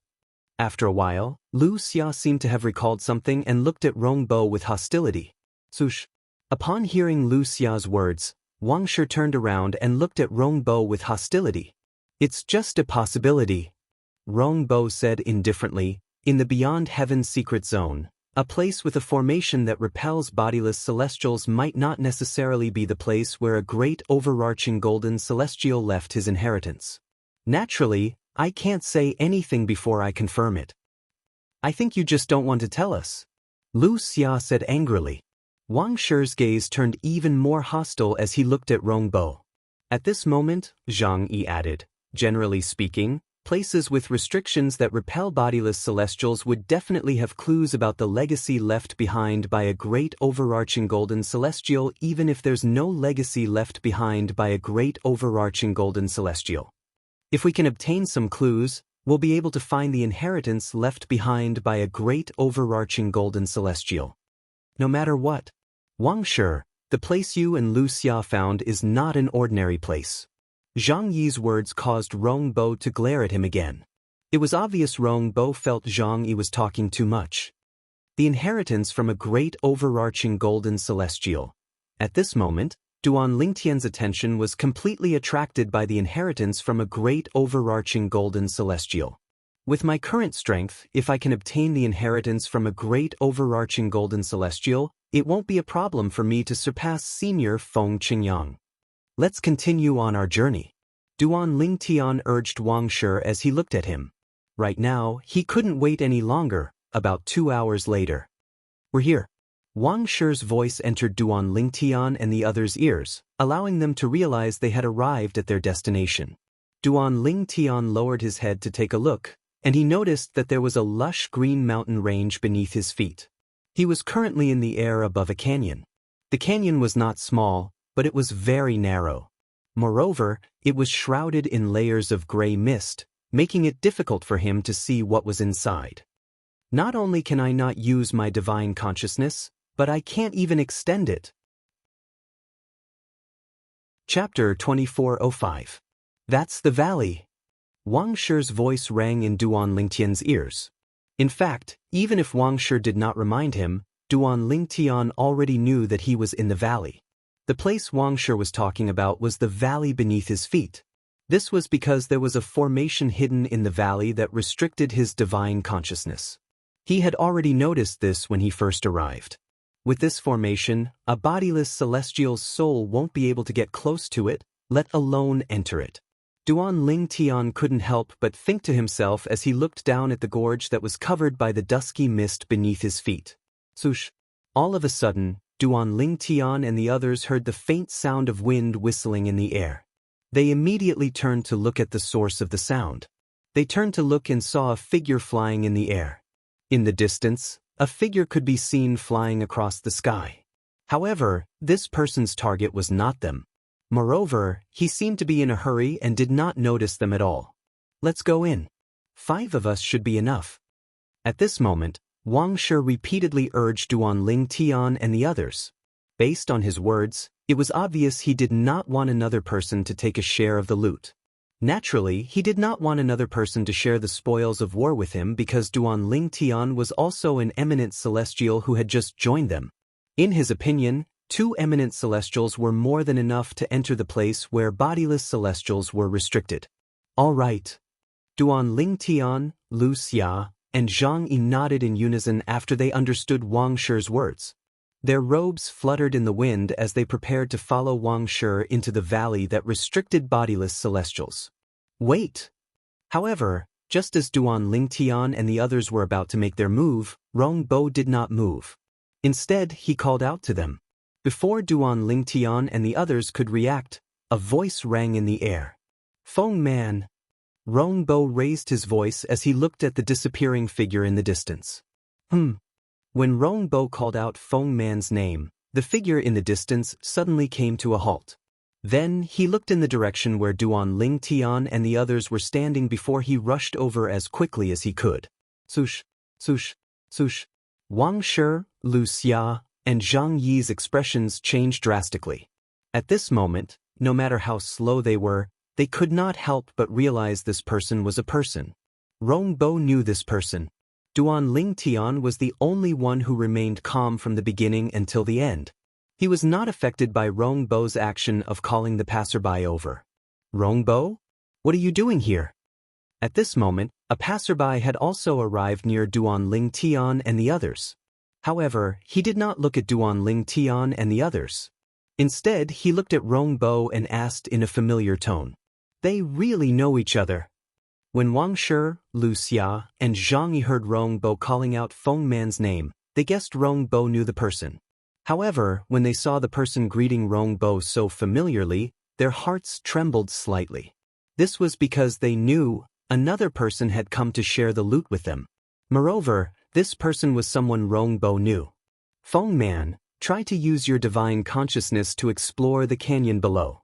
[SPEAKER 1] After a while, Lu Xia seemed to have recalled something and looked at Rongbo with hostility. Sush. Upon hearing Lu Xia's words, Wang Shi turned around and looked at Rongbo with hostility. It's just a possibility. Rongbo said indifferently, in the Beyond Heaven secret zone, a place with a formation that repels bodiless celestials might not necessarily be the place where a great overarching golden celestial left his inheritance. Naturally, I can't say anything before I confirm it. I think you just don't want to tell us. Lu Xia said angrily. Wang Shi's gaze turned even more hostile as he looked at Rongbo. At this moment, Zhang Yi added, generally speaking, places with restrictions that repel bodiless celestials would definitely have clues about the legacy left behind by a great overarching golden celestial even if there's no legacy left behind by a great overarching golden celestial. If we can obtain some clues, we'll be able to find the inheritance left behind by a great overarching golden celestial. No matter what, Wang Shi, the place you and Lu Xia found is not an ordinary place. Zhang Yi's words caused Rongbo to glare at him again. It was obvious Rongbo felt Zhang Yi was talking too much. The inheritance from a great overarching golden celestial. At this moment, Duan Lingtian's attention was completely attracted by the inheritance from a great overarching golden celestial. With my current strength, if I can obtain the inheritance from a great overarching golden celestial, it won't be a problem for me to surpass senior Feng Qingyang. Let's continue on our journey. Duan Lingtian urged Wang Shi as he looked at him. Right now, he couldn't wait any longer. About 2 hours later. We're here. Wang Shi's voice entered Duan Lingtian and the others' ears, allowing them to realize they had arrived at their destination. Duan Lingtian lowered his head to take a look, and he noticed that there was a lush green mountain range beneath his feet. He was currently in the air above a canyon. The canyon was not small, but it was very narrow. Moreover, it was shrouded in layers of gray mist, making it difficult for him to see what was inside. Not only can I not use my divine consciousness, but I can't even extend it. Chapter 2405. That's the valley. Wang Shi's voice rang in Duan Lingtian's ears. In fact, even if Wang Shi did not remind him, Duan Lingtian already knew that he was in the valley. The place Wang Shi was talking about was the valley beneath his feet. This was because there was a formation hidden in the valley that restricted his divine consciousness. He had already noticed this when he first arrived. With this formation, a bodiless celestial's soul won't be able to get close to it, let alone enter it. Duan Ling Tian couldn't help but think to himself as he looked down at the gorge that was covered by the dusky mist beneath his feet. Swoosh! All of a sudden, Duan Ling Tian and the others heard the faint sound of wind whistling in the air. They immediately turned to look at the source of the sound. They turned to look and saw a figure flying in the air. In the distance, a figure could be seen flying across the sky. However, this person's target was not them. Moreover, he seemed to be in a hurry and did not notice them at all. Let's go in. 5 of us should be enough. At this moment, Wang Shi repeatedly urged Duan Ling Tian and the others. Based on his words, it was obvious he did not want another person to take a share of the loot. Naturally, he did not want another person to share the spoils of war with him because Duan Ling Tian was also an eminent celestial who had just joined them. In his opinion, 2 eminent celestials were more than enough to enter the place where bodiless celestials were restricted. All right. Duan Ling Tian, Lu Xia, and Zhang Yi nodded in unison after they understood Wang Shi's words. Their robes fluttered in the wind as they prepared to follow Wang Shi into the valley that restricted bodiless celestials. Wait! However, just as Duan Ling Tian and the others were about to make their move, Rong Bo did not move. Instead, he called out to them. Before Duan Ling Tian and the others could react, a voice rang in the air. Feng Man! Rong Bo raised his voice as he looked at the disappearing figure in the distance. When Rong Bo called out Feng Man's name, the figure in the distance suddenly came to a halt. Then he looked in the direction where Duan Ling Tian and the others were standing before he rushed over as quickly as he could. Swoosh, swoosh, swoosh. Wang Shi, Lu Xia, and Zhang Yi's expressions changed drastically. At this moment, no matter how slow they were, they could not help but realize this person was a person. Rong Bo knew this person. Duan Ling Tian was the only one who remained calm from the beginning until the end. He was not affected by Rong Bo's action of calling the passerby over. Rong Bo? What are you doing here? At this moment, a passerby had also arrived near Duan Ling Tian and the others. However, he did not look at Duan Ling Tian and the others. Instead, he looked at Rong Bo and asked in a familiar tone. They really know each other. When Wang Shi, Lu Xia, and Zhang Yi heard Rong Bo calling out Feng Man's name, they guessed Rong Bo knew the person. However, when they saw the person greeting Rong Bo so familiarly, their hearts trembled slightly. This was because they knew another person had come to share the loot with them. Moreover, this person was someone Rong Bo knew. Feng Man, try to use your divine consciousness to explore the canyon below.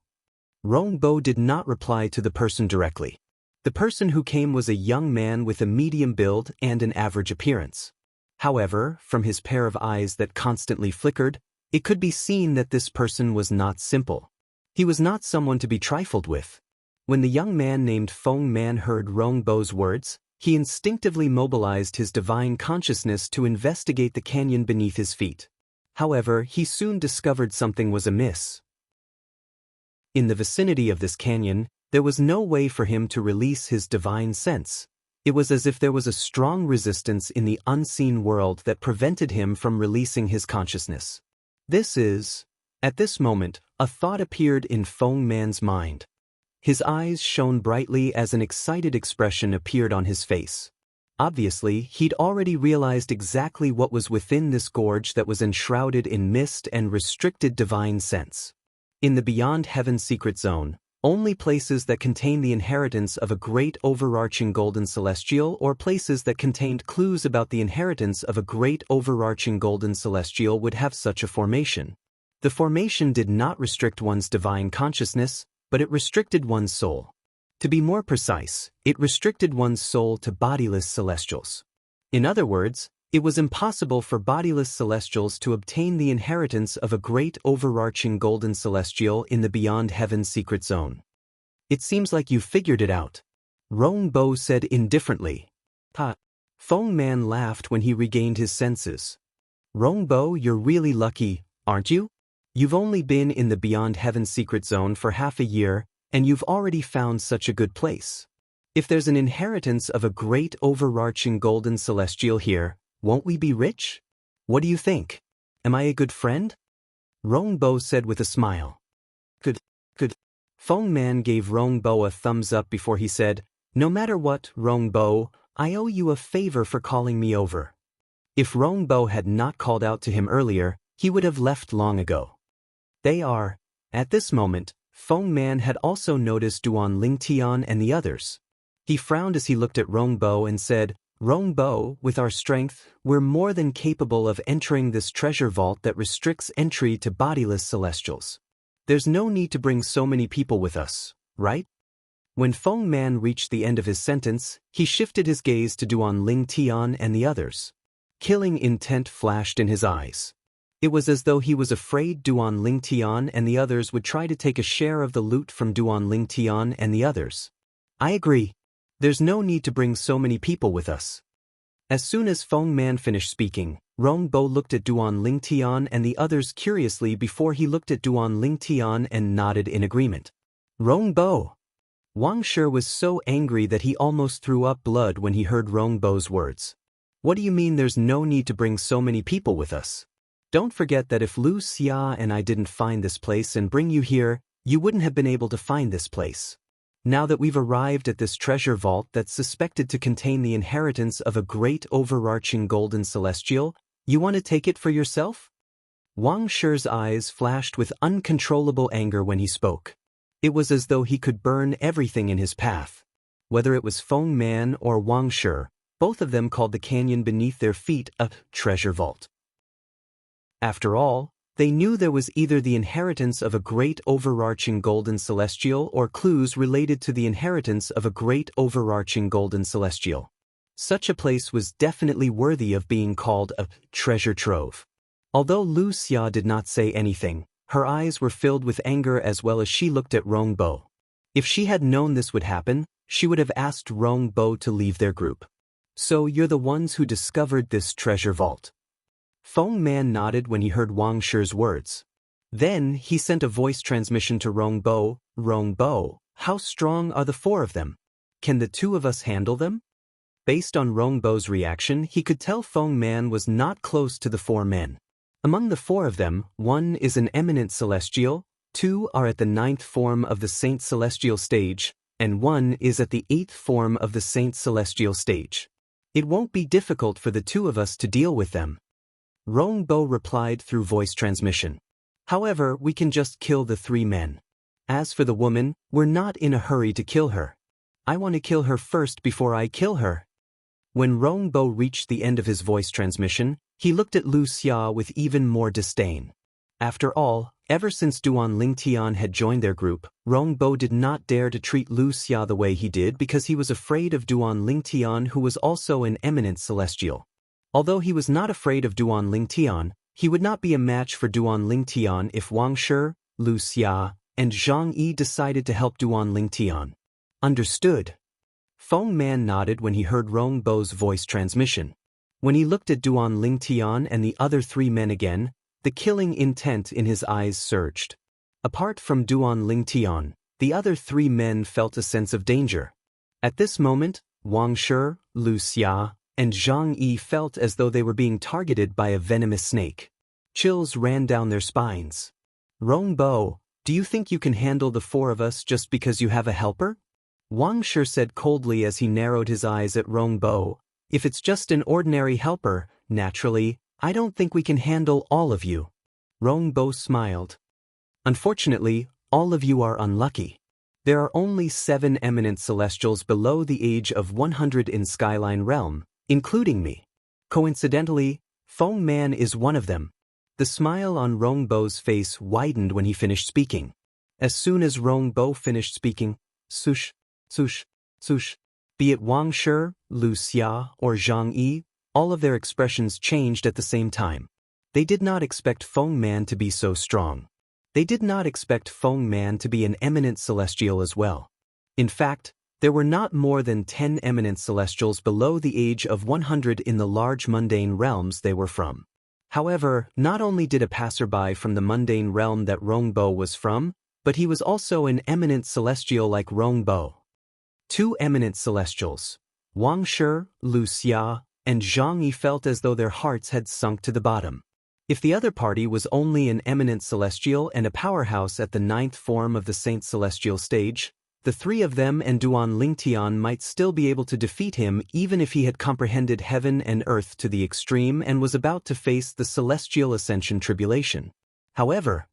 [SPEAKER 1] Rong Bo did not reply to the person directly. The person who came was a young man with a medium build and an average appearance. However, from his pair of eyes that constantly flickered, it could be seen that this person was not simple. He was not someone to be trifled with. When the young man named Feng Man heard Rong Bo's words, he instinctively mobilized his divine consciousness to investigate the canyon beneath his feet. However, he soon discovered something was amiss. In the vicinity of this canyon, there was no way for him to release his divine sense. It was as if there was a strong resistance in the unseen world that prevented him from releasing his consciousness. At this moment, a thought appeared in Feng Man's mind. His eyes shone brightly as an excited expression appeared on his face. Obviously, he'd already realized exactly what was within this gorge that was enshrouded in mist and restricted divine sense. In the Beyond Heaven secret zone, only places that contain the inheritance of a great overarching golden celestial or places that contained clues about the inheritance of a great overarching golden celestial would have such a formation. The formation did not restrict one's divine consciousness, but it restricted one's soul. To be more precise, it restricted one's soul to bodiless celestials. In other words, it was impossible for bodiless celestials to obtain the inheritance of a great overarching golden celestial in the Beyond Heaven secret zone. It seems like you figured it out, Rong Bo said indifferently. Ha! Feng Man laughed when he regained his senses. Rong Bo, you're really lucky, aren't you? You've only been in the Beyond Heaven secret zone for half a year, and you've already found such a good place. If there's an inheritance of a great overarching golden celestial here, Won't we be rich? What do you think? Am I a good friend? Rongbo said with a smile. Good, good. Feng Man gave Rongbo a thumbs up before he said, No matter what, Rongbo, I owe you a favor for calling me over. If Rongbo had not called out to him earlier, he would have left long ago. At this moment, Feng Man had also noticed Duan Lingtian and the others. He frowned as he looked at Rongbo and said, Rongbo, with our strength, we're more than capable of entering this treasure vault that restricts entry to bodiless celestials. There's no need to bring so many people with us, right? When Feng Man reached the end of his sentence, he shifted his gaze to Duan Lingtian and the others. Killing intent flashed in his eyes. It was as though he was afraid Duan Lingtian and the others would try to take a share of the loot from Duan Lingtian and the others. I agree. There's no need to bring so many people with us. As soon as Feng Man finished speaking, Rongbo looked at Duan Lingtian and the others curiously before he looked at Duan Lingtian and nodded in agreement. Rongbo! Wang Shi was so angry that he almost threw up blood when he heard Rongbo's words. What do you mean there's no need to bring so many people with us? Don't forget that if Lu Xia and I didn't find this place and bring you here, you wouldn't have been able to find this place. Now that we've arrived at this treasure vault that's suspected to contain the inheritance of a great overarching golden celestial, you want to take it for yourself? Wang Shi's eyes flashed with uncontrollable anger when he spoke. It was as though he could burn everything in his path. Whether it was Feng Man or Wang Shi, both of them called the canyon beneath their feet a treasure vault. After all, they knew there was either the inheritance of a great overarching golden celestial or clues related to the inheritance of a great overarching golden celestial. Such a place was definitely worthy of being called a treasure trove. Although Lu Xia did not say anything, her eyes were filled with anger as well as she looked at Rongbo. If she had known this would happen, she would have asked Rongbo to leave their group. So you're the ones who discovered this treasure vault. Feng Man nodded when he heard Wang Shi's words. Then he sent a voice transmission to Rongbo. Rongbo, how strong are the four of them? Can the two of us handle them? Based on Rongbo's reaction, he could tell Feng Man was not close to the four men. Among the four of them, one is an eminent celestial, two are at the 9th form of the Saint Celestial stage, and one is at the 8th form of the Saint Celestial stage. It won't be difficult for the two of us to deal with them. Rongbo replied through voice transmission. However, we can just kill the three men. As for the woman, we're not in a hurry to kill her. I want to kill her first before I kill her. When Rongbo reached the end of his voice transmission, he looked at Lu Xia with even more disdain. After all, ever since Duan Lingtian had joined their group, Rongbo did not dare to treat Lu Xia the way he did because he was afraid of Duan Lingtian, who was also an eminent celestial. Although he was not afraid of Duan Lingtian, he would not be a match for Duan Lingtian if Wang Shi, Lu Xia, and Zhang Yi decided to help Duan Lingtian. Understood. Feng Man nodded when he heard Rongbo's voice transmission. When he looked at Duan Lingtian and the other three men again, the killing intent in his eyes surged. Apart from Duan Lingtian, the other three men felt a sense of danger. At this moment, Wang Shi, Lu Xia, and Zhang Yi felt as though they were being targeted by a venomous snake. Chills ran down their spines. Rongbo, do you think you can handle the four of us just because you have a helper? Wang Shi said coldly as he narrowed his eyes at Rongbo. If it's just an ordinary helper, naturally, I don't think we can handle all of you. Rongbo smiled. Unfortunately, all of you are unlucky. There are only 7 eminent celestials below the age of 100 in Skyline Realm, including me. Coincidentally, Feng Man is one of them. The smile on Rongbo's face widened when he finished speaking. As soon as Rongbo finished speaking, sush, sush, sush, be it Wang Shi, Lu Xia, or Zhang Yi, all of their expressions changed at the same time. They did not expect Feng Man to be so strong. They did not expect Feng Man to be an eminent celestial as well. In fact, there were not more than 10 eminent celestials below the age of 100 in the large mundane realms they were from. However, not only did a passerby from the mundane realm that Rongbo was from, but he was also an eminent celestial like Rongbo. 2 eminent celestials, Wang Shi, Lu Xia, and Zhang Yi felt as though their hearts had sunk to the bottom. If the other party was only an eminent celestial and a powerhouse at the 9th form of the Saint Celestial stage, the three of them and Duan Lingtian might still be able to defeat him even if he had comprehended heaven and earth to the extreme and was about to face the celestial ascension tribulation. However,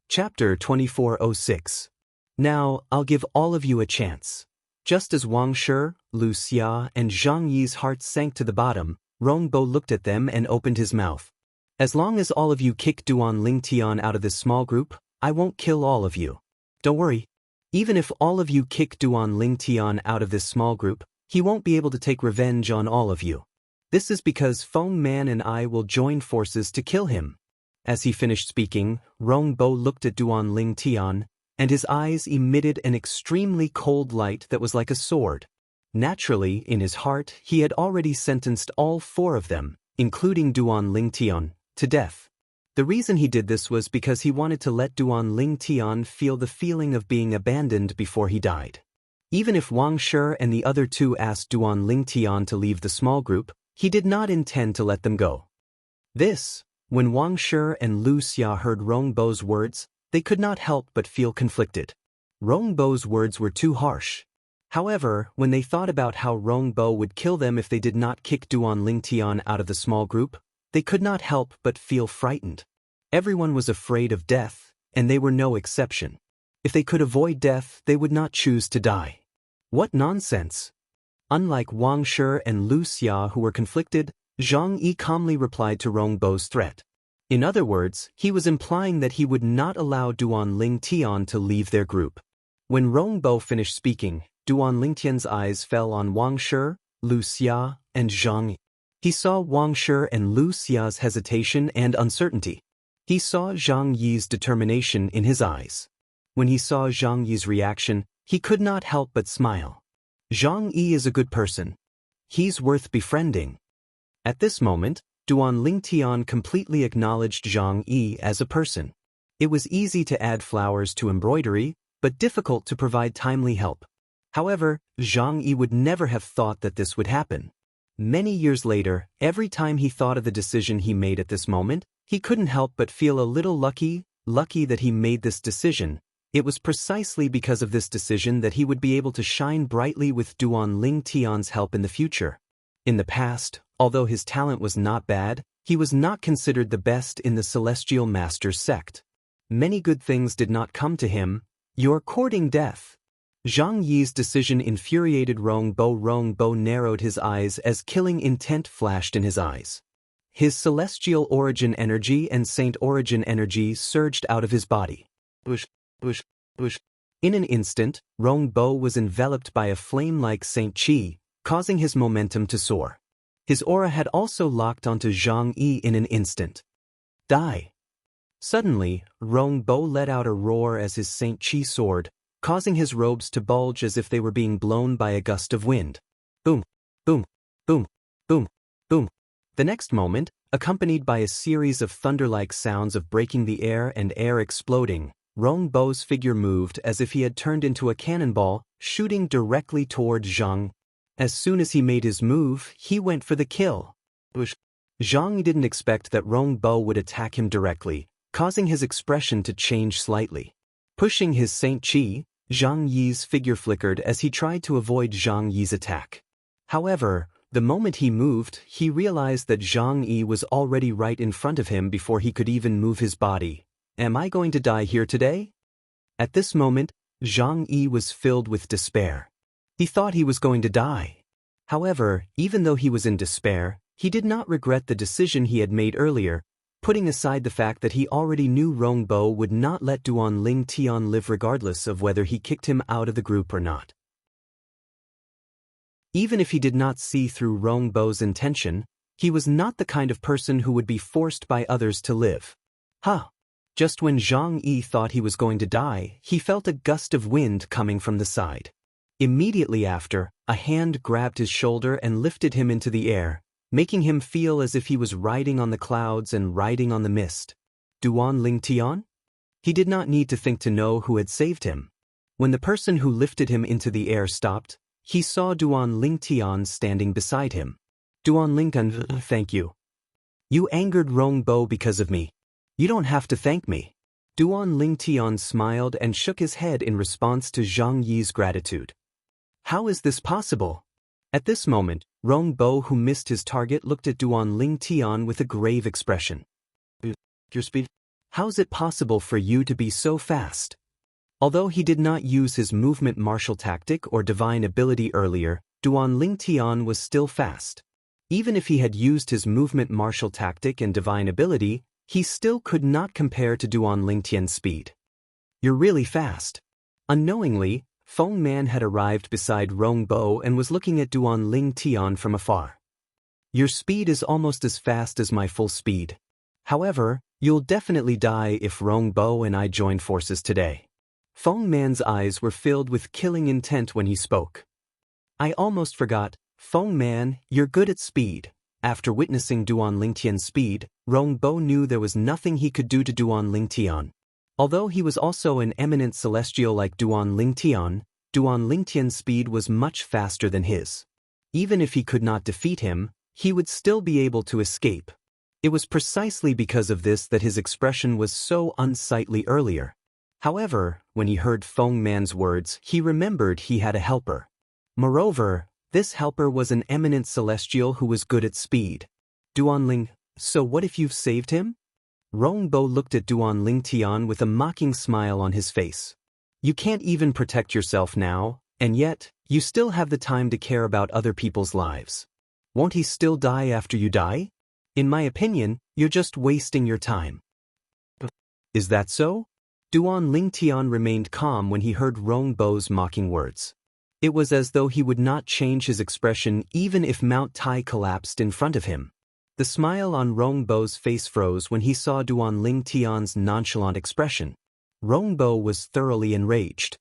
[SPEAKER 1] Chapter 2406. Now, I'll give all of you a chance. Just as Wang Shi, Lu Xia, and Zhang Yi's hearts sank to the bottom, Rongbo looked at them and opened his mouth. As long as all of you kick Duan Lingtian out of this small group, I won't kill all of you. Don't worry. Even if all of you kick Duan Lingtian out of this small group, he won't be able to take revenge on all of you. This is because Feng Man and I will join forces to kill him. As he finished speaking, Rongbo looked at Duan Lingtian, and his eyes emitted an extremely cold light that was like a sword. Naturally, in his heart, he had already sentenced all four of them, including Duan Lingtian, to death. The reason he did this was because he wanted to let Duan Lingtian feel the feeling of being abandoned before he died. Even if Wang Shi and the other two asked Duan Lingtian to leave the small group, he did not intend to let them go. When Wang Shi and Lu Xia heard Rongbo's words, they could not help but feel conflicted. Rongbo's words were too harsh. However, when they thought about how Rongbo would kill them if they did not kick Duan Lingtian out of the small group, they could not help but feel frightened. Everyone was afraid of death, and they were no exception. If they could avoid death, they would not choose to die. What nonsense! Unlike Wang Shi and Lu Xia who were conflicted, Zhang Yi calmly replied to Rongbo's threat. In other words, he was implying that he would not allow Duan Lingtian to leave their group. When Rongbo finished speaking, Duan Lingtian's eyes fell on Wang Shi, Lu Xia, and Zhang Yi. He saw Wang Shi and Lu Xia's hesitation and uncertainty. He saw Zhang Yi's determination in his eyes. When he saw Zhang Yi's reaction, he could not help but smile. Zhang Yi is a good person. He's worth befriending. At this moment, Duan Lingtian completely acknowledged Zhang Yi as a person. It was easy to add flowers to embroidery, but difficult to provide timely help. However, Zhang Yi would never have thought that this would happen. Many years later, every time he thought of the decision he made at this moment, he couldn't help but feel a little lucky that he made this decision. It was precisely because of this decision that he would be able to shine brightly with Duan Lingtian's help in the future. In the past, although his talent was not bad, he was not considered the best in the Celestial Masters sect. Many good things did not come to him. You're courting death. Zhang Yi's decision infuriated Rongbo. Rongbo narrowed his eyes as killing intent flashed in his eyes. His celestial origin energy and saint origin energy surged out of his body. In an instant, Rongbo was enveloped by a flame-like saint chi, causing his momentum to soar. His aura had also locked onto Zhang Yi in an instant. Die! Suddenly, Rongbo let out a roar as his saint chi soared, causing his robes to bulge as if they were being blown by a gust of wind. Boom! Boom! Boom! Boom! Boom! The next moment, accompanied by a series of thunder-like sounds of breaking the air and air exploding, Rongbo's figure moved as if he had turned into a cannonball, shooting directly toward Zhang. As soon as he made his move, he went for the kill. Zhang didn't expect that Rongbo would attack him directly, causing his expression to change slightly. Pushing his Saint Chi, Zhang Yi's figure flickered as he tried to avoid Zhang Yi's attack. However, the moment he moved, he realized that Zhang Yi was already right in front of him before he could even move his body. Am I going to die here today? At this moment, Zhang Yi was filled with despair. He thought he was going to die. However, even though he was in despair, he did not regret the decision he had made earlier, putting aside the fact that he already knew Rongbo would not let Duan Lingtian live regardless of whether he kicked him out of the group or not. Even if he did not see through Rongbo's intention, he was not the kind of person who would be forced by others to live. Just when Zhang Yi thought he was going to die, he felt a gust of wind coming from the side. Immediately after, a hand grabbed his shoulder and lifted him into the air, making him feel as if he was riding on the clouds and riding on the mist. Duan Lingtian? He did not need to think to know who had saved him. When the person who lifted him into the air stopped, he saw Duan Lingtian standing beside him. Duan Lingtian, thank you. You angered Rong Bo because of me. You don't have to thank me. Duan Lingtian smiled and shook his head in response to Zhang Yi's gratitude. How is this possible? At this moment, Rong Bo, who missed his target, looked at Duan Lingtian with a grave expression. Your speed? How's it possible for you to be so fast? Although he did not use his movement martial tactic or divine ability earlier, Duan Lingtian was still fast. Even if he had used his movement martial tactic and divine ability, he still could not compare to Duan Lingtian's speed. You're really fast. Unknowingly, Feng Man had arrived beside Rong Bo and was looking at Duan Lingtian from afar. Your speed is almost as fast as my full speed. However, you'll definitely die if Rong Bo and I join forces today. Feng Man's eyes were filled with killing intent when he spoke. I almost forgot, Feng Man, you're good at speed. After witnessing Duan Lingtian's speed, Rong Bo knew there was nothing he could do to Duan Lingtian. Although he was also an eminent celestial like Duan Lingtian's speed was much faster than his. Even if he could not defeat him, he would still be able to escape. It was precisely because of this that his expression was so unsightly earlier. However, when he heard Feng Man's words, he remembered he had a helper. Moreover, this helper was an eminent celestial who was good at speed. Duan Ling, so what if you've saved him? Rong Bo looked at Duan Lingtian with a mocking smile on his face. You can't even protect yourself now, and yet, you still have the time to care about other people's lives. Won't he still die after you die? In my opinion, you're just wasting your time. Is that so? Duan Lingtian remained calm when he heard Rong Bo's mocking words. It was as though he would not change his expression even if Mount Tai collapsed in front of him. The smile on Rong Bo's face froze when he saw Duan Lingtian's nonchalant expression. Rong Bo was thoroughly enraged.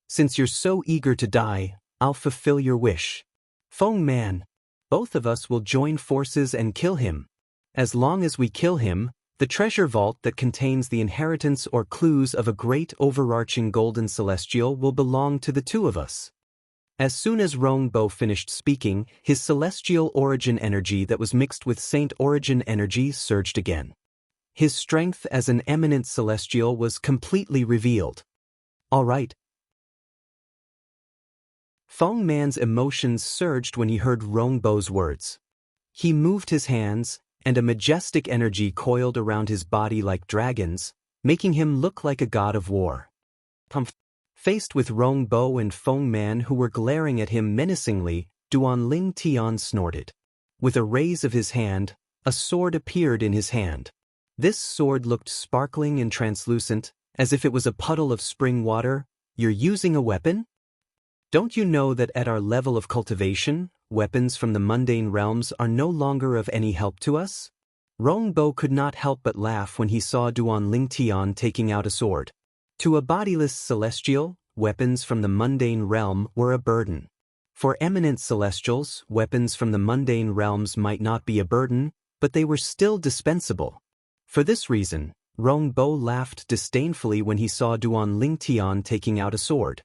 [SPEAKER 1] Since you're so eager to die, I'll fulfill your wish. Feng Man, both of us will join forces and kill him. As long as we kill him, the treasure vault that contains the inheritance or clues of a great overarching golden celestial will belong to the two of us. As soon as Rong Bo finished speaking, his celestial origin energy that was mixed with saint origin energy surged again. His strength as an eminent celestial was completely revealed. All right. Feng Man's emotions surged when he heard Rong Bo's words. He moved his hands, and a majestic energy coiled around his body like dragons, making him look like a god of war. Faced with Rong Bo and Feng Man who were glaring at him menacingly, Duan Lingtian snorted. With a raise of his hand, a sword appeared in his hand. This sword looked sparkling and translucent, as if it was a puddle of spring water. You're using a weapon? Don't you know that at our level of cultivation, weapons from the mundane realms are no longer of any help to us? Rong Bo could not help but laugh when he saw Duan Lingtian taking out a sword. To a bodiless celestial, weapons from the mundane realm were a burden. For eminent celestials, weapons from the mundane realms might not be a burden, but they were still dispensable. For this reason, Rong Bo laughed disdainfully when he saw Duan Lingtian taking out a sword.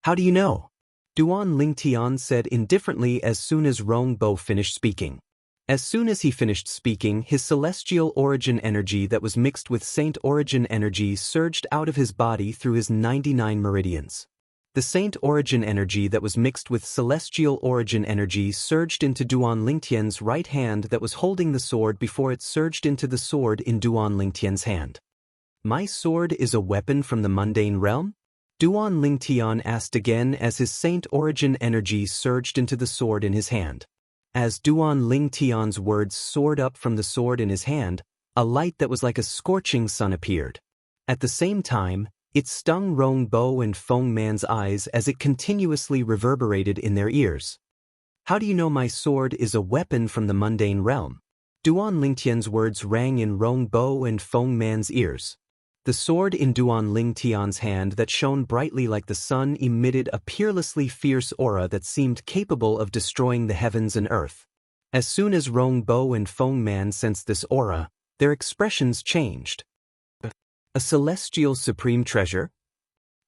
[SPEAKER 1] How do you know? Duan Lingtian said indifferently as soon as Rong Bo finished speaking. As soon as he finished speaking, his celestial origin energy that was mixed with saint origin energy surged out of his body through his 99 meridians. The saint origin energy that was mixed with celestial origin energy surged into Duan Lingtian's right hand that was holding the sword before it surged into the sword in Duan Lingtian's hand. My sword is a weapon from the mundane realm? Duan Lingtian asked again as his saint origin energy surged into the sword in his hand. As Duan Lingtian's words soared up from the sword in his hand, a light that was like a scorching sun appeared. At the same time, it stung Rong Bo and Feng Man's eyes as it continuously reverberated in their ears. How do you know my sword is a weapon from the mundane realm? Duan Lingtian's words rang in Rong Bo and Feng Man's ears. The sword in Duan Lingtian's hand that shone brightly like the sun emitted a peerlessly fierce aura that seemed capable of destroying the heavens and earth. As soon as Rong Bo and Feng Man sensed this aura, their expressions changed. A celestial supreme treasure?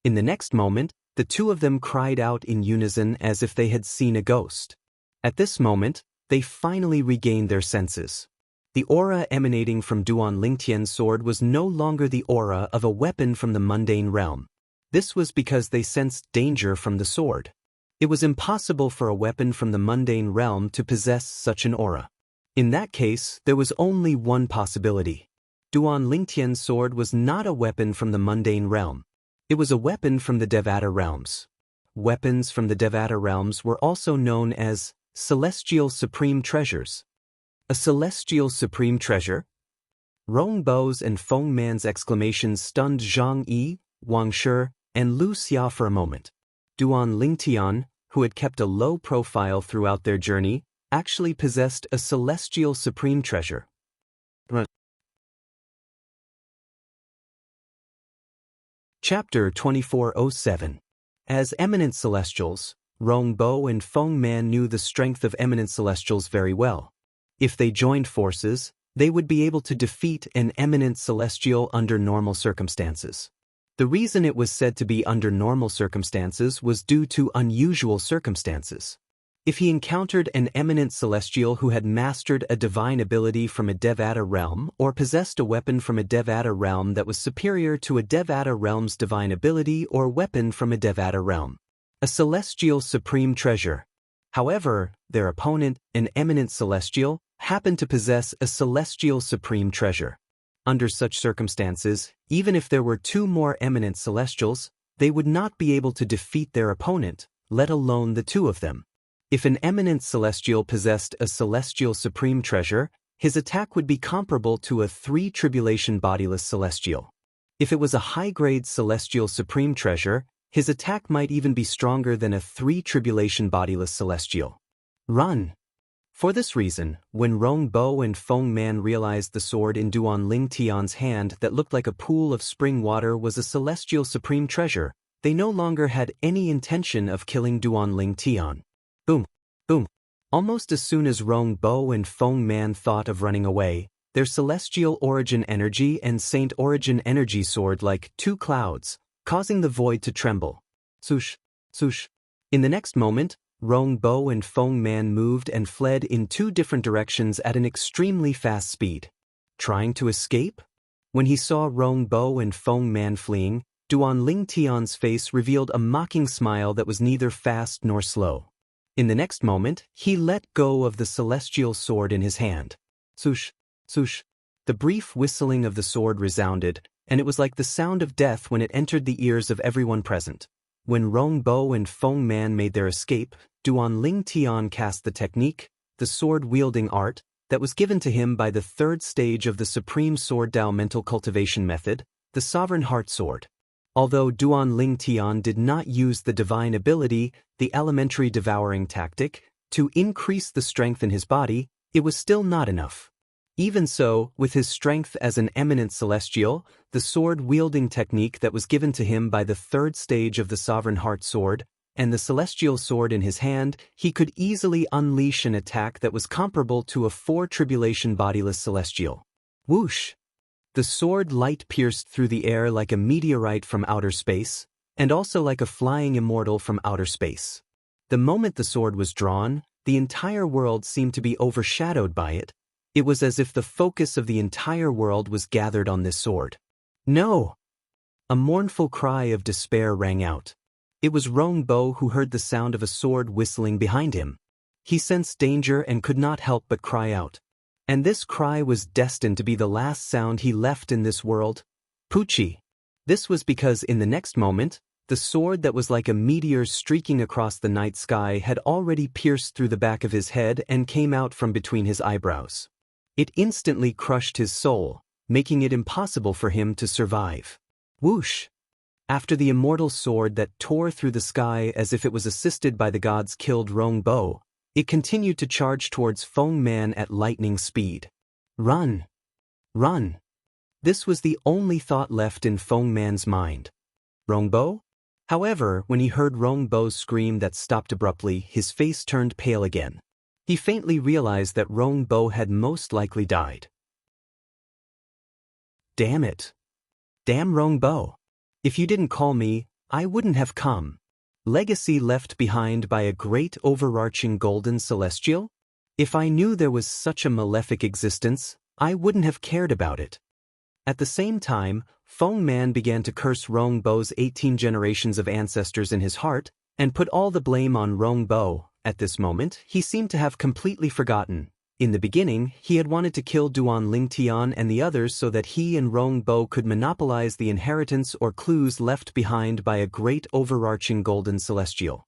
[SPEAKER 1] In the next moment, The two of them cried out in unison as if they had seen a ghost. At this moment, they finally regained their senses. The aura emanating from Duan Lingtian's sword was no longer the aura of a weapon from the mundane realm. This was because they sensed danger from the sword. It was impossible for a weapon from the mundane realm to possess such an aura. In that case, there was only one possibility. Duan Lingtian's sword was not a weapon from the mundane realm. It was a weapon from the Devata realms. Weapons from the Devata realms were also known as celestial supreme treasures. A celestial supreme treasure? Rong Bo's and Feng Man's exclamations stunned Zhang Yi, Wang Shi, and Lu Xia for a moment. Duan Lingtian, who had kept a low profile throughout their journey, actually possessed a celestial supreme treasure. Chapter 2407. As eminent celestials, Rong Bo and Feng Man knew the strength of eminent celestials very well. If they joined forces, they would be able to defeat an eminent celestial under normal circumstances. The reason it was said to be under normal circumstances was due to unusual circumstances. If he encountered an eminent celestial who had mastered a divine ability from a Devata realm or possessed a weapon from a Devata realm that was superior to a Devata realm's divine ability or weapon from a Devata realm, a celestial supreme treasure. However, their opponent, an eminent celestial, happened to possess a celestial supreme treasure. Under such circumstances, even if there were two more eminent celestials, they would not be able to defeat their opponent, let alone the two of them. If an eminent celestial possessed a celestial supreme treasure, his attack would be comparable to a three-tribulation bodiless celestial. If it was a high-grade celestial supreme treasure, his attack might even be stronger than a three-tribulation bodiless celestial. Run! For this reason, when Rong Bo and Feng Man realized the sword in Duan Lingtian's hand that looked like a pool of spring water was a celestial supreme treasure, they no longer had any intention of killing Duan Lingtian. Boom! Boom! Almost as soon as Rong Bo and Feng Man thought of running away, their celestial origin energy and saint origin energy soared like two clouds, causing the void to tremble. Swoosh! Swoosh! In the next moment, Rong Bo and Feng Man moved and fled in two different directions at an extremely fast speed. Trying to escape? When he saw Rong Bo and Feng Man fleeing, Duan Lingtian's face revealed a mocking smile that was neither fast nor slow. In the next moment, he let go of the celestial sword in his hand. Swoosh! Swoosh! The brief whistling of the sword resounded, and it was like the sound of death when it entered the ears of everyone present. When Rong Bo and Feng Man made their escape, Duan Lingtian cast the technique, the sword-wielding art, that was given to him by the third stage of the Supreme Sword Dao mental cultivation method, the Sovereign Heart Sword. Although Duan Lingtian did not use the divine ability, the elementary devouring tactic, to increase the strength in his body, it was still not enough. Even so, with his strength as an eminent celestial, the sword-wielding technique that was given to him by the third stage of the Sovereign Heart Sword, and the celestial sword in his hand, he could easily unleash an attack that was comparable to a four-tribulation bodiless celestial. Whoosh! The sword light pierced through the air like a meteorite from outer space, and also like a flying immortal from outer space. The moment the sword was drawn, the entire world seemed to be overshadowed by it. It was as if the focus of the entire world was gathered on this sword. No! A mournful cry of despair rang out. It was Rong Bo who heard the sound of a sword whistling behind him. He sensed danger and could not help but cry out. And this cry was destined to be the last sound he left in this world. Poochie! This was because in the next moment, the sword that was like a meteor streaking across the night sky had already pierced through the back of his head and came out from between his eyebrows. It instantly crushed his soul, making it impossible for him to survive. Whoosh! After the immortal sword that tore through the sky as if it was assisted by the gods killed Rong Bo, it continued to charge towards Feng Man at lightning speed. Run! Run! This was the only thought left in Feng Man's mind. Rong Bo? However, when he heard Rong Bo's scream that stopped abruptly, his face turned pale again. He faintly realized that Rong Bo had most likely died. Damn it! Damn Rong Bo! If you didn't call me, I wouldn't have come. Legacy left behind by a great overarching golden celestial? If I knew there was such a malefic existence, I wouldn't have cared about it. At the same time, Feng Man began to curse Rongbo's 18 generations of ancestors in his heart, and put all the blame on Rongbo. At this moment, he seemed to have completely forgotten. In the beginning, he had wanted to kill Duan Lingtian and the others so that he and Rongbo could monopolize the inheritance or clues left behind by a great overarching golden celestial.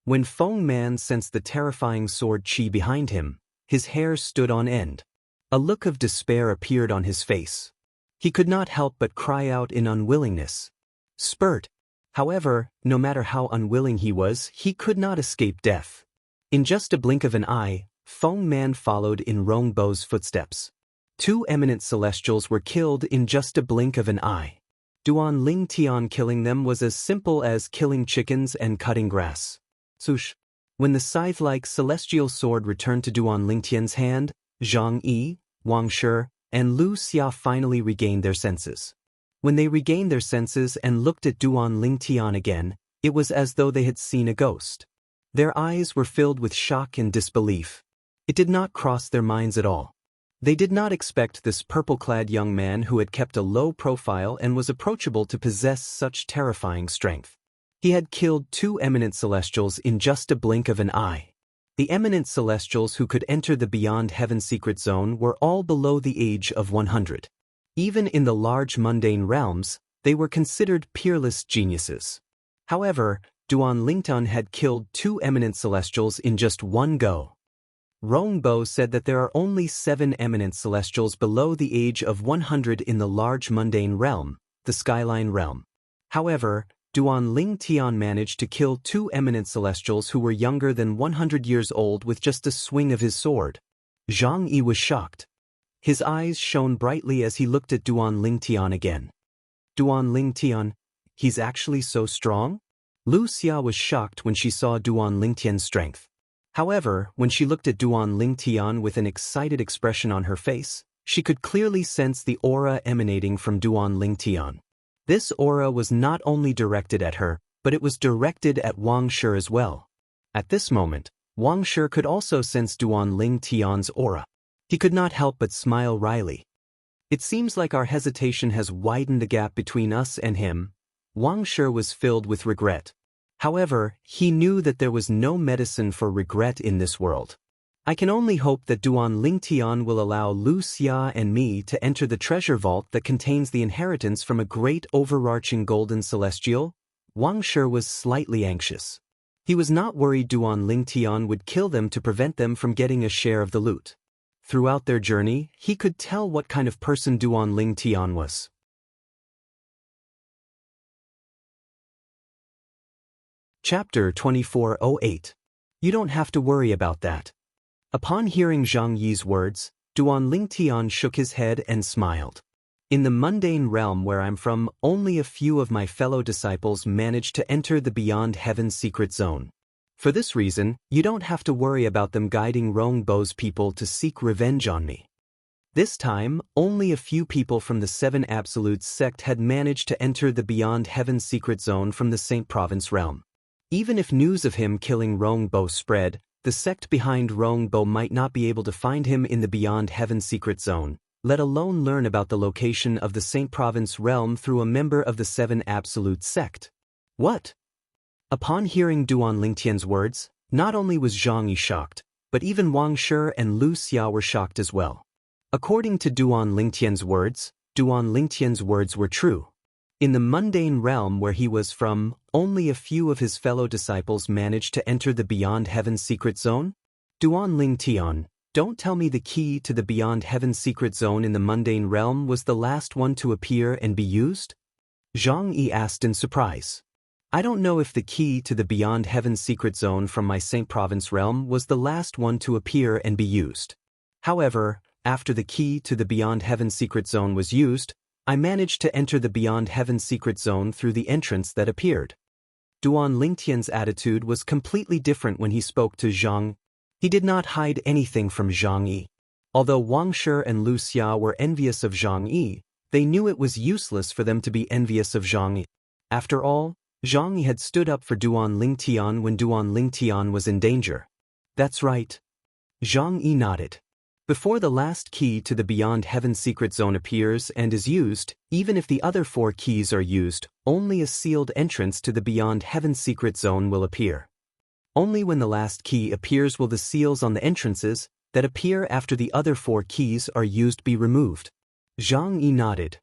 [SPEAKER 1] When Feng Man sensed the terrifying sword chi behind him, his hair stood on end. A look of despair appeared on his face. He could not help but cry out in unwillingness. Spurt! However, no matter how unwilling he was, he could not escape death. In just a blink of an eye, Feng Man followed in Rongbo's footsteps. 2 eminent celestials were killed in just a blink of an eye. Duan Lingtian killing them was as simple as killing chickens and cutting grass. Swoosh! When the scythe-like celestial sword returned to Duan Lingtian's hand, Zhang Yi, Wang Shi, and Lu Xia finally regained their senses. When they regained their senses and looked at Duan Lingtian again, it was as though they had seen a ghost. Their eyes were filled with shock and disbelief. It did not cross their minds at all. They did not expect this purple-clad young man who had kept a low profile and was approachable to possess such terrifying strength. He had killed 2 eminent celestials in just a blink of an eye. The eminent celestials who could enter the Beyond Heaven secret zone were all below the age of 100. Even in the large mundane realms, they were considered peerless geniuses. However, Duan Lingtian had killed 2 eminent celestials in just one go. Rongbo said that there are only 7 eminent celestials below the age of 100 in the large mundane realm, the Skyline realm. However, Duan Lingtian managed to kill 2 eminent celestials who were younger than 100 years old with just a swing of his sword. Zhang Yi was shocked. His eyes shone brightly as he looked at Duan Lingtian again. Duan Lingtian, he's actually so strong? Lu Xia was shocked when she saw Duan Lingtian's strength. However, when she looked at Duan Lingtian with an excited expression on her face, she could clearly sense the aura emanating from Duan Lingtian. This aura was not only directed at her, but it was directed at Wang Shi as well. At this moment, Wang Shi could also sense Duan Lingtian's aura. He could not help but smile wryly. It seems like our hesitation has widened the gap between us and him. Wang Shi was filled with regret. However, he knew that there was no medicine for regret in this world. I can only hope that Duan Lingtian will allow Lu Xia and me to enter the treasure vault that contains the inheritance from a great overarching golden celestial. Wang Shi was slightly anxious. He was not worried Duan Lingtian would kill them to prevent them from getting a share of the loot. Throughout their journey, he could tell what kind of person Duan Lingtian was. Chapter 2408. You don't have to worry about that. Upon hearing Zhang Yi's words, Duan Lingtian shook his head and smiled. In the mundane realm where I'm from, only a few of my fellow disciples managed to enter the Beyond Heaven secret zone. For this reason, you don't have to worry about them guiding Rongbo's people to seek revenge on me. This time, only a few people from the 7 Absolutes sect had managed to enter the Beyond Heaven secret zone from the Saint Province realm. Even if news of him killing Rongbo spread, the sect behind Rongbo might not be able to find him in the Beyond Heaven secret zone, let alone learn about the location of the Saint Province realm through a member of the 7 Absolute sect. What? Upon hearing Duan Lingtian's words, not only was Zhang Yi shocked, but even Wang Shi and Lu Xia were shocked as well. According to Duan Lingtian's words were true. In the mundane realm where he was from, only a few of his fellow disciples managed to enter the Beyond Heaven secret zone? Duan Lingtian, don't tell me the key to the Beyond Heaven secret zone in the mundane realm was the last one to appear and be used? Zhang Yi asked in surprise. I don't know if the key to the Beyond Heaven secret zone from my Saint Province realm was the last one to appear and be used. However, after the key to the Beyond Heaven secret zone was used, I managed to enter the Beyond Heaven secret zone through the entrance that appeared. Duan Lingtian's attitude was completely different when he spoke to Zhang. He did not hide anything from Zhang Yi. Although Wang Shi and Lu Xia were envious of Zhang Yi, they knew it was useless for them to be envious of Zhang Yi. After all, Zhang Yi had stood up for Duan Lingtian when Duan Lingtian was in danger. That's right. Zhang Yi nodded. Before the last key to the Beyond Heaven secret zone appears and is used, even if the other 4 keys are used, only a sealed entrance to the Beyond Heaven secret zone will appear. Only when the last key appears will the seals on the entrances that appear after the other 4 keys are used be removed. Zhang Yi nodded.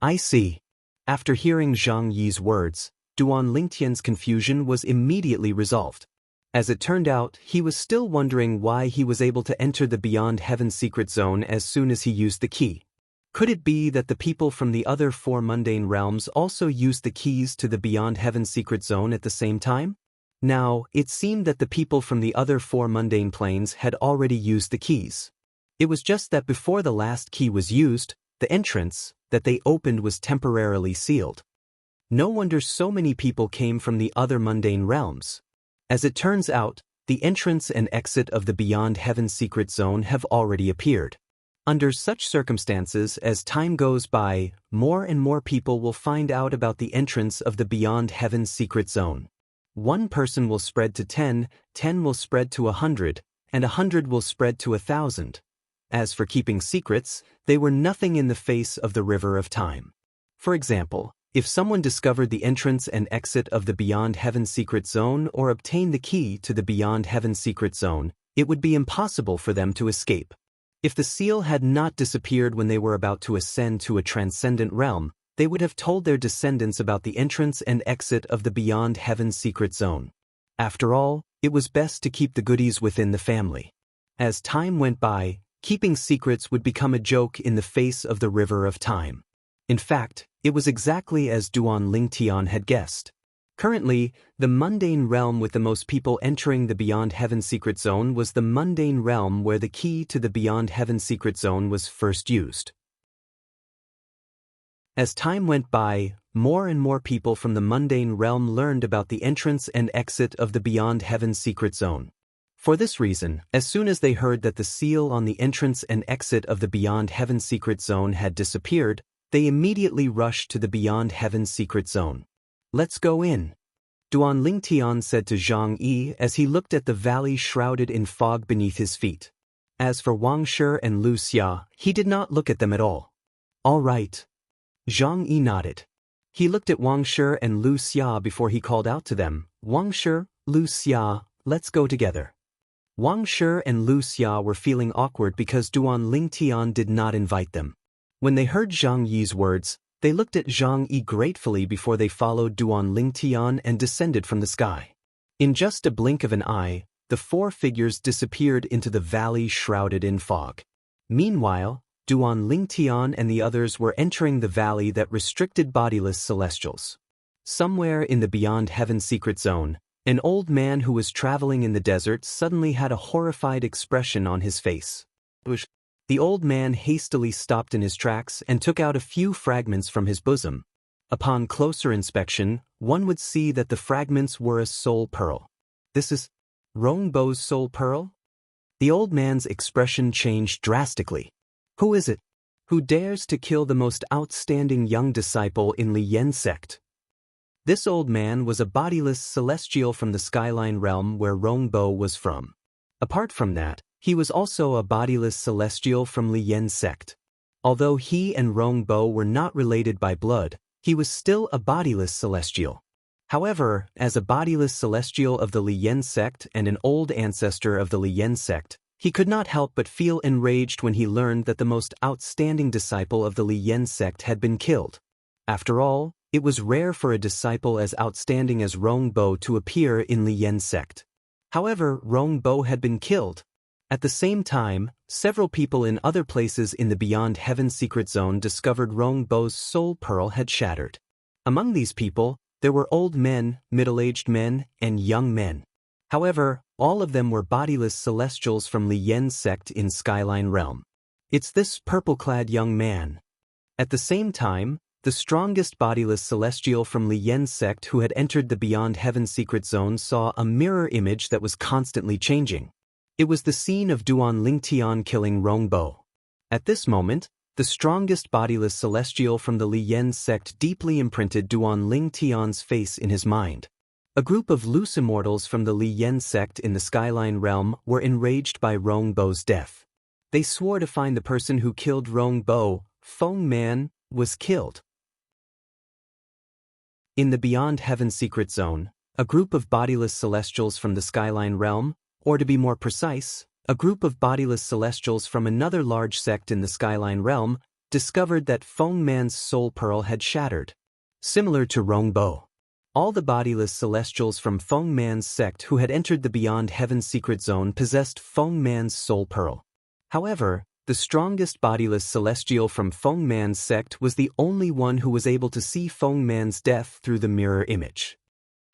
[SPEAKER 1] I see. After hearing Zhang Yi's words, Duan Lingtian's confusion was immediately resolved. As it turned out, he was still wondering why he was able to enter the Beyond Heaven secret zone as soon as he used the key. Could it be that the people from the other 4 mundane realms also used the keys to the Beyond Heaven secret zone at the same time? Now, it seemed that the people from the other 4 mundane planes had already used the keys. It was just that before the last key was used, the entrance that they opened was temporarily sealed. No wonder so many people came from the other mundane realms. As it turns out, the entrance and exit of the Beyond Heaven secret zone have already appeared. Under such circumstances, as time goes by, more and more people will find out about the entrance of the Beyond Heaven secret zone. 1 person will spread to 10, 10 will spread to 100, and 100 will spread to 1,000. As for keeping secrets, they were nothing in the face of the river of time. For example, if someone discovered the entrance and exit of the Beyond Heaven secret zone or obtained the key to the Beyond Heaven secret zone, it would be impossible for them to escape. If the seal had not disappeared when they were about to ascend to a transcendent realm, they would have told their descendants about the entrance and exit of the Beyond Heaven secret zone. After all, it was best to keep the goodies within the family. As time went by, keeping secrets would become a joke in the face of the river of time. In fact, it was exactly as Duan Lingtian had guessed. Currently, the mundane realm with the most people entering the Beyond Heaven secret zone was the mundane realm where the key to the Beyond Heaven secret zone was first used. As time went by, more and more people from the mundane realm learned about the entrance and exit of the Beyond Heaven secret zone. For this reason, as soon as they heard that the seal on the entrance and exit of the Beyond Heaven secret zone had disappeared, they immediately rushed to the Beyond Heaven secret zone. Let's go in, Duan Lingtian said to Zhang Yi as he looked at the valley shrouded in fog beneath his feet. As for Wang Shi and Lu Xia, he did not look at them at all. All right. Zhang Yi nodded. He looked at Wang Shi and Lu Xia before he called out to them, Wang Shi, Lu Xia, let's go together. Wang Shi and Lu Xia were feeling awkward because Duan Lingtian did not invite them. When they heard Zhang Yi's words, they looked at Zhang Yi gratefully before they followed Duan Lingtian and descended from the sky. In just a blink of an eye, the 4 figures disappeared into the valley shrouded in fog. Meanwhile, Duan Lingtian and the others were entering the valley that restricted bodiless celestials. Somewhere in the Beyond Heaven secret zone, an old man who was traveling in the desert suddenly had a horrified expression on his face. The old man hastily stopped in his tracks and took out a few fragments from his bosom. Upon closer inspection, one would see that the fragments were a soul pearl. This is Rongbo's soul pearl? The old man's expression changed drastically. Who is it? Who dares to kill the most outstanding young disciple in Li Yen sect? This old man was a bodiless celestial from the skyline realm where Rongbo was from. Apart from that, he was also a bodiless celestial from Li Yen sect. Although he and Rongbo were not related by blood, he was still a bodiless celestial. However, as a bodiless celestial of the Li Yen sect and an old ancestor of the Li Yen sect, he could not help but feel enraged when he learned that the most outstanding disciple of the Li Yen sect had been killed. After all, it was rare for a disciple as outstanding as Rongbo to appear in Li Yen sect. However, Rongbo had been killed. At the same time, several people in other places in the Beyond Heaven secret zone discovered Rongbo's soul pearl had shattered. Among these people, there were old men, middle-aged men, and young men. However, all of them were bodiless celestials from Li Yen sect in Skyline Realm. It's this purple-clad young man. At the same time, the strongest bodiless celestial from Li Yen sect who had entered the Beyond Heaven secret zone saw a mirror image that was constantly changing. It was the scene of Duan Lingtian killing Rongbo. At this moment, The strongest bodiless celestial from the Li Yen sect deeply imprinted Duan Ling Tian's face in his mind. A group of loose immortals from the Li Yen sect in the Skyline realm were enraged by Rong Bo's death. They swore to find the person who killed Rong Bo. Feng Man was killed. In the Beyond Heaven secret zone, a group of bodiless celestials from the Skyline realm, or to be more precise, a group of bodiless celestials from another large sect in the Skyline realm, discovered that Feng Man's soul pearl had shattered. Similar to Rong Bo, all the bodiless celestials from Feng Man's sect who had entered the Beyond Heaven secret zone possessed Feng Man's soul pearl. However, the strongest bodiless celestial from Feng Man's sect was the only one who was able to see Feng Man's death through the mirror image.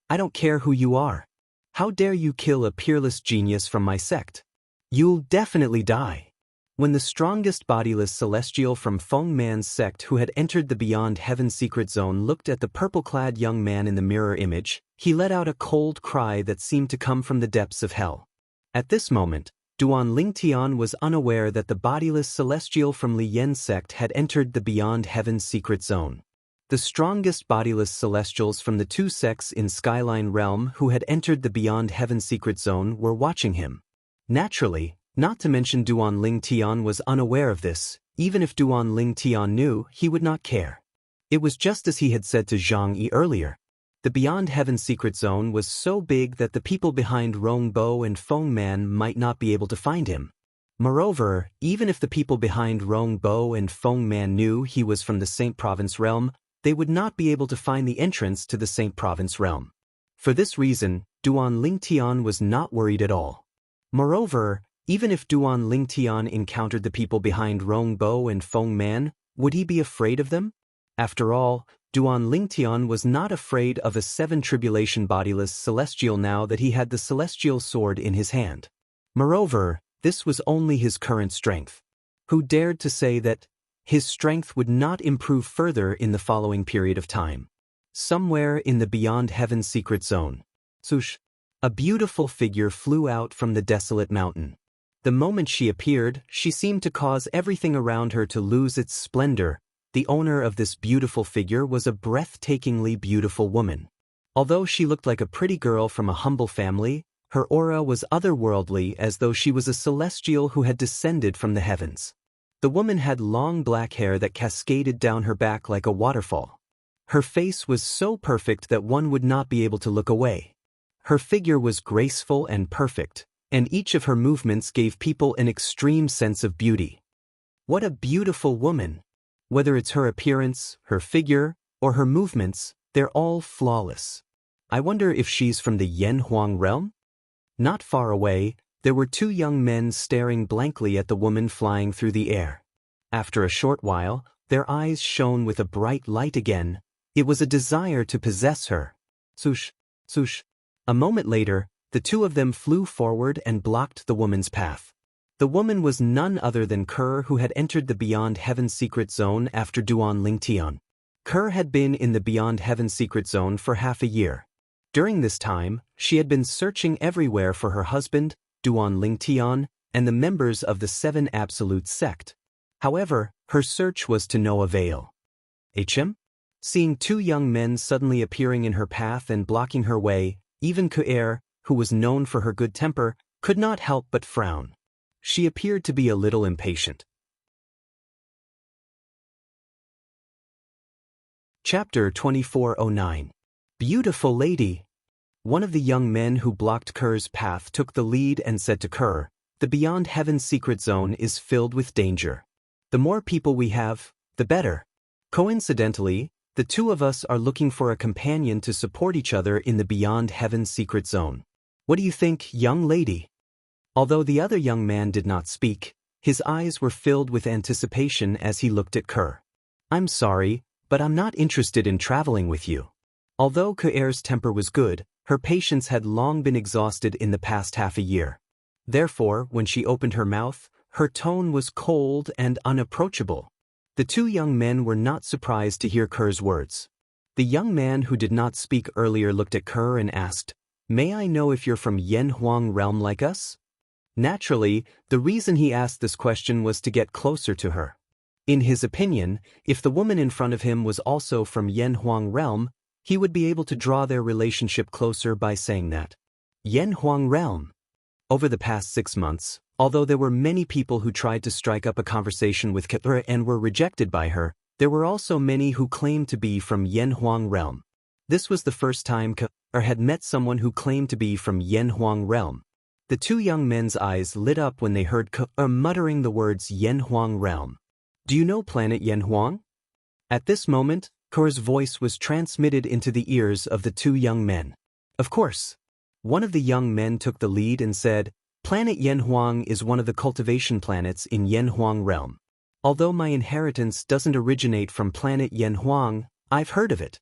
[SPEAKER 1] I don't care who you are. How dare you kill a peerless genius from my sect? You'll definitely die. When the strongest bodiless celestial from Feng Man's sect who had entered the Beyond Heaven secret zone looked at the purple-clad young man in the mirror image, he let out a cold cry that seemed to come from the depths of hell. At this moment, Duan Ling Tian was unaware that the bodiless celestial from Li Yen sect had entered the Beyond Heaven secret zone. The strongest bodiless celestials from the two sects in Skyline realm who had entered the Beyond Heaven secret zone were watching him. Naturally, not to mention Duan Ling Tian was unaware of this. Even if Duan Ling Tian knew, he would not care. It was just as he had said to Zhang Yi earlier. The Beyond Heaven secret zone was so big that the people behind Rong Bo and Feng Man might not be able to find him. Moreover, even if the people behind Rong Bo and Feng Man knew he was from the Saint Province realm, they would not be able to find the entrance to the Saint Province realm. For this reason, Duan Ling Tian was not worried at all. Moreover, even if Duan Ling Tian encountered the people behind Rong Bo and Feng Man, would he be afraid of them? After all, Duan Ling Tian was not afraid of a seven tribulation bodiless celestial now that he had the celestial sword in his hand. Moreover, this was only his current strength. Who dared to say that his strength would not improve further in the following period of time? Somewhere in the Beyond Heaven secret zone, swoosh, a beautiful figure flew out from the desolate mountain. The moment she appeared, she seemed to cause everything around her to lose its splendor. The owner of this beautiful figure was a breathtakingly beautiful woman. Although she looked like a pretty girl from a humble family, her aura was otherworldly, as though she was a celestial who had descended from the heavens. The woman had long black hair that cascaded down her back like a waterfall. Her face was so perfect that one would not be able to look away. Her figure was graceful and perfect, and each of her movements gave people an extreme sense of beauty. What a beautiful woman! Whether it's her appearance, her figure, or her movements, they're all flawless. I wonder if she's from the Yen Huang realm? Not far away, there were two young men staring blankly at the woman flying through the air. After a short while, their eyes shone with a bright light again. It was a desire to possess her. Swoosh, swoosh. A moment later, the two of them flew forward and blocked the woman's path. The woman was none other than Kerr, who had entered the Beyond Heaven secret zone after Duan Ling Tian. Kerr had been in the Beyond Heaven secret zone for half a year. During this time, she had been searching everywhere for her husband, Duan Ling Tian, and the members of the Seven Absolute sect. However, her search was to no avail. Seeing two young men suddenly appearing in her path and blocking her way, even Kerr, who was known for her good temper, could not help but frown. She appeared to be a little impatient. Chapter 2409. Beautiful lady. One of the young men who blocked Kerr's path took the lead and said to Kerr, "The Beyond Heaven secret zone is filled with danger. The more people we have, the better. Coincidentally, the two of us are looking for a companion to support each other in the Beyond Heaven secret zone. What do you think, young lady?" Although the other young man did not speak, his eyes were filled with anticipation as he looked at Kerr. "I'm sorry, but I'm not interested in traveling with you." Although Kerr's temper was good, her patience had long been exhausted in the past half a year. Therefore, when she opened her mouth, her tone was cold and unapproachable. The two young men were not surprised to hear Kerr's words. The young man who did not speak earlier looked at Kerr and asked, "May I know if you're from Yen Huang realm like us?" Naturally, the reason he asked this question was to get closer to her. In his opinion, if the woman in front of him was also from Yen Huang realm, he would be able to draw their relationship closer by saying that. Yen Huang realm. Over the past 6 months, although there were many people who tried to strike up a conversation with Ke and were rejected by her, there were also many who claimed to be from Yen Huang realm. This was the first time Ke had met someone who claimed to be from Yen Huang realm. The two young men's eyes lit up when they heard Ke muttering the words Yen Huang realm. Do you know planet Yen Huang? At this moment, Ke's voice was transmitted into the ears of the two young men. Of course. One of the young men took the lead and said, Planet Yen Huang is one of the cultivation planets in Yen Huang realm. Although my inheritance doesn't originate from planet Yen Huang, I've heard of it.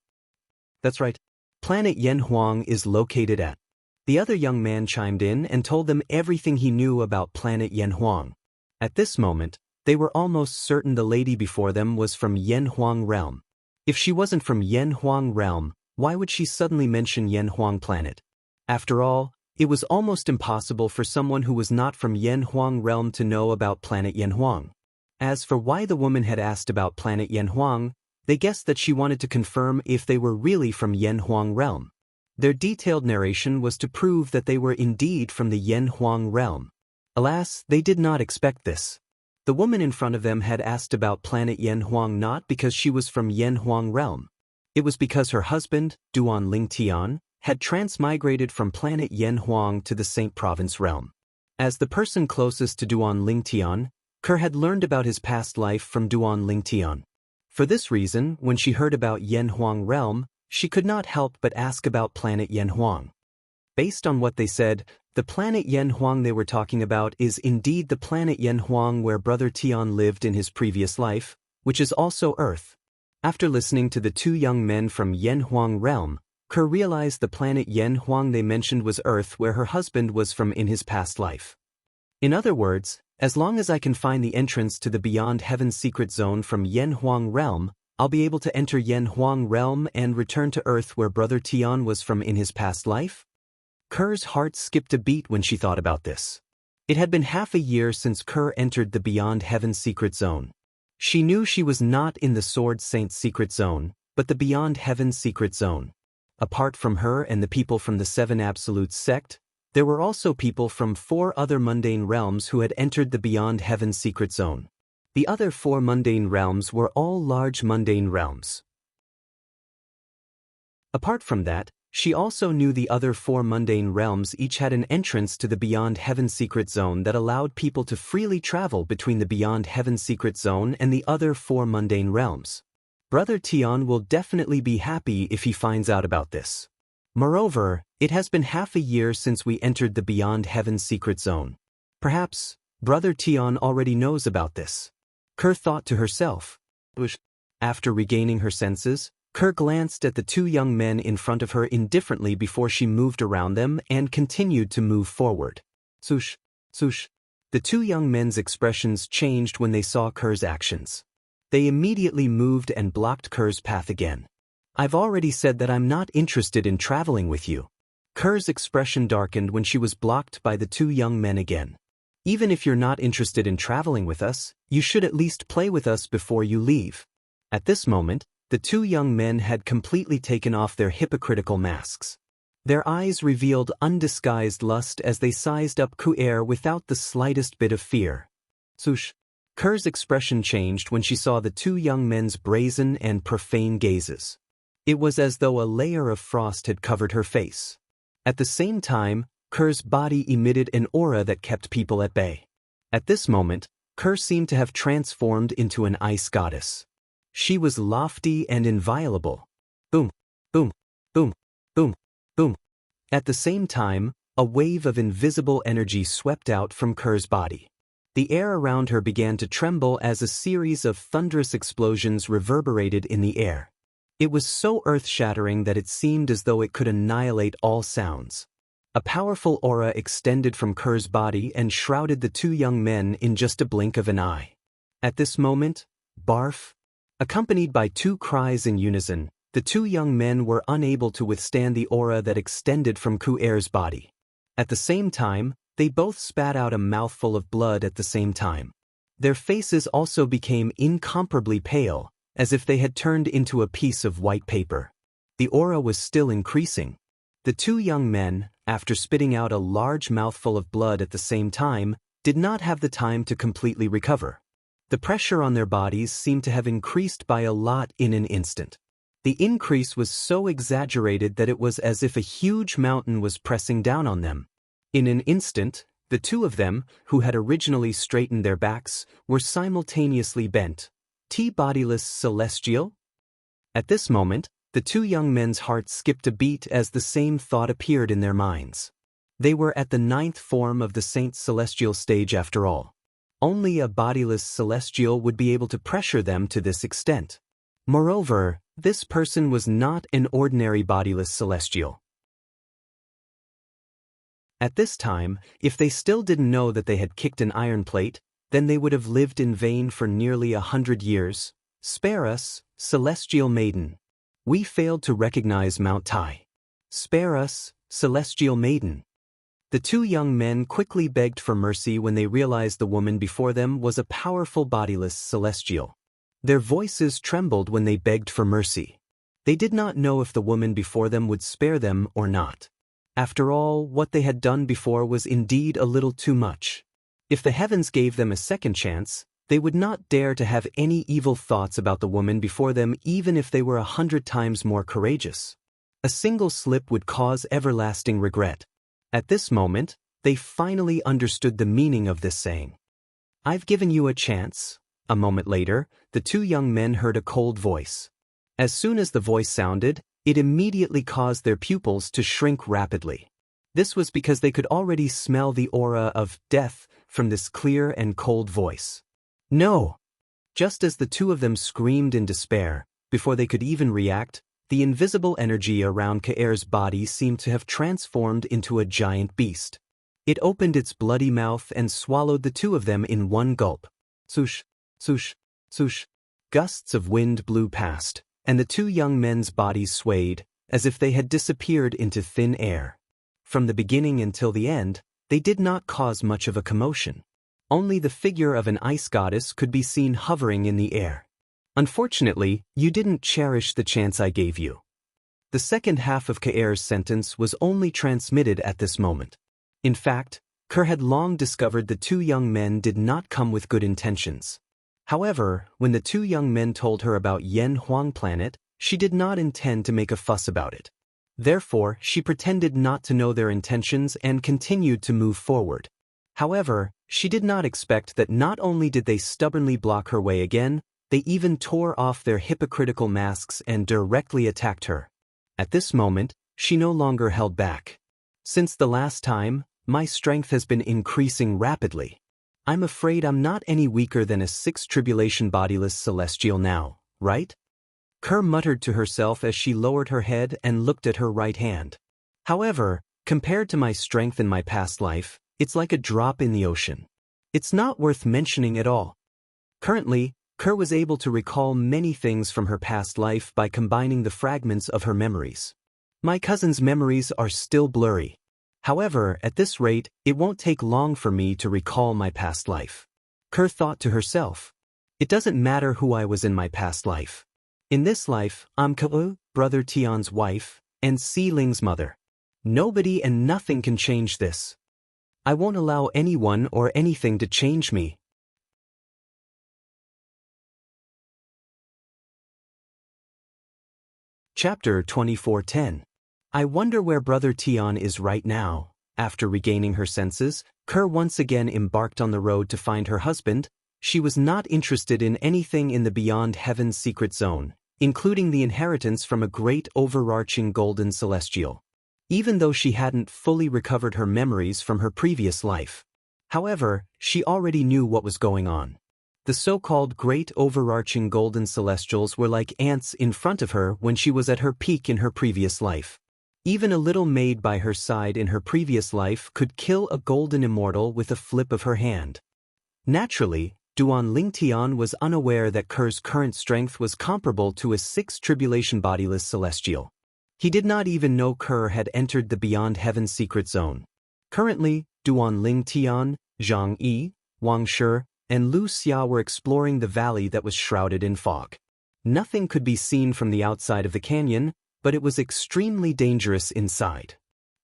[SPEAKER 1] That's right. Planet Yen Huang is located at. The other young man chimed in and told them everything he knew about planet Yen Huang. At this moment, they were almost certain the lady before them was from Yen Huang realm. If she wasn't from Yen Huang realm, why would she suddenly mention Yen Huang planet? After all, it was almost impossible for someone who was not from Yen Huang realm to know about planet Yen Huang. As for why the woman had asked about planet Yen Huang, they guessed that she wanted to confirm if they were really from Yen Huang realm. Their detailed narration was to prove that they were indeed from the Yen Huang realm. Alas, they did not expect this. The woman in front of them had asked about planet Yen Huang not because she was from Yen Huang realm. It was because her husband, Duan Ling Tian, had transmigrated from planet Yen Huang to the Saint Province realm. As the person closest to Duan Ling Tian, Ke had learned about his past life from Duan Ling Tian. For this reason, when she heard about Yen Huang realm, she could not help but ask about planet Yen Huang. Based on what they said, the planet Yen Huang they were talking about is indeed the planet Yen Huang where Brother Tian lived in his previous life, which is also Earth. After listening to the two young men from Yen Huang realm, Ke realized the planet Yen Huang they mentioned was Earth where her husband was from in his past life. In other words, as long as I can find the entrance to the Beyond Heaven secret zone from Yen Huang realm, I'll be able to enter Yen Huang realm and return to Earth where Brother Tian was from in his past life? Ke's heart skipped a beat when she thought about this. It had been half a year since Ke entered the Beyond Heaven secret zone. She knew she was not in the Sword Saint secret zone, but the Beyond Heaven secret zone. Apart from her and the people from the Seven Absolutes sect, there were also people from 4 other mundane realms who had entered the Beyond Heaven secret zone. The other 4 mundane realms were all large mundane realms. Apart from that, she also knew the other 4 mundane realms each had an entrance to the Beyond Heaven secret zone that allowed people to freely travel between the Beyond Heaven secret zone and the other 4 mundane realms. Brother Tian will definitely be happy if he finds out about this. Moreover, it has been half a year since we entered the Beyond Heaven secret zone. Perhaps, Brother Tian already knows about this. Ke thought to herself. After regaining her senses, Ke glanced at the two young men in front of her indifferently before she moved around them and continued to move forward. Swoosh, swoosh. The two young men's expressions changed when they saw Ke's actions. They immediately moved and blocked Ke's path again. I've already said that I'm not interested in traveling with you. Ke's expression darkened when she was blocked by the two young men again. Even if you're not interested in traveling with us, you should at least play with us before you leave. At this moment, the two young men had completely taken off their hypocritical masks. Their eyes revealed undisguised lust as they sized up Ke without the slightest bit of fear. Swoosh. Ke's expression changed when she saw the two young men's brazen and profane gazes. It was as though a layer of frost had covered her face. At the same time, Ke's body emitted an aura that kept people at bay. At this moment, Ke seemed to have transformed into an ice goddess. She was lofty and inviolable. Boom, boom, boom, boom, boom. At the same time, a wave of invisible energy swept out from Ke's body. The air around her began to tremble as a series of thunderous explosions reverberated in the air. It was so earth-shattering that it seemed as though it could annihilate all sounds. A powerful aura extended from Ke's body and shrouded the two young men in just a blink of an eye. At this moment, barf! Accompanied by 2 cries in unison, the two young men were unable to withstand the aura that extended from Ke's body. At the same time, they both spat out a mouthful of blood at the same time. Their faces also became incomparably pale, as if they had turned into a piece of white paper. The aura was still increasing. The two young men, after spitting out a large mouthful of blood at the same time, did not have the time to completely recover. The pressure on their bodies seemed to have increased by a lot in an instant. The increase was so exaggerated that it was as if a huge mountain was pressing down on them. In an instant, the two of them, who had originally straightened their backs, were simultaneously bent. Bodiless celestial? At this moment, the two young men's hearts skipped a beat as the same thought appeared in their minds. They were at the 9th form of the Saint Celestial stage after all. Only a bodiless celestial would be able to pressure them to this extent. Moreover, this person was not an ordinary bodiless celestial. At this time, if they still didn't know that they had kicked an iron plate, then they would have lived in vain for nearly 100 years. Spare us, celestial maiden. We failed to recognize Mount Tai. Spare us, celestial maiden. The two young men quickly begged for mercy when they realized the woman before them was a powerful bodiless celestial. Their voices trembled when they begged for mercy. They did not know if the woman before them would spare them or not. After all, what they had done before was indeed a little too much. If the heavens gave them a second chance, they would not dare to have any evil thoughts about the woman before them even if they were 100 times more courageous. A single slip would cause everlasting regret. At this moment, they finally understood the meaning of this saying. I've given you a chance. A moment later, the two young men heard a cold voice. As soon as the voice sounded, it immediately caused their pupils to shrink rapidly. This was because they could already smell the aura of death from this clear and cold voice. No! Just as the two of them screamed in despair, before they could even react, the invisible energy around Kaer's body seemed to have transformed into a giant beast. It opened its bloody mouth and swallowed the two of them in one gulp. Swoosh, swoosh, swoosh. Gusts of wind blew past, and the two young men's bodies swayed, as if they had disappeared into thin air. From the beginning until the end, they did not cause much of a commotion. Only the figure of an ice goddess could be seen hovering in the air. Unfortunately, you didn't cherish the chance I gave you. The second half of Kaer's sentence was only transmitted at this moment. In fact, Kerr had long discovered the two young men did not come with good intentions. However, when the two young men told her about Yen Huang planet, she did not intend to make a fuss about it. Therefore, she pretended not to know their intentions and continued to move forward. However, she did not expect that not only did they stubbornly block her way again, they even tore off their hypocritical masks and directly attacked her. At this moment, she no longer held back. Since the last time, my strength has been increasing rapidly. I'm afraid I'm not any weaker than a 6th tribulation bodiless celestial now, right? Kerr muttered to herself as she lowered her head and looked at her right hand. However, compared to my strength in my past life, it's like a drop in the ocean. It's not worth mentioning at all. Currently, Kerr was able to recall many things from her past life by combining the fragments of her memories. My cousin's memories are still blurry. However, at this rate, it won't take long for me to recall my past life. Kerr thought to herself. It doesn't matter who I was in my past life. In this life, I'm Ke, Brother Tian's wife, and Si Ling's mother. Nobody and nothing can change this. I won't allow anyone or anything to change me. Chapter 24:10. I wonder where Brother Tian is right now. After regaining her senses, Kerr once again embarked on the road to find her husband. She was not interested in anything in the beyond heaven's secret zone, including the inheritance from a great overarching golden celestial. Even though she hadn't fully recovered her memories from her previous life. However, she already knew what was going on. The so-called great overarching golden celestials were like ants in front of her when she was at her peak in her previous life. Even a little maid by her side in her previous life could kill a golden immortal with a flip of her hand. Naturally, Duan Lingtian was unaware that Kerr's current strength was comparable to a 6th tribulation bodiless celestial. He did not even know Kerr had entered the beyond heaven's secret zone. Currently, Duan Lingtian, Zhang Yi, Wang Shi, and Lu Xia were exploring the valley that was shrouded in fog. Nothing could be seen from the outside of the canyon, but it was extremely dangerous inside.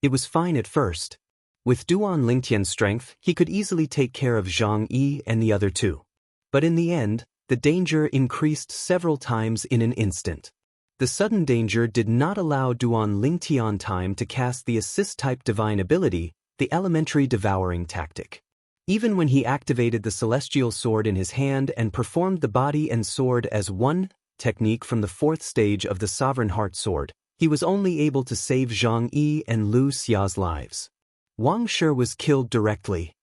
[SPEAKER 1] It was fine at first. With Duan Lingtian's strength, he could easily take care of Zhang Yi and the other two. But in the end, the danger increased several times in an instant. The sudden danger did not allow Duan Lingtian time to cast the assist-type divine ability, the elementary devouring tactic. Even when he activated the celestial sword in his hand and performed the body and sword as one technique from the fourth stage of the Sovereign Heart Sword, he was only able to save Zhang Yi and Lu Xia's lives. Wang Shi was killed directly.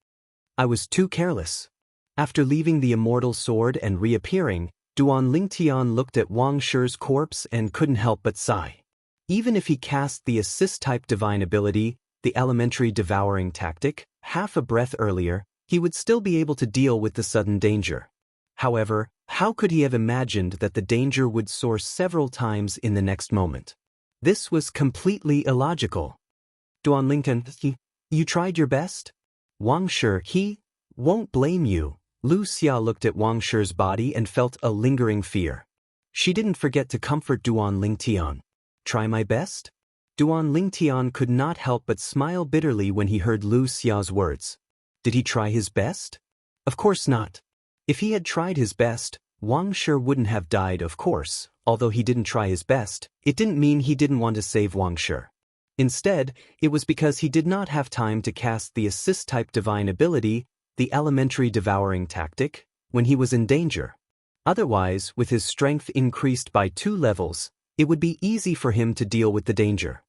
[SPEAKER 1] I was too careless. After leaving the immortal sword and reappearing, Duan Lingtian looked at Wang Shi's corpse and couldn't help but sigh. Even if he cast the assist-type divine ability, the elementary devouring tactic, half a breath earlier, he would still be able to deal with the sudden danger. However, how could he have imagined that the danger would soar several times in the next moment? This was completely illogical. Duan Lingtian, you tried your best? Wang Shi, he won't blame you. Lu Xia looked at Wang Shi's body and felt a lingering fear. She didn't forget to comfort Duan Lingtian. Try my best? Duan Lingtian could not help but smile bitterly when he heard Lu Xia's words. Did he try his best? Of course not. If he had tried his best, Wang Shi wouldn't have died, of course. Although he didn't try his best, it didn't mean he didn't want to save Wang Shi. Instead, it was because he did not have time to cast the assist-type divine ability, the elementary devouring tactic, when he was in danger. Otherwise, with his strength increased by 2 levels, it would be easy for him to deal with the danger.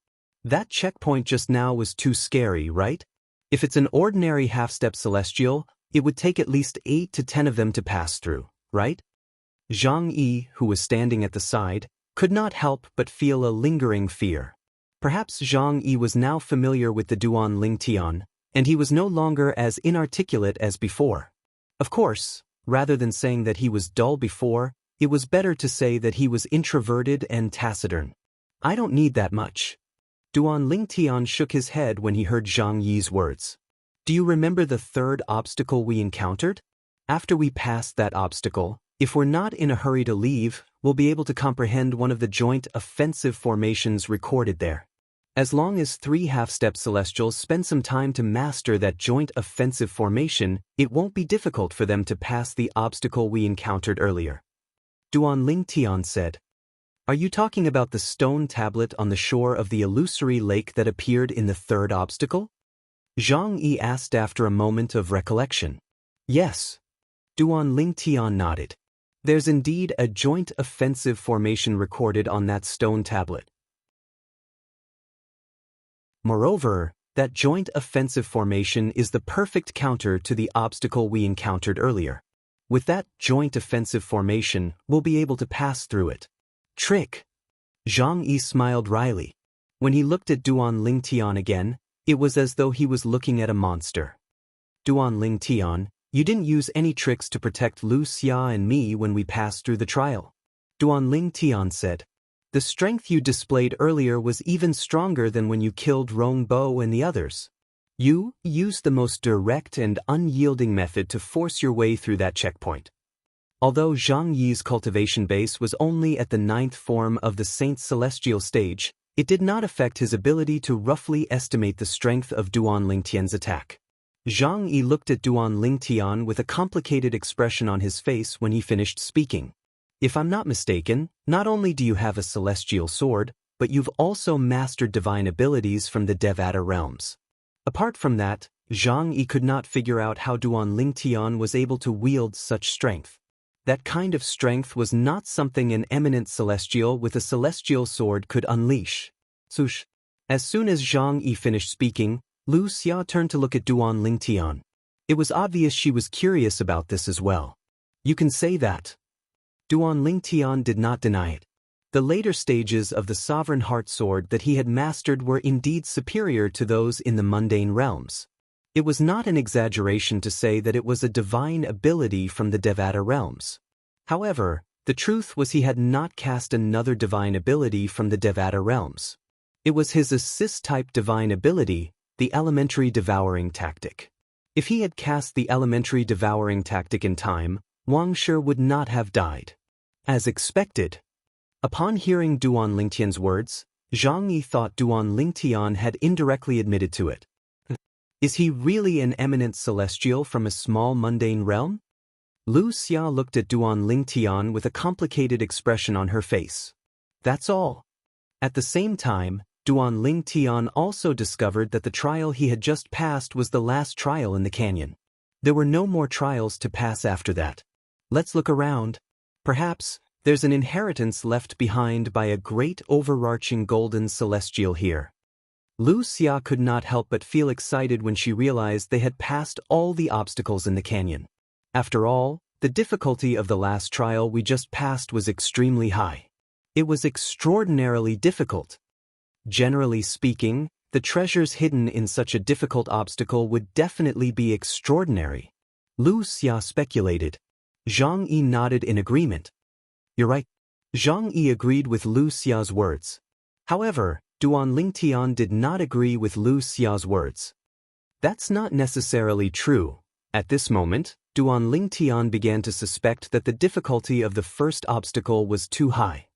[SPEAKER 1] That checkpoint just now was too scary, right? If it's an ordinary half-step celestial, it would take at least 8 to 10 of them to pass through, right? Zhang Yi, who was standing at the side, could not help but feel a lingering fear. Perhaps Zhang Yi was now familiar with the Duan Lingtian, and he was no longer as inarticulate as before. Of course, rather than saying that he was dull before, it was better to say that he was introverted and taciturn. I don't need that much. Duan Lingtian shook his head when he heard Zhang Yi's words. Do you remember the third obstacle we encountered? After we pass that obstacle, if we're not in a hurry to leave, we'll be able to comprehend one of the joint offensive formations recorded there. As long as 3 half-step celestials spend some time to master that joint offensive formation, it won't be difficult for them to pass the obstacle we encountered earlier. Duan Lingtian said. Are you talking about the stone tablet on the shore of the illusory lake that appeared in the third obstacle? Zhang Yi asked after a moment of recollection. Yes. Duan Lingtian nodded. There's indeed a joint offensive formation recorded on that stone tablet. Moreover, that joint offensive formation is the perfect counter to the obstacle we encountered earlier. With that joint offensive formation, we'll be able to pass through it. Trick! Zhang Yi smiled wryly. When he looked at Duan Lingtian again, it was as though he was looking at a monster. Duan Lingtian, you didn't use any tricks to protect Lu Xia and me when we passed through the trial. Duan Lingtian said. The strength you displayed earlier was even stronger than when you killed Rong Bo and the others. You used the most direct and unyielding method to force your way through that checkpoint. Although Zhang Yi's cultivation base was only at the 9th form of the Saint's Celestial stage, it did not affect his ability to roughly estimate the strength of Duan Lingtian's attack. Zhang Yi looked at Duan Lingtian with a complicated expression on his face when he finished speaking. If I'm not mistaken, not only do you have a celestial sword, but you've also mastered divine abilities from the Devata realms. Apart from that, Zhang Yi could not figure out how Duan Lingtian was able to wield such strength. That kind of strength was not something an eminent celestial with a celestial sword could unleash. Sush. As soon as Zhang Yi finished speaking, Lu Xia turned to look at Duan Lingtian. It was obvious she was curious about this as well. You can say that. Duan Lingtian did not deny it. The later stages of the Sovereign Heart Sword that he had mastered were indeed superior to those in the mundane realms. It was not an exaggeration to say that it was a divine ability from the Devata realms. However, the truth was he had not cast another divine ability from the Devata realms. It was his assist-type divine ability, the elementary devouring tactic. If he had cast the elementary devouring tactic in time, Wang Shi would not have died. As expected. Upon hearing Duan Lingtian's words, Zhang Yi thought Duan Lingtian had indirectly admitted to it. Is he really an eminent celestial from a small mundane realm? Lu Xia looked at Duan Lingtian with a complicated expression on her face. That's all. At the same time, Duan Lingtian also discovered that the trial he had just passed was the last trial in the canyon. There were no more trials to pass after that. Let's look around. Perhaps there's an inheritance left behind by a great overarching golden celestial here. Lu Xia could not help but feel excited when she realized they had passed all the obstacles in the canyon. After all, the difficulty of the last trial we just passed was extremely high. It was extraordinarily difficult. Generally speaking, the treasures hidden in such a difficult obstacle would definitely be extraordinary. Lu Xia speculated. Zhang Yi nodded in agreement. You're right. Zhang Yi agreed with Lu Xia's words. However, Duan Lingtian did not agree with Lu Xia's words. That's not necessarily true. At this moment, Duan Lingtian began to suspect that the difficulty of the first obstacle was too high.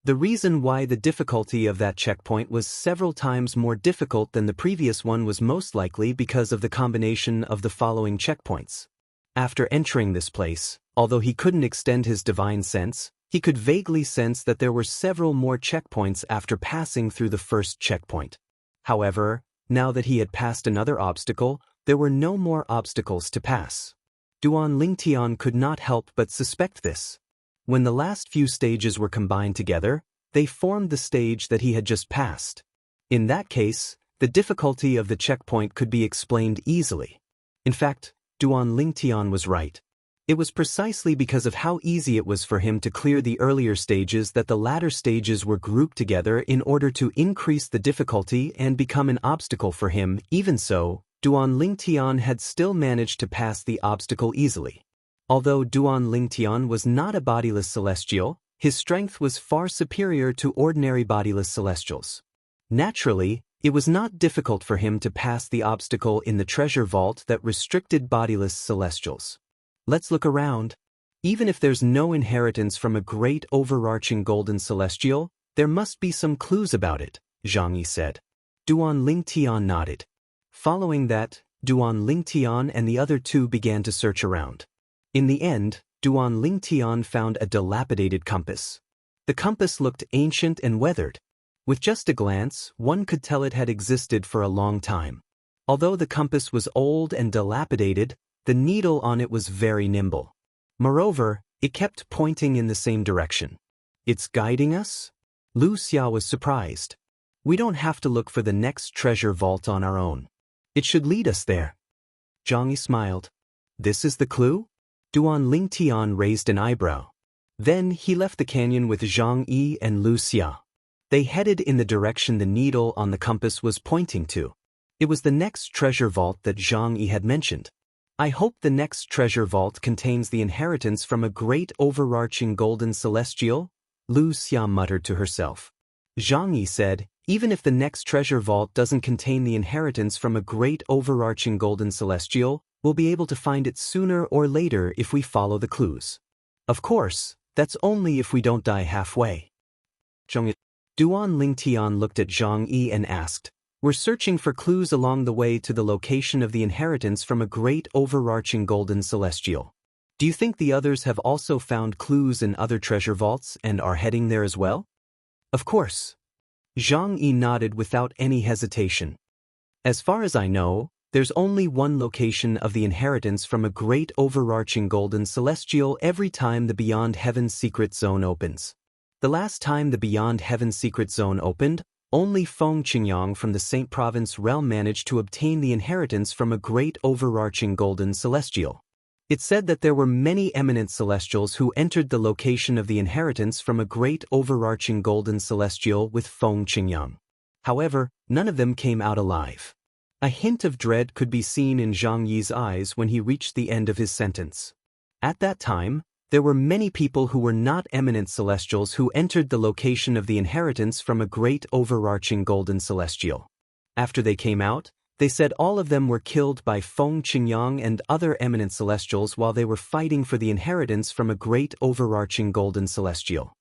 [SPEAKER 1] The reason why the difficulty of that checkpoint was several times more difficult than the previous one was most likely because of the combination of the following checkpoints. After entering this place, although he couldn't extend his divine sense, he could vaguely sense that there were several more checkpoints after passing through the first checkpoint. However, now that he had passed another obstacle, there were no more obstacles to pass. Duan Lingtian could not help but suspect this. When the last few stages were combined together, they formed the stage that he had just passed. In that case, the difficulty of the checkpoint could be explained easily. In fact, Duan Lingtian was right. It was precisely because of how easy it was for him to clear the earlier stages that the latter stages were grouped together in order to increase the difficulty and become an obstacle for him. Even so, Duan Lingtian had still managed to pass the obstacle easily. Although Duan Lingtian was not a bodiless celestial, his strength was far superior to ordinary bodiless celestials. Naturally, it was not difficult for him to pass the obstacle in the treasure vault that restricted bodiless celestials. Let's look around. Even if there's no inheritance from a great overarching golden celestial, there must be some clues about it, Zhang Yi said. Duan Lingtian nodded. Following that, Duan Lingtian and the other two began to search around. In the end, Duan Lingtian found a dilapidated compass. The compass looked ancient and weathered. With just a glance, one could tell it had existed for a long time. Although the compass was old and dilapidated, the needle on it was very nimble. Moreover, it kept pointing in the same direction. It's guiding us? Lu Xia was surprised. We don't have to look for the next treasure vault on our own. It should lead us there. Zhang Yi smiled. This is the clue? Duan Lingtian raised an eyebrow. Then he left the canyon with Zhang Yi and Lu Xia. They headed in the direction the needle on the compass was pointing to. It was the next treasure vault that Zhang Yi had mentioned. I hope the next treasure vault contains the inheritance from a great overarching golden celestial, Lu Xia muttered to herself. Zhang Yi said, even if the next treasure vault doesn't contain the inheritance from a great overarching golden celestial, we'll be able to find it sooner or later if we follow the clues. Of course, that's only if we don't die halfway. Duan Lingtian looked at Zhang Yi and asked, we're searching for clues along the way to the location of the inheritance from a great overarching golden celestial. Do you think the others have also found clues in other treasure vaults and are heading there as well? Of course. Zhang Yi nodded without any hesitation. As far as I know, there's only one location of the inheritance from a great overarching golden celestial every time the Beyond Heaven Secret Zone opens. The last time the Beyond Heaven Secret Zone opened, only Feng Qingyang from the Saint Province realm managed to obtain the inheritance from a great overarching golden celestial. It said that there were many eminent celestials who entered the location of the inheritance from a great overarching golden celestial with Feng Qingyang. However, none of them came out alive. A hint of dread could be seen in Zhang Yi's eyes when he reached the end of his sentence. At that time, there were many people who were not eminent celestials who entered the location of the inheritance from a great overarching golden celestial. After they came out, They said all of them were killed by Feng Qingyang and other eminent celestials while they were fighting for the inheritance from a great overarching golden celestial.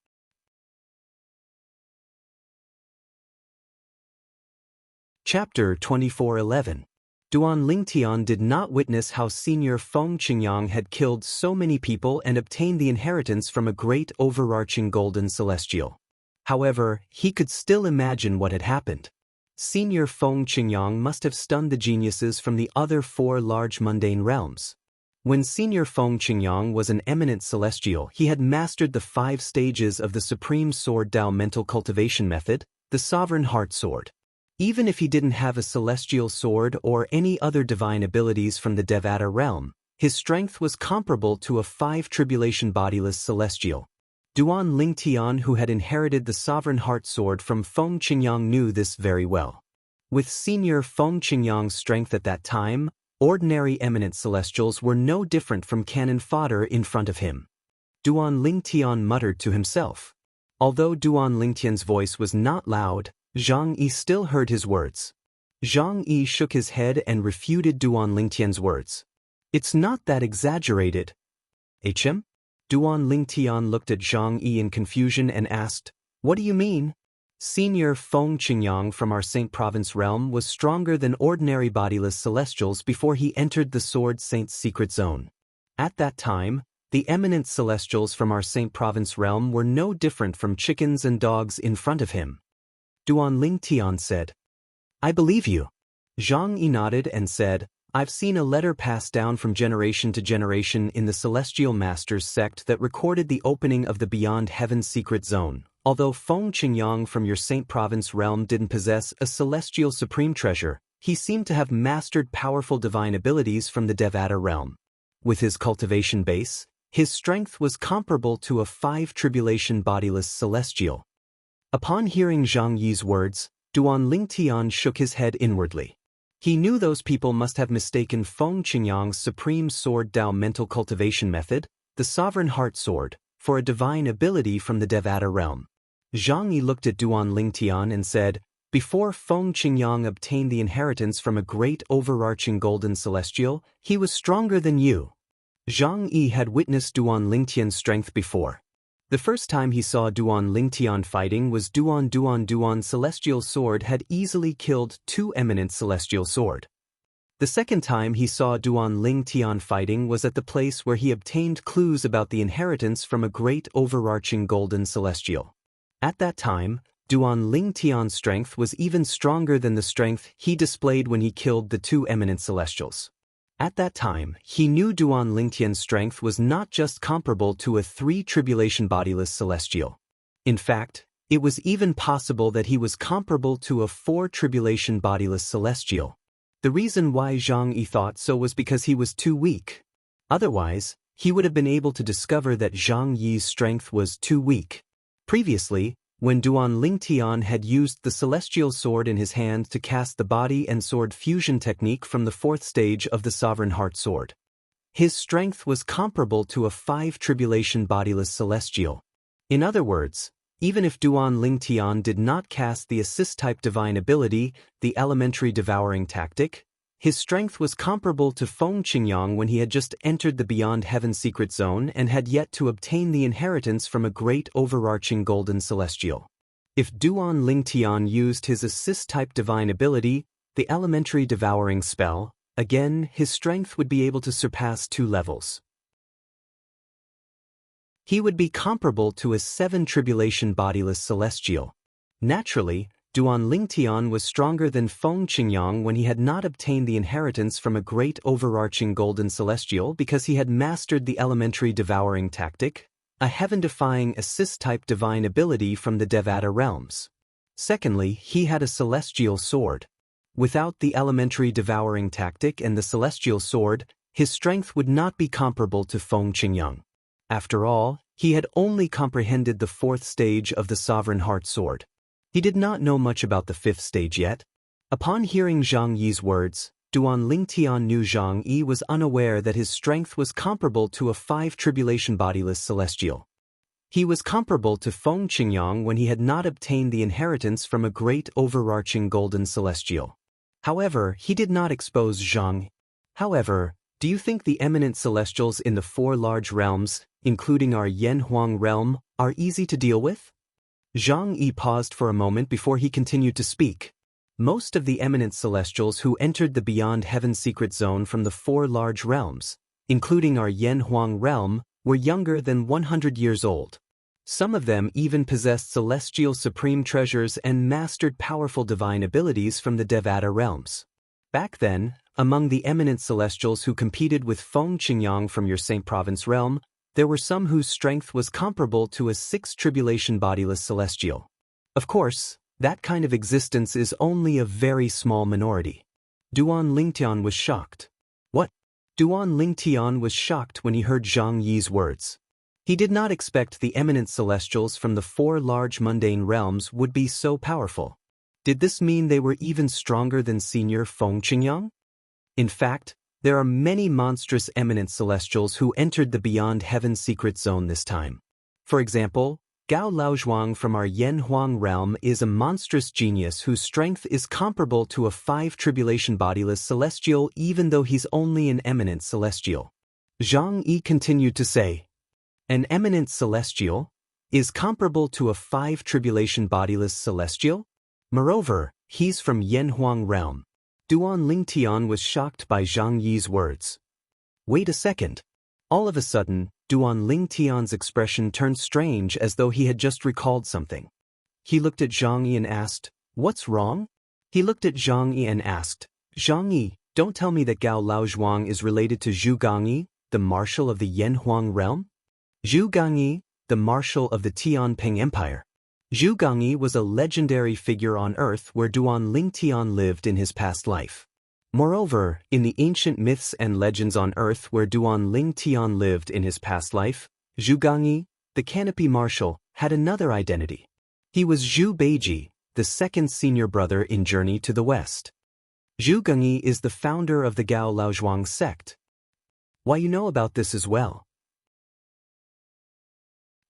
[SPEAKER 1] Chapter 24:11. Duan Lingtian did not witness how Senior Feng Qingyang had killed so many people and obtained the inheritance from a great overarching golden celestial. However, he could still imagine what had happened. Senior Feng Qingyang must have stunned the geniuses from the other 4 large mundane realms. When Senior Feng Qingyang was an eminent celestial, he had mastered the 5 stages of the Supreme Sword Dao mental cultivation method, the Sovereign Heart Sword. Even if he didn't have a celestial sword or any other divine abilities from the Devata realm, his strength was comparable to a 5 tribulation bodiless celestial. Duan Lingtian, who had inherited the Sovereign Heart Sword from Feng Qingyang, knew this very well. With Senior Feng Qingyang's strength at that time, ordinary eminent celestials were no different from cannon fodder in front of him. Duan Lingtian muttered to himself. Although Duan Lingtian's voice was not loud, Zhang Yi still heard his words. Zhang Yi shook his head and refuted Duan Lingtian's words. It's not that exaggerated. HM? Duan Lingtian looked at Zhang Yi in confusion and asked, "What do you mean?" Senior Feng Qingyang from our Saint Province realm was stronger than ordinary bodiless celestials before he entered the Sword Saint's secret zone. At that time, the eminent celestials from our Saint Province realm were no different from chickens and dogs in front of him. Duan Lingtian said, "I believe you." Zhang Yi nodded and said, "I've seen a letter passed down from generation to generation in the Celestial Masters sect that recorded the opening of the Beyond Heaven secret zone. Although Feng Qingyang from your Saint Province realm didn't possess a celestial supreme treasure, he seemed to have mastered powerful divine abilities from the Devata realm. With his cultivation base, his strength was comparable to a 5 tribulation bodiless celestial." Upon hearing Zhang Yi's words, Duan Lingtian shook his head inwardly. He knew those people must have mistaken Feng Qingyang's Supreme Sword Dao mental cultivation method, the Sovereign Heart Sword, for a divine ability from the Devata realm. Zhang Yi looked at Duan Lingtian and said, "Before Feng Qingyang obtained the inheritance from a great overarching golden celestial, he was stronger than you." Zhang Yi had witnessed Duan Lingtian's strength before. The first time he saw Duan Lingtian fighting was Duan's celestial sword had easily killed 2 eminent celestial sword. The second time he saw Duan Lingtian fighting was at the place where he obtained clues about the inheritance from a great overarching golden celestial. At that time, Duan Lingtian's strength was even stronger than the strength he displayed when he killed the 2 eminent celestials. At that time, he knew Duan Lingtian's strength was not just comparable to a 3 tribulation bodiless celestial. In fact, it was even possible that he was comparable to a 4 tribulation bodiless celestial. The reason why Zhang Yi thought so was because he was too weak. Otherwise, he would have been able to discover that Zhang Yi's strength was too weak. Previously, when Duan Lingtian had used the celestial sword in his hand to cast the body and sword fusion technique from the 4th stage of the Sovereign Heart Sword, his strength was comparable to a 5 tribulation bodiless celestial. In other words, even if Duan Lingtian did not cast the assist-type divine ability, the elementary devouring tactic, his strength was comparable to Feng Qingyang when he had just entered the Beyond Heaven secret zone and had yet to obtain the inheritance from a great overarching golden celestial. If Duan Lingtian used his assist-type divine ability, the elementary devouring spell, again his strength would be able to surpass 2 levels. He would be comparable to a 7 tribulation bodiless celestial. Naturally, Duan Lingtian was stronger than Feng Qingyang when he had not obtained the inheritance from a great overarching golden celestial because he had mastered the elementary devouring tactic, a heaven-defying assist-type divine ability from the Devata realms. Secondly, he had a celestial sword. Without the elementary devouring tactic and the celestial sword, his strength would not be comparable to Feng Qingyang. After all, he had only comprehended the 4th stage of the Sovereign Heart Sword. He did not know much about the 5th stage yet. Upon hearing Zhang Yi's words, Duan Lingtian knew Zhang Yi was unaware that his strength was comparable to a 5 tribulation bodiless celestial. He was comparable to Feng Qingyang when he had not obtained the inheritance from a great overarching golden celestial. However, he did not expose Zhang. However, do you think the eminent celestials in the four large realms, including our Yanhuang realm, are easy to deal with? Zhang Yi paused for a moment before he continued to speak. Most of the eminent celestials who entered the Beyond Heaven secret zone from the four large realms, including our Yanhuang realm, were younger than 100 years old. Some of them even possessed celestial supreme treasures and mastered powerful divine abilities from the Devata realms. Back then, among the eminent celestials who competed with Feng Qingyang from your Saint Province realm, there were some whose strength was comparable to a sixth tribulation bodiless celestial. Of course, that kind of existence is only a very small minority. Duan Lingtian was shocked. What? Duan Lingtian was shocked when he heard Zhang Yi's words. He did not expect the eminent celestials from the four large mundane realms would be so powerful. Did this mean they were even stronger than senior Feng Qingyang? In fact, there are many monstrous eminent celestials who entered the Beyond Heaven secret zone this time. For example, Gao Laozhuang from our Yanhuang realm is a monstrous genius whose strength is comparable to a five tribulation bodiless celestial even though he's only an eminent celestial. Zhang Yi continued to say, an eminent celestial is comparable to a five tribulation bodiless celestial? Moreover, he's from Yanhuang realm. Duan Lingtian was shocked by Zhang Yi's words. Wait a second. All of a sudden, Duan Lingtian's expression turned strange as though he had just recalled something. He looked at Zhang Yi and asked, what's wrong? He looked at Zhang Yi and asked, Zhang Yi, don't tell me that Gao Laozhuang is related to Zhu Gangyi, the marshal of the Yanhuang realm? Zhu Gangyi, the marshal of the Tianping Empire. Zhu Gangyi was a legendary figure on Earth where Duan Lingtian lived in his past life. Moreover, in the ancient myths and legends on Earth where Duan Lingtian lived in his past life, Zhu Gangyi, the canopy marshal, had another identity. He was Zhu Beiji, the second senior brother in Journey to the West. Zhu Gangyi is the founder of the Gao Laozhuang sect. Why, you know about this as well?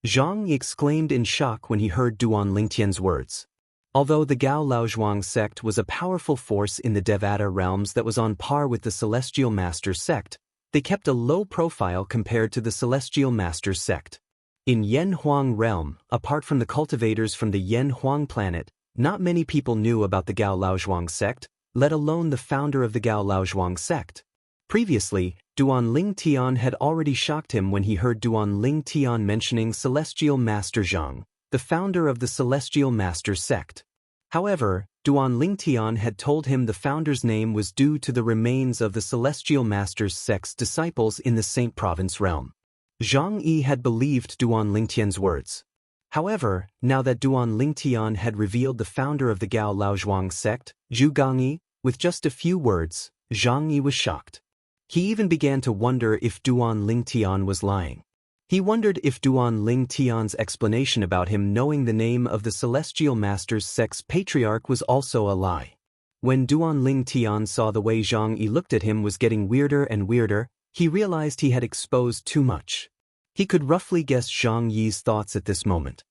[SPEAKER 1] Zhang Yi exclaimed in shock when he heard Duan Lingtian's words. Although the Gao Laozhuang sect was a powerful force in the Devata realms that was on par with the Celestial Masters sect, they kept a low profile compared to the Celestial Masters sect. In Yanhuang realm, apart from the cultivators from the Yanhuang planet, not many people knew about the Gao Laozhuang sect, let alone the founder of the Gao Laozhuang sect. Previously, Duan Lingtian had already shocked him when he heard Duan Lingtian mentioning Celestial Master Zhang, the founder of the Celestial Masters sect. However, Duan Lingtian had told him the founder's name was due to the remains of the Celestial Masters sect's disciples in the Saint Province realm. Zhang Yi had believed Duan Lingtian's words. However, now that Duan Lingtian had revealed the founder of the Gao Laozhuang sect, Zhu Gangyi, with just a few words, Zhang Yi was shocked. He even began to wonder if Duan Lingtian was lying. He wondered if Duan Lingtian's explanation about him knowing the name of the Celestial Masters sect's patriarch was also a lie. When Duan Lingtian saw the way Zhang Yi looked at him was getting weirder and weirder, he realized he had exposed too much. He could roughly guess Zhang Yi's thoughts at this moment.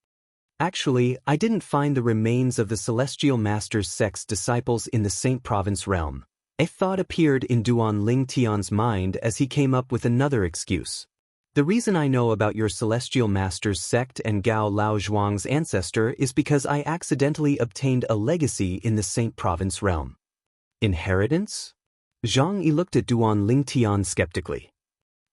[SPEAKER 1] Actually, I didn't find the remains of the Celestial Masters sect's disciples in the Saint Province realm. A thought appeared in Duan Lingtian's mind as he came up with another excuse. The reason I know about your Celestial Masters sect and Gao Laozhuang's ancestor is because I accidentally obtained a legacy in the Saint Province realm. Inheritance? Zhang Yi looked at Duan Lingtian skeptically.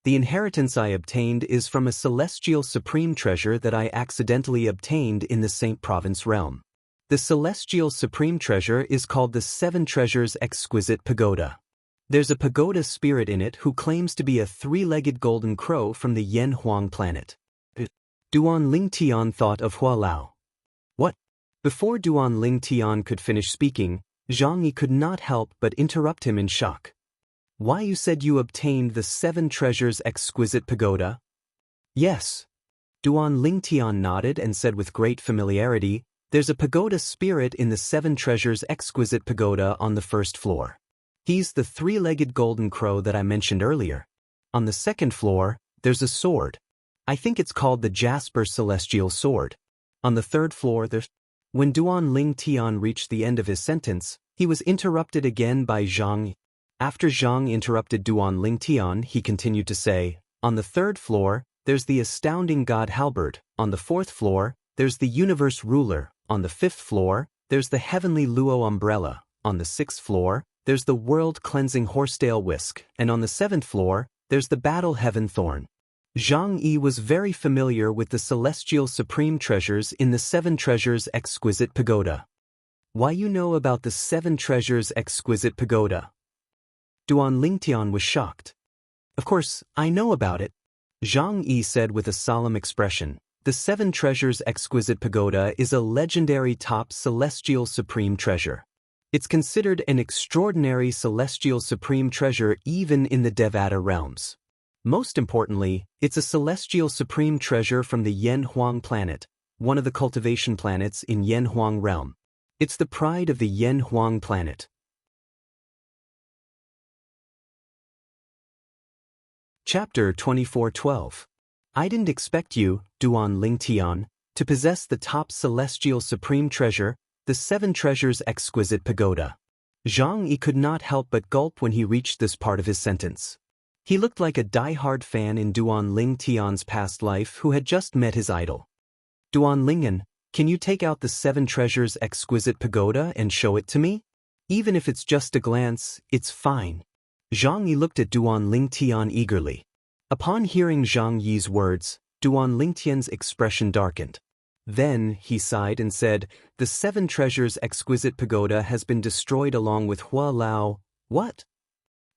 [SPEAKER 1] The inheritance I obtained is from a celestial supreme treasure that I accidentally obtained in the Saint Province realm. The celestial supreme treasure is called the Seven Treasures Exquisite Pagoda. There's a pagoda spirit in it who claims to be a three-legged golden crow from the Yanhuang planet. Duan Lingtian thought of Hualao. What? Before Duan Lingtian could finish speaking, Zhang Yi could not help but interrupt him in shock. Why, you said you obtained the Seven Treasures Exquisite Pagoda? Yes. Duan Lingtian nodded and said with great familiarity, there's a pagoda spirit in the Seven Treasures Exquisite Pagoda on the first floor. He's the three-legged golden crow that I mentioned earlier. On the second floor, there's a sword. I think it's called the Jasper Celestial Sword. On the third floor there's... When Duan Lingtian reached the end of his sentence, He was interrupted again by Zhang. After Zhang interrupted Duan Lingtian, he continued to say, "On the third floor, there's the astounding god Halberd. On the fourth floor, there's the universe ruler. On the fifth floor, there's the heavenly Luo umbrella. On the sixth floor, there's the world-cleansing horsetail whisk. And on the seventh floor, there's the battle heaven thorn." Zhang Yi was very familiar with the celestial supreme treasures in the Seven Treasures Exquisite Pagoda. "Why you know about the Seven Treasures Exquisite Pagoda?" Duan Lingtian was shocked. "Of course, I know about it," Zhang Yi said with a solemn expression. "The Seven Treasures Exquisite Pagoda is a legendary top celestial supreme treasure. It's considered an extraordinary celestial supreme treasure even in the Devata realms. Most importantly, it's a celestial supreme treasure from the Yen Huang planet, one of the cultivation planets in Yen Huang realm. It's the pride of the Yen Huang planet." Chapter 24:12. I didn't expect you, Duan Lingtian, to possess the top celestial supreme treasure, the Seven Treasures Exquisite Pagoda. Zhang Yi could not help but gulp when he reached this part of his sentence. He looked like a die-hard fan in Duan Lingtian's past life who had just met his idol. "Duan Lingen, can you take out the Seven Treasures Exquisite Pagoda and show it to me? Even if it's just a glance, it's fine." Zhang Yi looked at Duan Lingtian eagerly. Upon hearing Zhang Yi's words, Duan Lingtian's expression darkened. Then he sighed and said, "The Seven Treasures Exquisite Pagoda has been destroyed along with Hua Lao." "What?"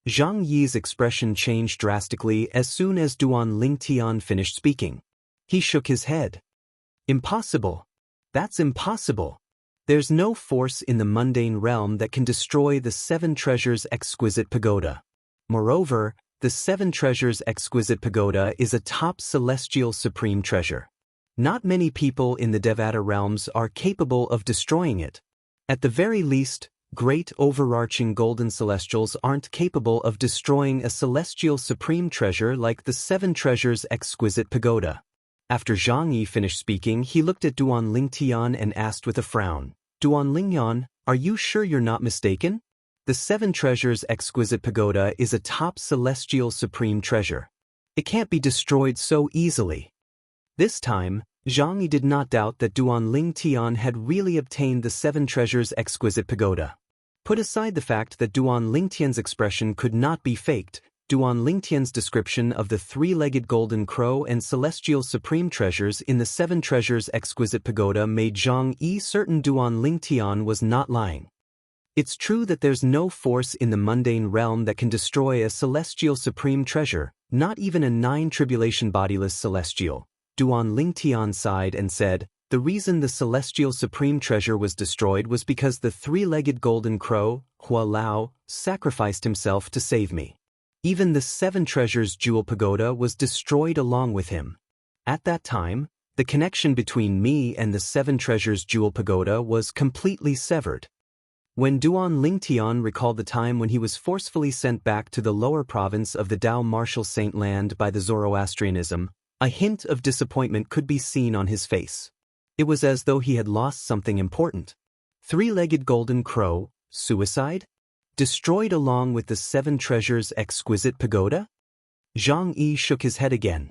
[SPEAKER 1] Zhang Yi's expression changed drastically as soon as Duan Lingtian finished speaking. He shook his head. "Impossible. That's impossible. There's no force in the mundane realm that can destroy the Seven Treasures Exquisite Pagoda. Moreover, the Seven Treasures Exquisite Pagoda is a top celestial supreme treasure. Not many people in the Devata realms are capable of destroying it. At the very least, great overarching golden celestials aren't capable of destroying a celestial supreme treasure like the Seven Treasures Exquisite Pagoda." After Zhang Yi finished speaking, he looked at Duan Lingtian and asked with a frown, "Duan Lingyan, are you sure you're not mistaken? The Seven Treasures Exquisite Pagoda is a top celestial supreme treasure. It can't be destroyed so easily." This time, Zhang Yi did not doubt that Duan Lingtian had really obtained the Seven Treasures Exquisite Pagoda. Put aside the fact that Duan Lingtian's expression could not be faked, Duan Lingtian's description of the three-legged golden crow and celestial supreme treasures in the Seven Treasures Exquisite Pagoda made Zhang Yi certain Duan Lingtian was not lying. It's true that there's no force in the mundane realm that can destroy a celestial supreme treasure, not even a nine-tribulation bodiless celestial. Duan Lingtian sighed and said, "The reason the celestial supreme treasure was destroyed was because the three-legged golden crow, Hua Lao, sacrificed himself to save me. Even the Seven Treasures Jewel Pagoda was destroyed along with him. At that time, the connection between me and the Seven Treasures Jewel Pagoda was completely severed." When Duan Lingtian recalled the time when he was forcefully sent back to the lower province of the Dao Martial Saint Land by the Zoroastrianism, a hint of disappointment could be seen on his face. It was as though he had lost something important. Three-legged golden crow, suicide? Destroyed along with the Seven Treasures Exquisite Pagoda? Zhang Yi shook his head again.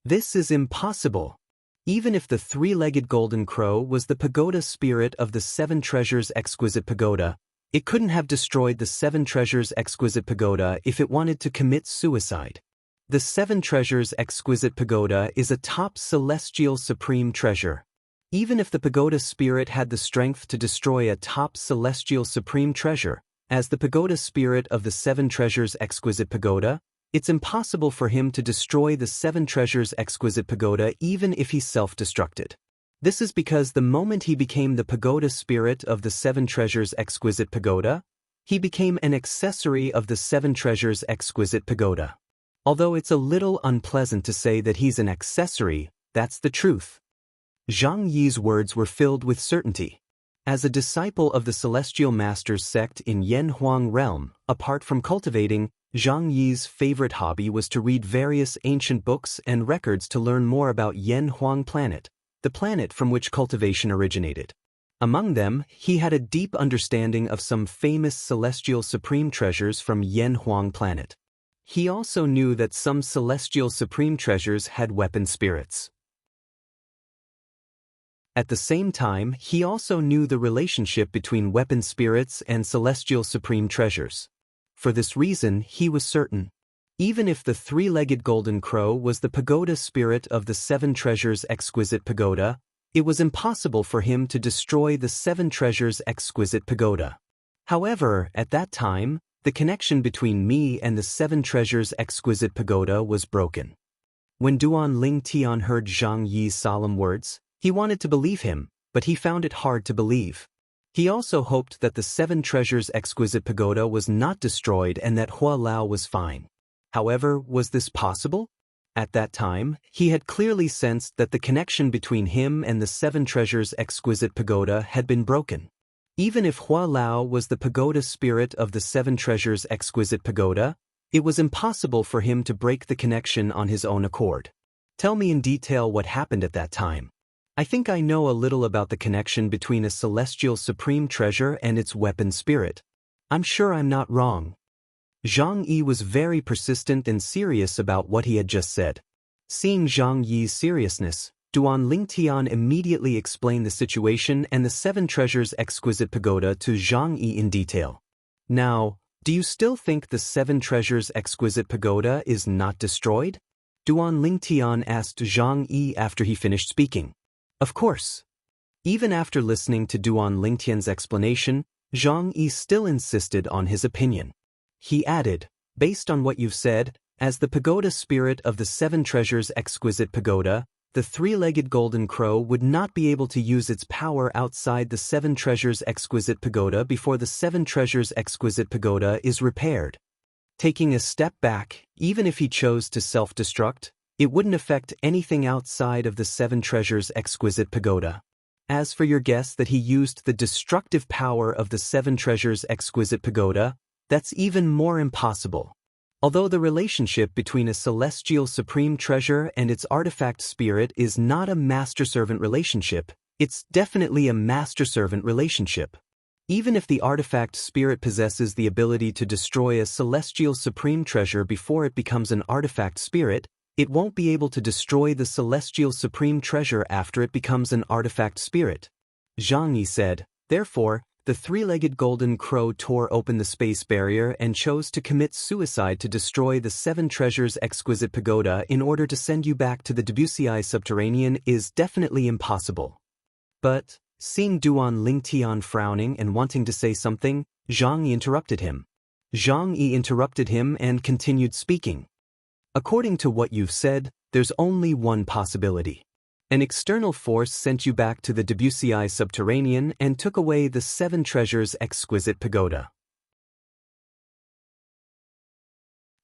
[SPEAKER 1] "This is impossible. Even if the three-legged golden crow was the pagoda spirit of the Seven Treasures Exquisite Pagoda, it couldn't have destroyed the Seven Treasures Exquisite Pagoda if it wanted to commit suicide. The Seven Treasures Exquisite Pagoda is a top celestial supreme treasure. Even if the pagoda spirit had the strength to destroy a top celestial supreme treasure, as the pagoda spirit of the Seven Treasures Exquisite Pagoda, it's impossible for him to destroy the Seven Treasures Exquisite Pagoda even if he self-destructed. This is because the moment he became the pagoda spirit of the Seven Treasures Exquisite Pagoda, he became an accessory of the Seven Treasures Exquisite Pagoda. Although it's a little unpleasant to say that he's an accessory, that's the truth." Zhang Yi's words were filled with certainty. As a disciple of the Celestial Masters sect in Yen Huang realm, apart from cultivating, Zhang Yi's favorite hobby was to read various ancient books and records to learn more about Yen Huang planet, the planet from which cultivation originated. Among them, he had a deep understanding of some famous celestial supreme treasures from Yen Huang planet. He also knew that some celestial supreme treasures had weapon spirits. At the same time, he also knew the relationship between weapon spirits and celestial supreme treasures. For this reason, he was certain. Even if the three-legged golden crow was the pagoda spirit of the seven treasures' exquisite pagoda, it was impossible for him to destroy the seven treasures' exquisite pagoda. However, at that time, the connection between me and the seven treasures' exquisite pagoda was broken. When Duan Ling Tian heard Zhang Yi's solemn words, he wanted to believe him, but he found it hard to believe. He also hoped that the seven treasures' exquisite pagoda was not destroyed and that Hua Lao was fine. However, was this possible? At that time, he had clearly sensed that the connection between him and the seven treasures' exquisite pagoda had been broken. Even if Hua Lao was the pagoda spirit of the seven treasures' exquisite pagoda, it was impossible for him to break the connection on his own accord. Tell me in detail what happened at that time. I think I know a little about the connection between a celestial supreme treasure and its weapon spirit. I'm sure I'm not wrong. Zhang Yi was very persistent and serious about what he had just said. Seeing Zhang Yi's seriousness, Duan Lingtian immediately explained the situation and the seven treasures' exquisite pagoda to Zhang Yi in detail. Now, do you still think the seven treasures' exquisite pagoda is not destroyed? Duan Lingtian asked Zhang Yi after he finished speaking. Of course. Even after listening to Duan Lingtian's explanation, Zhang Yi still insisted on his opinion. He added, based on what you've said, as the pagoda spirit of the seven treasures' exquisite pagoda, the three-legged golden crow would not be able to use its power outside the seven treasures' exquisite pagoda before the seven treasures' exquisite pagoda is repaired. Taking a step back, even if he chose to self-destruct, it wouldn't affect anything outside of the seven treasures' exquisite pagoda. As for your guess that he used the destructive power of the seven treasures' exquisite pagoda, that's even more impossible. Although the relationship between a celestial supreme treasure and its artifact spirit is not a master-servant relationship, it's definitely a master-servant relationship. Even if the artifact spirit possesses the ability to destroy a celestial supreme treasure before it becomes an artifact spirit, it won't be able to destroy the celestial supreme treasure after it becomes an artifact spirit. Zhang Yi said, therefore, the three-legged golden crow tore open the space barrier and chose to commit suicide to destroy the seven treasures' exquisite pagoda in order to send you back to the Debussy subterranean is definitely impossible. But, seeing Duan Lingtian frowning and wanting to say something, Zhang Yi interrupted him. Zhang Yi interrupted him and continued speaking. According to what you've said, there's only one possibility. An external force sent you back to the Debussy subterranean and took away the seven treasures' exquisite pagoda.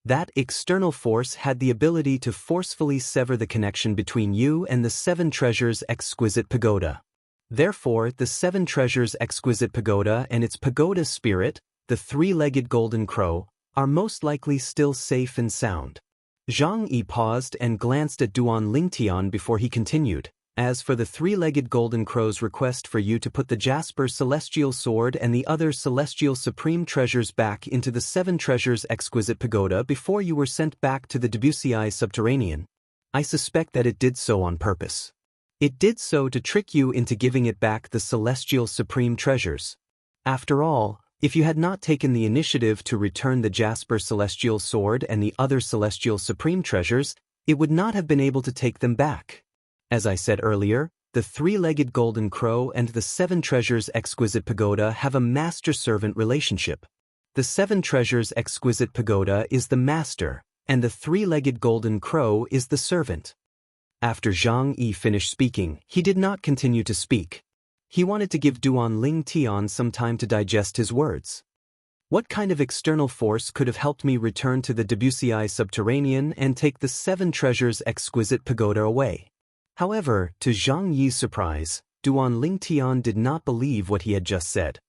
[SPEAKER 1] That external force had the ability to forcefully sever the connection between you and the seven treasures' exquisite pagoda. Therefore, the seven treasures' exquisite pagoda and its pagoda spirit, the three-legged golden crow, are most likely still safe and sound. Zhang Yi paused and glanced at Duan Lingtian before he continued. As for the three-legged golden crow's request for you to put the Jasper Celestial Sword and the other Celestial Supreme Treasures back into the Seven Treasures Exquisite Pagoda before you were sent back to the Debussy subterranean, I suspect that it did so on purpose. It did so to trick you into giving it back the Celestial Supreme Treasures. After all, if you had not taken the initiative to return the Jasper Celestial Sword and the other Celestial Supreme Treasures, it would not have been able to take them back. As I said earlier, the three-legged golden crow and the seven treasures exquisite pagoda have a master-servant relationship. The seven treasures exquisite pagoda is the master, and the three-legged golden crow is the servant. After Zhang Yi finished speaking, he did not continue to speak. He wanted to give Duan Lingtian some time to digest his words. What kind of external force could have helped me return to the Debussy subterranean and take the seven treasures exquisite pagoda away? However, to Zhang Yi's surprise, Duan Lingtian did not believe what he had just said.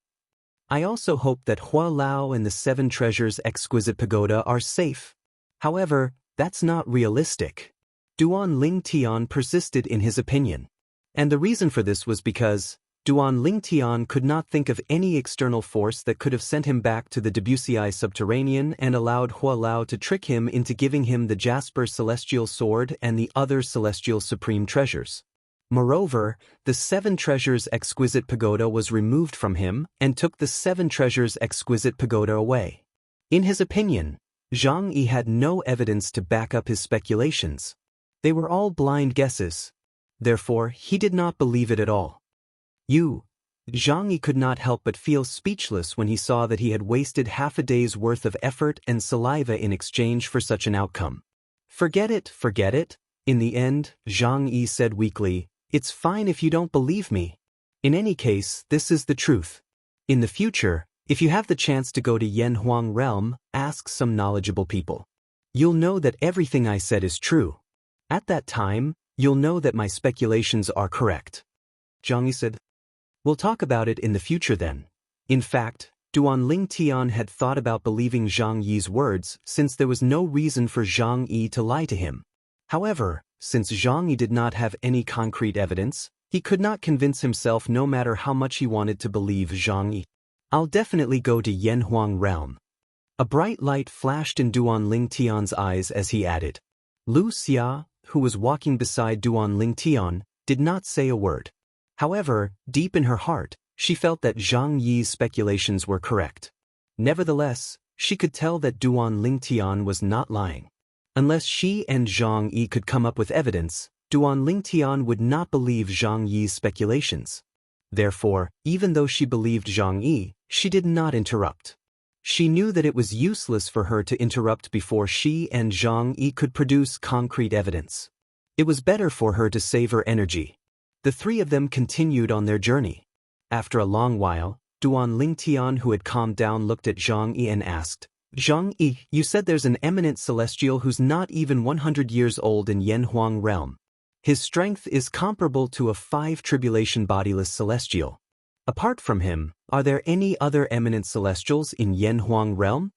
[SPEAKER 1] I also hope that Hua Lao and the seven treasures exquisite pagoda are safe. However, that's not realistic. Duan Lingtian persisted in his opinion. And the reason for this was because Duan Lingtian could not think of any external force that could have sent him back to the Debussyi subterranean and allowed Hua Lao to trick him into giving him the Jasper celestial sword and the other celestial supreme treasures. Moreover, the 7 treasures exquisite pagoda was removed from him and took the 7 treasures exquisite pagoda away. In his opinion, Zhang Yi had no evidence to back up his speculations. They were all blind guesses. Therefore, he did not believe it at all. Zhang Yi could not help but feel speechless when he saw that he had wasted half a day's worth of effort and saliva in exchange for such an outcome. Forget it. In the end, Zhang Yi said weakly, "It's fine if you don't believe me. In any case, this is the truth. In the future, if you have the chance to go to Yanhuang realm, ask some knowledgeable people. You'll know that everything I said is true. At that time, you'll know that my speculations are correct." Zhang Yi said, "We'll talk about it in the future then." In fact, Duan Lingtian had thought about believing Zhang Yi's words since there was no reason for Zhang Yi to lie to him. However, since Zhang Yi did not have any concrete evidence, he could not convince himself no matter how much he wanted to believe Zhang Yi. "I'll definitely go to Yanhuang realm." A bright light flashed in Duan Lingtian's eyes as he added. Lu Xia, who was walking beside Duan Lingtian, did not say a word. However, deep in her heart, she felt that Zhang Yi's speculations were correct. Nevertheless, she could tell that Duan Lingtian was not lying. Unless she and Zhang Yi could come up with evidence, Duan Lingtian would not believe Zhang Yi's speculations. Therefore, even though she believed Zhang Yi, she did not interrupt. She knew that it was useless for her to interrupt before she and Zhang Yi could produce concrete evidence. It was better for her to save her energy. The 3 of them continued on their journey. After a long while, Duan Lingtian, who had calmed down, looked at Zhang Yi and asked, "Zhang Yi, you said there's an eminent celestial who's not even 100 years old in Yanhuang realm. His strength is comparable to a 5 tribulation bodiless celestial. Apart from him, are there any other eminent celestials in Yanhuang realm?"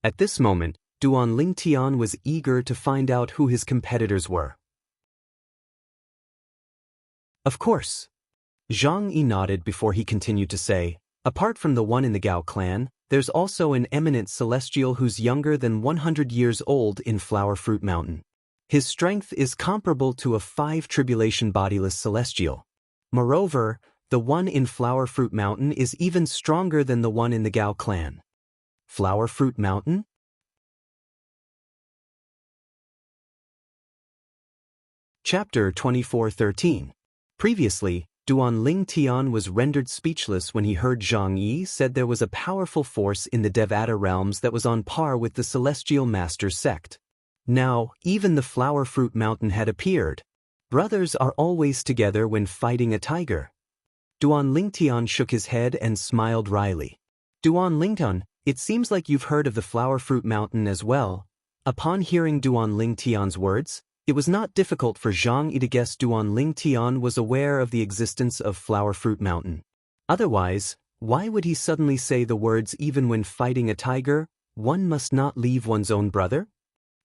[SPEAKER 1] At this moment, Duan Lingtian was eager to find out who his competitors were. "Of course." Zhang Yi nodded before he continued to say, "Apart from the one in the Gao clan, there's also an eminent celestial who's younger than 100 years old in Flower Fruit Mountain. His strength is comparable to a 5 tribulation bodiless celestial. Moreover, the one in Flower Fruit Mountain is even stronger than the one in the Gao clan." Flower Fruit Mountain? Chapter 24:13. Previously, Duan Lingtian was rendered speechless when he heard Zhang Yi said there was a powerful force in the Devata realms that was on par with the Celestial Master's sect. Now, even the Flower Fruit Mountain had appeared. Brothers are always together when fighting a tiger. Duan Lingtian shook his head and smiled wryly. "Duan Lingtian, it seems like you've heard of the Flower Fruit Mountain as well." Upon hearing Duan Lingtian's words, it was not difficult for Zhang Yi to guess Duan Lingtian was aware of the existence of Flower Fruit Mountain. Otherwise, why would he suddenly say the words "even when fighting a tiger, one must not leave one's own brother"?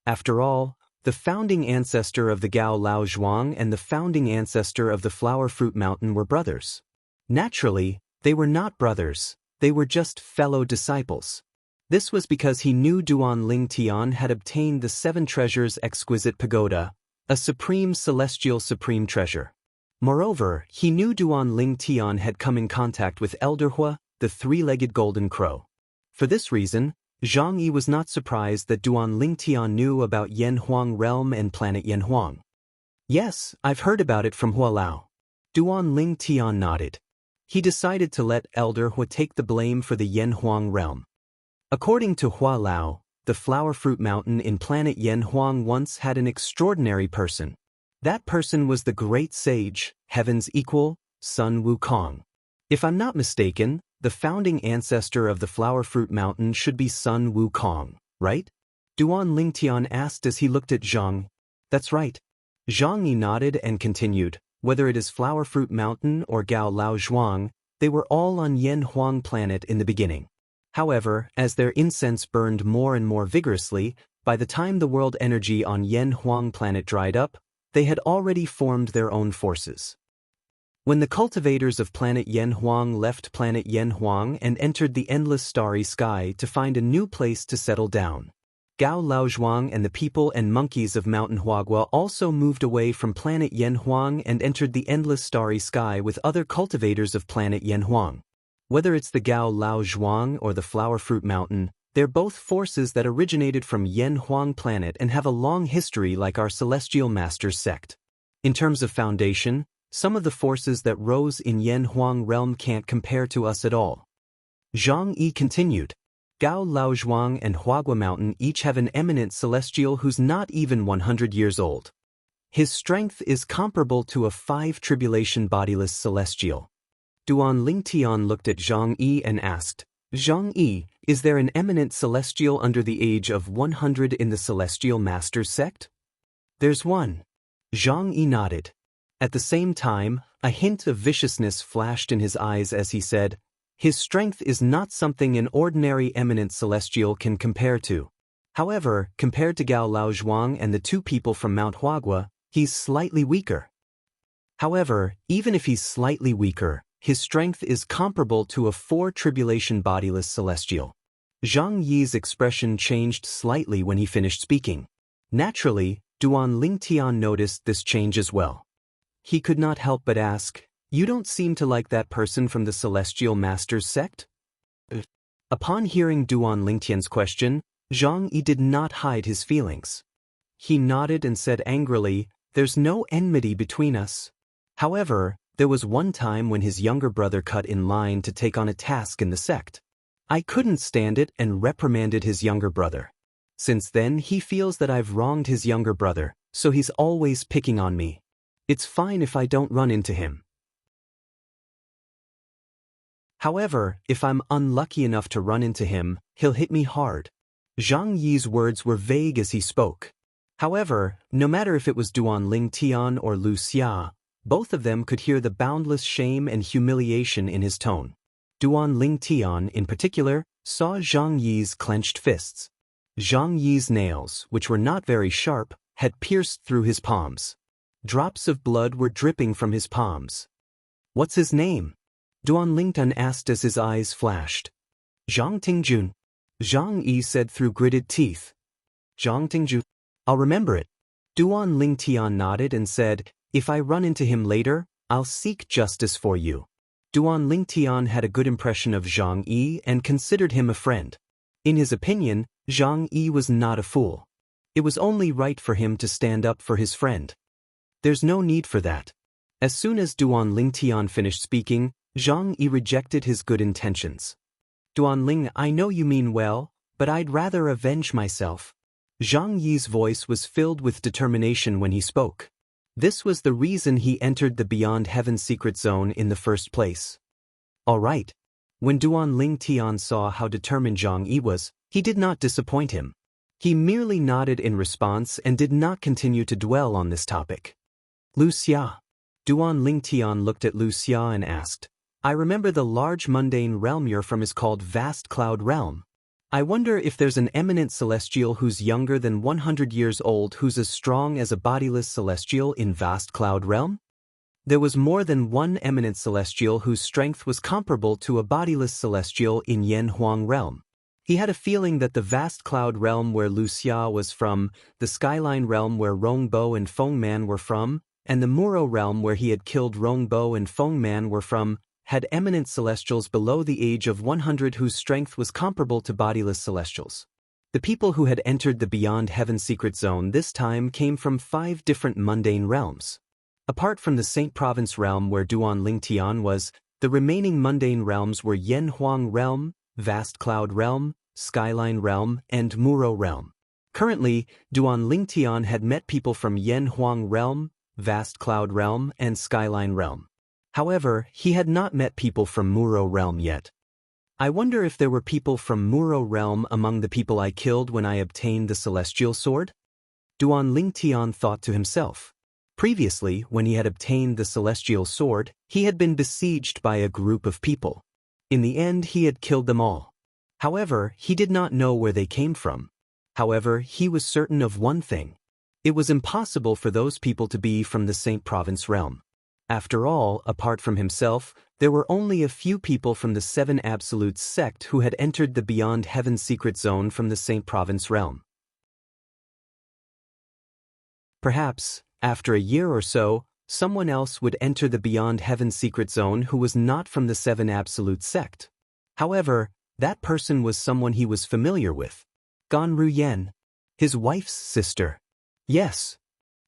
[SPEAKER 1] After all, the founding ancestor of the Gao Lao Zhuang and the founding ancestor of the Flower Fruit Mountain were brothers. Naturally, they were not brothers, they were just fellow disciples. This was because he knew Duan Lingtian had obtained the 7 treasures exquisite pagoda, a supreme celestial supreme treasure. Moreover, he knew Duan Lingtian had come in contact with Elder Hua, the 3-legged golden crow. For this reason, Zhang Yi was not surprised that Duan Lingtian knew about Yanhuang realm and planet Yanhuang. "Yes, I've heard about it from Hua Lao." Duan Lingtian nodded. He decided to let Elder Hua take the blame for the Yanhuang realm. According to Hua Lao, the Flower Fruit Mountain in planet Yanhuang once had an extraordinary person. That person was the great sage, Heaven's equal, Sun Wukong. If I'm not mistaken, the founding ancestor of the Flower Fruit Mountain should be Sun Wukong, right? Duan Lingtian asked as he looked at Zhang. "That's right." Zhang Yi nodded and continued, "Whether it is Flower Fruit Mountain or Gao Lao Zhuang, they were all on Yanhuang planet in the beginning. However, as their incense burned more and more vigorously, by the time the world energy on Yanhuang planet dried up, they had already formed their own forces. When the cultivators of planet Yanhuang left planet Yanhuang and entered the endless starry sky to find a new place to settle down, Gao Laozhuang and the people and monkeys of Mountain Huagua also moved away from planet Yanhuang and entered the endless starry sky with other cultivators of planet Yanhuang. Whether it's the Gao Laozhuang or the Flower Fruit Mountain, they're both forces that originated from Yanhuang planet and have a long history like our Celestial Masters sect. In terms of foundation, some of the forces that rose in Yanhuang realm can't compare to us at all. Zhang Yi continued. Gao Laozhuang and Huagua Mountain each have an eminent celestial who's not even 100 years old. His strength is comparable to a 5 tribulation bodiless celestial. Duan Lingtian looked at Zhang Yi and asked, Zhang Yi, is there an eminent celestial under the age of 100 in the Celestial Masters sect? There's one. Zhang Yi nodded. At the same time, a hint of viciousness flashed in his eyes as he said, his strength is not something an ordinary eminent celestial can compare to. However, compared to Gao Laozhuang and the 2 people from Mount Huagua, he's slightly weaker. However, even if he's slightly weaker, his strength is comparable to a 4 tribulation bodiless celestial. Zhang Yi's expression changed slightly when he finished speaking. Naturally, Duan Lingtian noticed this change as well. He could not help but ask, you don't seem to like that person from the Celestial Masters sect? Upon hearing Duan Lingtian's question, Zhang Yi did not hide his feelings. He nodded and said angrily, there's no enmity between us. However, there was one time when his younger brother cut in line to take on a task in the sect. I couldn't stand it and reprimanded his younger brother. Since then he feels that I've wronged his younger brother, so he's always picking on me. It's fine if I don't run into him. However, if I'm unlucky enough to run into him, he'll hit me hard. Zhang Yi's words were vague as he spoke. However, no matter if it was Duan Lingtian or Lu Xia, both of them could hear the boundless shame and humiliation in his tone. Duan Lingtian, in particular, saw Zhang Yi's clenched fists. Zhang Yi's nails, which were not very sharp, had pierced through his palms. Drops of blood were dripping from his palms. What's his name? Duan Lingtian asked as his eyes flashed. Zhang Tingjun. Zhang Yi said through gritted teeth. Zhang Tingjun. I'll remember it. Duan Lingtian nodded and said, if I run into him later, I'll seek justice for you. Duan Lingtian had a good impression of Zhang Yi and considered him a friend. In his opinion, Zhang Yi was not a fool. It was only right for him to stand up for his friend. There's no need for that. As soon as Duan Lingtian finished speaking, Zhang Yi rejected his good intentions. Duan Ling, I know you mean well, but I'd rather avenge myself. Zhang Yi's voice was filled with determination when he spoke. This was the reason he entered the Beyond Heaven secret zone in the first place. All right. When Duan Lingtian saw how determined Zhang Yi was, he did not disappoint him. He merely nodded in response and did not continue to dwell on this topic. Lu Xia. Duan Lingtian looked at Lu Xia and asked, I remember the large mundane realm you're from is called Vast Cloud Realm. I wonder if there's an eminent celestial who's younger than 100 years old who's as strong as a bodiless celestial in Vast Cloud Realm? There was more than one eminent celestial whose strength was comparable to a bodiless celestial in Yanhuang Realm. He had a feeling that the Vast Cloud Realm where Lu Xia was from, the Skyline Realm where Rongbo and Fengman were from, and the Muro Realm where he had killed Rongbo and Fengman were from, had eminent celestials below the age of 100 whose strength was comparable to bodiless celestials. The people who had entered the Beyond Heaven secret zone this time came from 5 different mundane realms. Apart from the Saint Province realm where Duan Lingtian was, the remaining mundane realms were Yanhuang Realm, Vast Cloud Realm, Skyline Realm, and Muro Realm. Currently, Duan Lingtian had met people from Yanhuang Realm, Vast Cloud Realm, and Skyline Realm. However, he had not met people from Muro Realm yet. I wonder if there were people from Muro Realm among the people I killed when I obtained the Celestial Sword? Duan Lingtian thought to himself. Previously, when he had obtained the Celestial Sword, he had been besieged by a group of people. In the end, he had killed them all. However, he did not know where they came from. However, he was certain of one thing. It was impossible for those people to be from the Saint Province realm. After all, apart from himself, there were only a few people from the Seven Absolutes sect who had entered the Beyond Heaven secret zone from the Saint Province realm. Perhaps, after a year or so, someone else would enter the Beyond Heaven secret zone who was not from the Seven Absolute sect. However, that person was someone he was familiar with. Gan Ruyen, his wife's sister. Yes.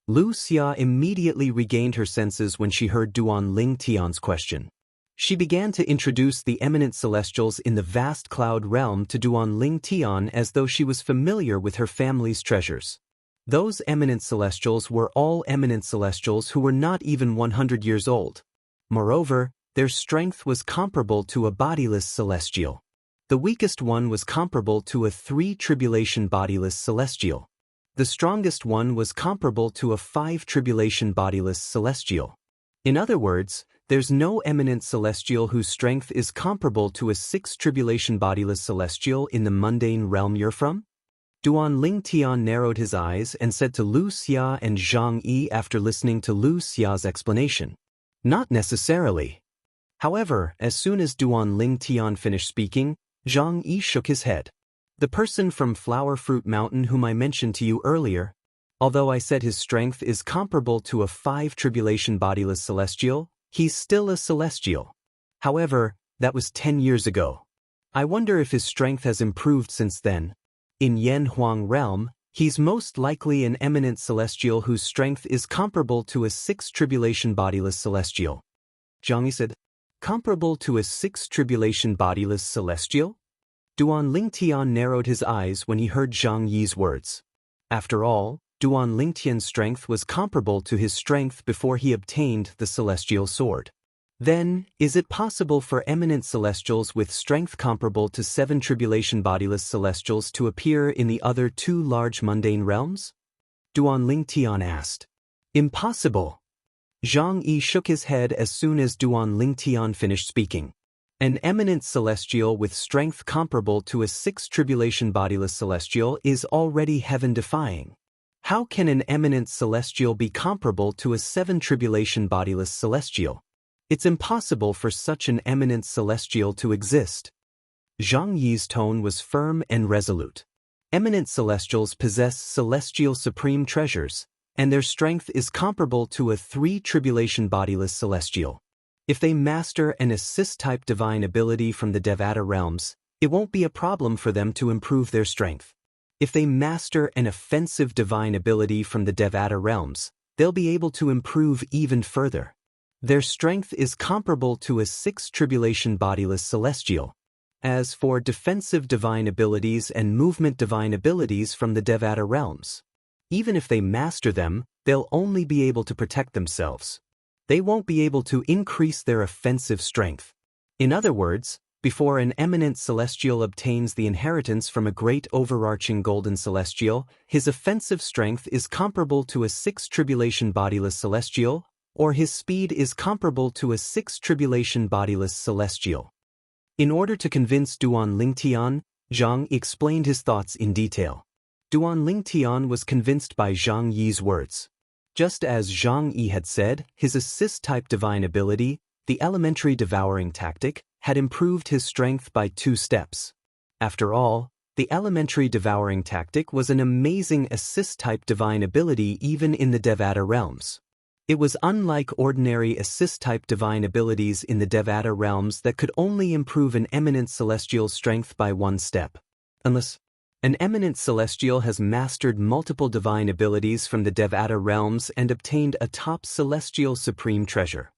[SPEAKER 1] Lu Xia immediately regained her senses when she heard Duan Ling Tian's question. She began to introduce the eminent celestials in the vast cloud realm to Duan Ling Tian as though she was familiar with her family's treasures. Those eminent celestials were all eminent celestials who were not even 100 years old. Moreover, their strength was comparable to a bodiless celestial. The weakest one was comparable to a 3-tribulation bodiless celestial. The strongest one was comparable to a 5-tribulation bodiless celestial. In other words, there's no eminent celestial whose strength is comparable to a 6-tribulation bodiless celestial in the mundane realm you're from? Duan Ling Tian narrowed his eyes and said to Lu Xia and Zhang Yi after listening to Lu Xia's explanation. Not necessarily. However, as soon as Duan Ling Tian finished speaking, Zhang Yi shook his head. The person from Flower Fruit Mountain whom I mentioned to you earlier, although I said his strength is comparable to a 5-tribulation bodiless celestial, he's still a celestial. However, that was 10 years ago. I wonder if his strength has improved since then. In Yan Huang realm, he's most likely an eminent celestial whose strength is comparable to a 6-tribulation bodiless celestial. Zhang Yi said, comparable to a 6-tribulation bodiless celestial? Duan Ling Tian narrowed his eyes when he heard Zhang Yi's words. After all, Duan Ling Tian's strength was comparable to his strength before he obtained the celestial sword. Then, is it possible for eminent celestials with strength comparable to 7-tribulation bodiless celestials to appear in the other 2 large mundane realms? Duan Ling Tian asked. Impossible. Zhang Yi shook his head as soon as Duan Ling Tian finished speaking. An eminent celestial with strength comparable to a 6-tribulation bodiless celestial is already heaven-defying. How can an eminent celestial be comparable to a 7-tribulation bodiless celestial? It's impossible for such an eminent celestial to exist. Zhang Yi's tone was firm and resolute. Eminent celestials possess celestial supreme treasures, and their strength is comparable to a 3-tribulation bodiless celestial. If they master an assist-type divine ability from the Devata realms, it won't be a problem for them to improve their strength. If they master an offensive divine ability from the Devata realms, they'll be able to improve even further. Their strength is comparable to a 6-tribulation bodiless celestial. As for defensive divine abilities and movement divine abilities from the Devata realms, even if they master them, they'll only be able to protect themselves. They won't be able to increase their offensive strength. In other words, before an eminent celestial obtains the inheritance from a great overarching golden celestial, his offensive strength is comparable to a 6-tribulation bodiless celestial, or his speed is comparable to a 6-tribulation bodiless celestial. In order to convince Duan Ling Tian, Zhang explained his thoughts in detail. Duan Ling Tian was convinced by Zhang Yi's words. Just as Zhang Yi had said, his assist-type divine ability, the elementary devouring tactic, had improved his strength by 2 steps. After all, the elementary devouring tactic was an amazing assist-type divine ability even in the Devata realms. It was unlike ordinary assist-type divine abilities in the Devata realms that could only improve an eminent celestial's strength by 1 step. Unless an eminent celestial has mastered multiple divine abilities from the Devata realms and obtained a top celestial supreme treasure.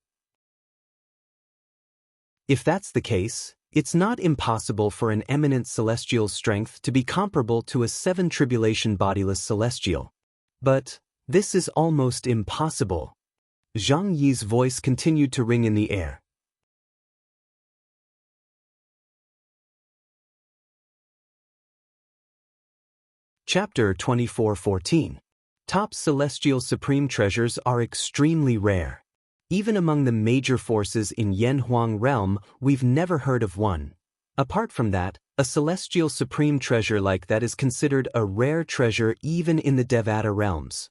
[SPEAKER 1] If that's the case, it's not impossible for an eminent celestial's strength to be comparable to a 7-tribulation bodiless celestial. But this is almost impossible. Zhang Yi's voice continued to ring in the air. Chapter 24:14. Top celestial supreme treasures are extremely rare. Even among the major forces in Yan Huang realm, we've never heard of one. Apart from that, a celestial supreme treasure like that is considered a rare treasure even in the Devata realms.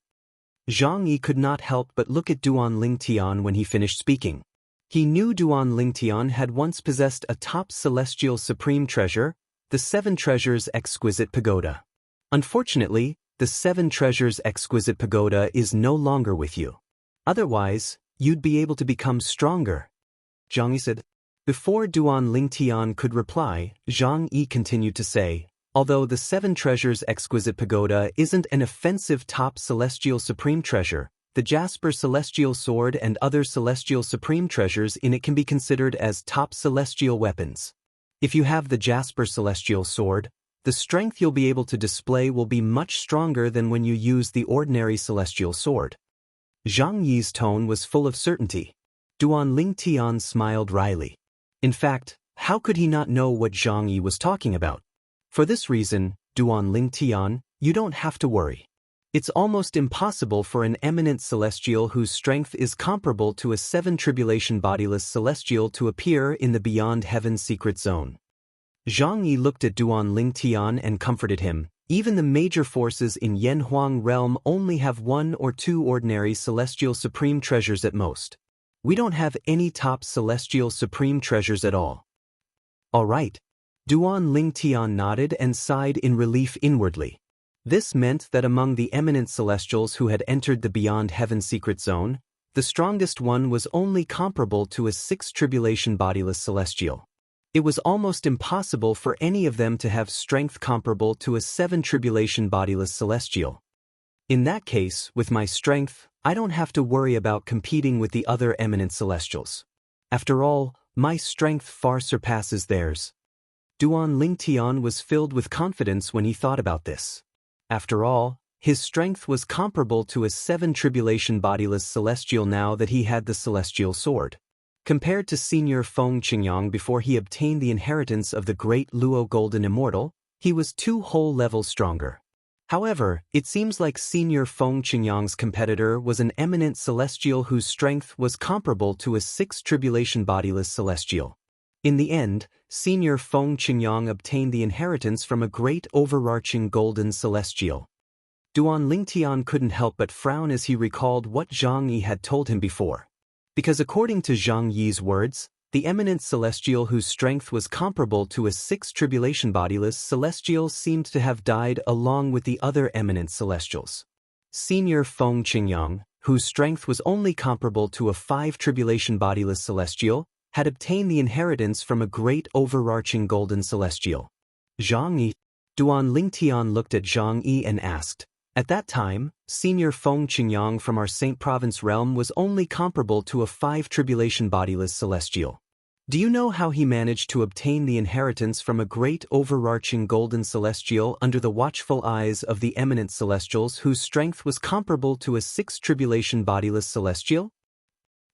[SPEAKER 1] Zhang Yi could not help but look at Duan Lingtian when he finished speaking. He knew Duan Lingtian had once possessed a top celestial supreme treasure, the Seven Treasures Exquisite Pagoda. Unfortunately, the Seven Treasures Exquisite Pagoda is no longer with you. Otherwise, you'd be able to become stronger. Zhang Yi said. Before Duan Lingtian could reply, Zhang Yi continued to say, although the Seven Treasures Exquisite Pagoda isn't an offensive top celestial supreme treasure, the Jasper Celestial Sword and other celestial supreme treasures in it can be considered as top celestial weapons. If you have the Jasper Celestial Sword, the strength you'll be able to display will be much stronger than when you use the ordinary celestial sword. Zhang Yi's tone was full of certainty. Duan Lingtian smiled wryly. In fact, how could he not know what Zhang Yi was talking about? For this reason, Duan Lingtian, you don't have to worry. It's almost impossible for an eminent celestial whose strength is comparable to a seven tribulation bodiless celestial to appear in the beyond heaven's secret zone. Zhang Yi looked at Duan Lingtian and comforted him. Even the major forces in Yanhuang realm only have one or two ordinary celestial supreme treasures at most. We don't have any top celestial supreme treasures at all. All right. Duan Lingtian nodded and sighed in relief inwardly. This meant that among the eminent celestials who had entered the beyond heaven secret zone, the strongest one was only comparable to a six tribulation bodiless celestial. It was almost impossible for any of them to have strength comparable to a seven tribulation bodiless celestial. In that case, with my strength, I don't have to worry about competing with the other eminent celestials. After all, my strength far surpasses theirs. Duan Lingtian was filled with confidence when he thought about this. After all, his strength was comparable to a seven tribulation bodiless celestial now that he had the celestial sword. Compared to Senior Feng Qingyang before he obtained the inheritance of the great Luo Golden Immortal, he was 2 whole levels stronger. However, it seems like Senior Feng Qingyang's competitor was an eminent celestial whose strength was comparable to a 6 tribulation bodiless celestial. In the end, Senior Feng Qingyang obtained the inheritance from a great overarching golden celestial. Duan Lingtian couldn't help but frown as he recalled what Zhang Yi had told him before. Because according to Zhang Yi's words, the eminent celestial whose strength was comparable to a 6 tribulation bodiless celestial seemed to have died along with the other eminent celestials. Senior Feng Qingyang, whose strength was only comparable to a 5 tribulation bodiless celestial, had obtained the inheritance from a great overarching golden celestial. Zhang Yi. Duan Lingtian looked at Zhang Yi and asked, at that time, Senior Feng Qingyang from our Saint Province realm was only comparable to a 5 tribulation bodiless celestial. Do you know how he managed to obtain the inheritance from a great overarching golden celestial under the watchful eyes of the eminent celestials whose strength was comparable to a 6 tribulation bodiless celestial?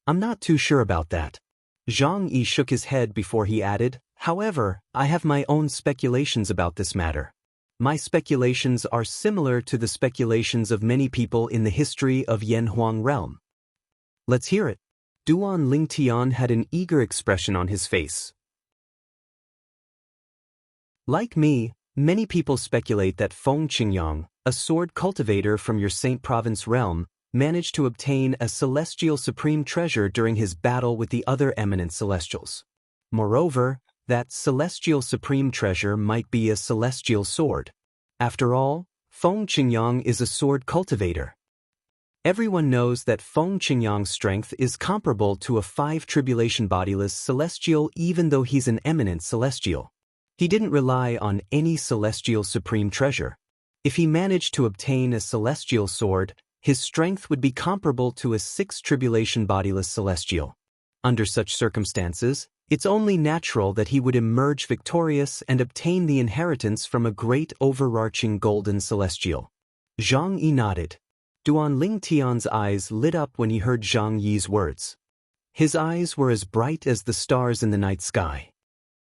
[SPEAKER 1] I'm not too sure about that. Zhang Yi shook his head before he added, however, I have my own speculations about this matter. My speculations are similar to the speculations of many people in the history of Yanhuang realm. Let's hear it. Duan Lingtian had an eager expression on his face. Like me, many people speculate that Feng Qingyang, a sword cultivator from your Saint Province realm, managed to obtain a celestial supreme treasure during his battle with the other eminent celestials. Moreover, that celestial supreme treasure might be a celestial sword. After all, Feng Qingyang is a sword cultivator. Everyone knows that Feng Qingyang's strength is comparable to a 5 tribulation bodiless celestial even though he's an eminent celestial. He didn't rely on any celestial supreme treasure. If he managed to obtain a celestial sword, his strength would be comparable to a 6 tribulation bodiless celestial. Under such circumstances, it's only natural that he would emerge victorious and obtain the inheritance from a great overarching golden celestial. Zhang Yi nodded. Duan Lingtian's eyes lit up when he heard Zhang Yi's words. His eyes were as bright as the stars in the night sky.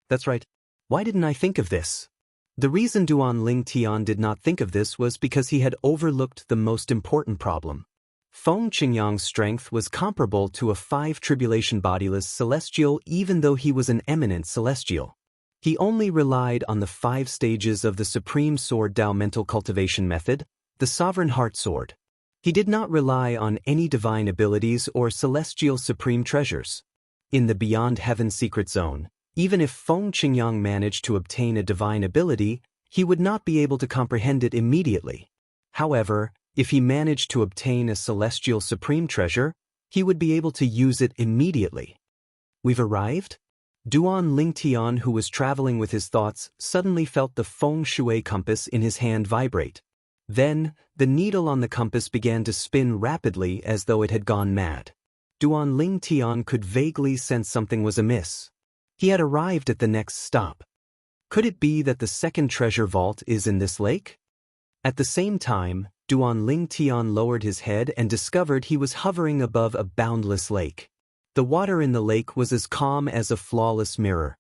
[SPEAKER 1] That's right. Why didn't I think of this? The reason Duan Lingtian did not think of this was because he had overlooked the most important problem. Feng Qingyang's strength was comparable to a 5 tribulation bodiless celestial even though he was an eminent celestial. He only relied on the 5 stages of the Supreme Sword Dao mental cultivation method, the Sovereign Heart Sword. He did not rely on any divine abilities or celestial supreme treasures. In the Beyond Heaven secret zone, even if Feng Qingyang managed to obtain a divine ability, he would not be able to comprehend it immediately. However, if he managed to obtain a celestial supreme treasure, he would be able to use it immediately. We've arrived? Duan Lingtian, who was traveling with his thoughts, suddenly felt the feng shui compass in his hand vibrate. Then, the needle on the compass began to spin rapidly as though it had gone mad. Duan Lingtian could vaguely sense something was amiss. He had arrived at the next stop. Could it be that the second treasure vault is in this lake? At the same time, Duan Lingtian lowered his head and discovered he was hovering above a boundless lake. The water in the lake was as calm as a flawless mirror.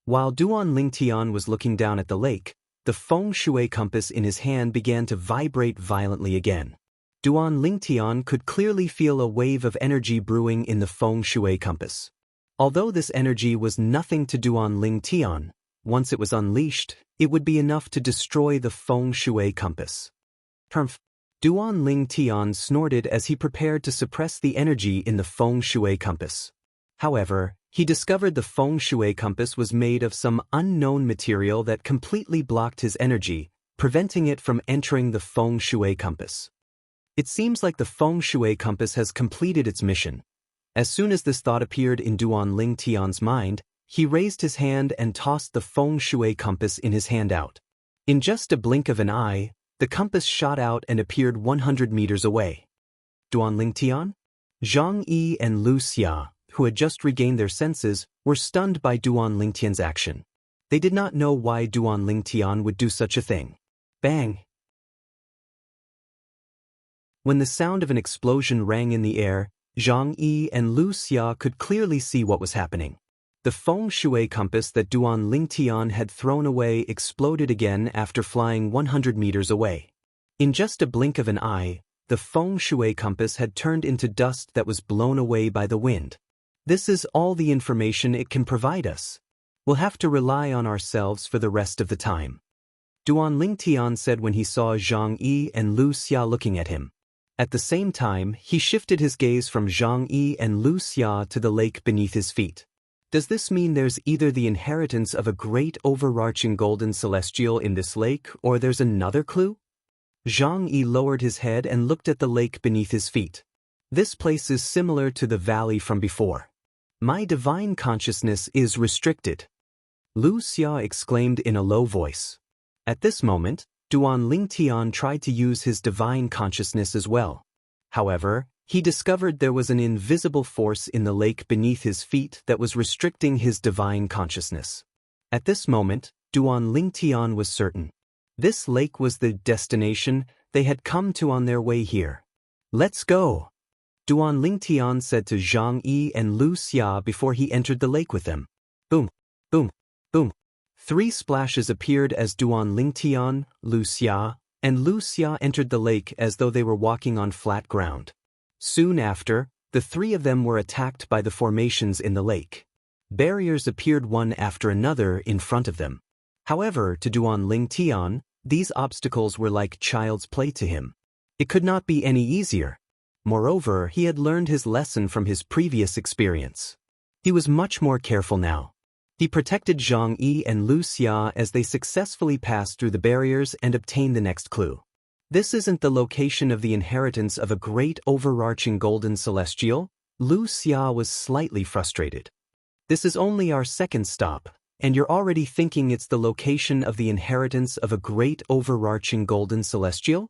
[SPEAKER 1] While Duan Lingtian was looking down at the lake, the feng shui compass in his hand began to vibrate violently again. Duan Lingtian could clearly feel a wave of energy brewing in the feng shui compass. Although this energy was nothing to Duan Lingtian, once it was unleashed, it would be enough to destroy the feng shui compass. Duan Lingtian snorted as he prepared to suppress the energy in the feng shui compass. However, he discovered the feng shui compass was made of some unknown material that completely blocked his energy, preventing it from entering the feng shui compass. It seems like the feng shui compass has completed its mission. As soon as this thought appeared in Duan Lingtian's mind, he raised his hand and tossed the feng shui compass in his hand out. In just a blink of an eye, the compass shot out and appeared 100 meters away. Duan Lingtian? Zhang Yi and Lu Xia, who had just regained their senses, were stunned by Duan Lingtian's action. They did not know why Duan Lingtian would do such a thing. Bang! When the sound of an explosion rang in the air, Zhang Yi and Lu Xia could clearly see what was happening. The feng shui compass that Duan Lingtian had thrown away exploded again after flying 100 meters away. In just a blink of an eye, the feng shui compass had turned into dust that was blown away by the wind. This is all the information it can provide us. We'll have to rely on ourselves for the rest of the time. Duan Lingtian said when he saw Zhang Yi and Lu Xia looking at him. At the same time, he shifted his gaze from Zhang Yi and Lu Xia to the lake beneath his feet. Does this mean there's either the inheritance of a great overarching golden celestial in this lake, or there's another clue? Zhang Yi lowered his head and looked at the lake beneath his feet. This place is similar to the valley from before. My divine consciousness is restricted. Lu Xia exclaimed in a low voice. At this moment, Duan Lingtian tried to use his divine consciousness as well. However, he discovered there was an invisible force in the lake beneath his feet that was restricting his divine consciousness. At this moment, Duan Lingtian was certain. This lake was the destination they had come to on their way here. Let's go! Duan Lingtian said to Zhang Yi and Lu Xia before he entered the lake with them. Boom, boom, boom. 3 splashes appeared as Duan Lingtian, Lu Xia, and Lu Xia entered the lake as though they were walking on flat ground. Soon after, the 3 of them were attacked by the formations in the lake. Barriers appeared one after another in front of them. However, to Duan Lingtian, these obstacles were like child's play to him. It could not be any easier. Moreover, he had learned his lesson from his previous experience. He was much more careful now. He protected Zhang Yi and Lu Xia as they successfully passed through the barriers and obtained the next clue. This isn't the location of the inheritance of a great overarching golden celestial? Lu Xia was slightly frustrated. This is only our second stop, and you're already thinking it's the location of the inheritance of a great overarching golden celestial?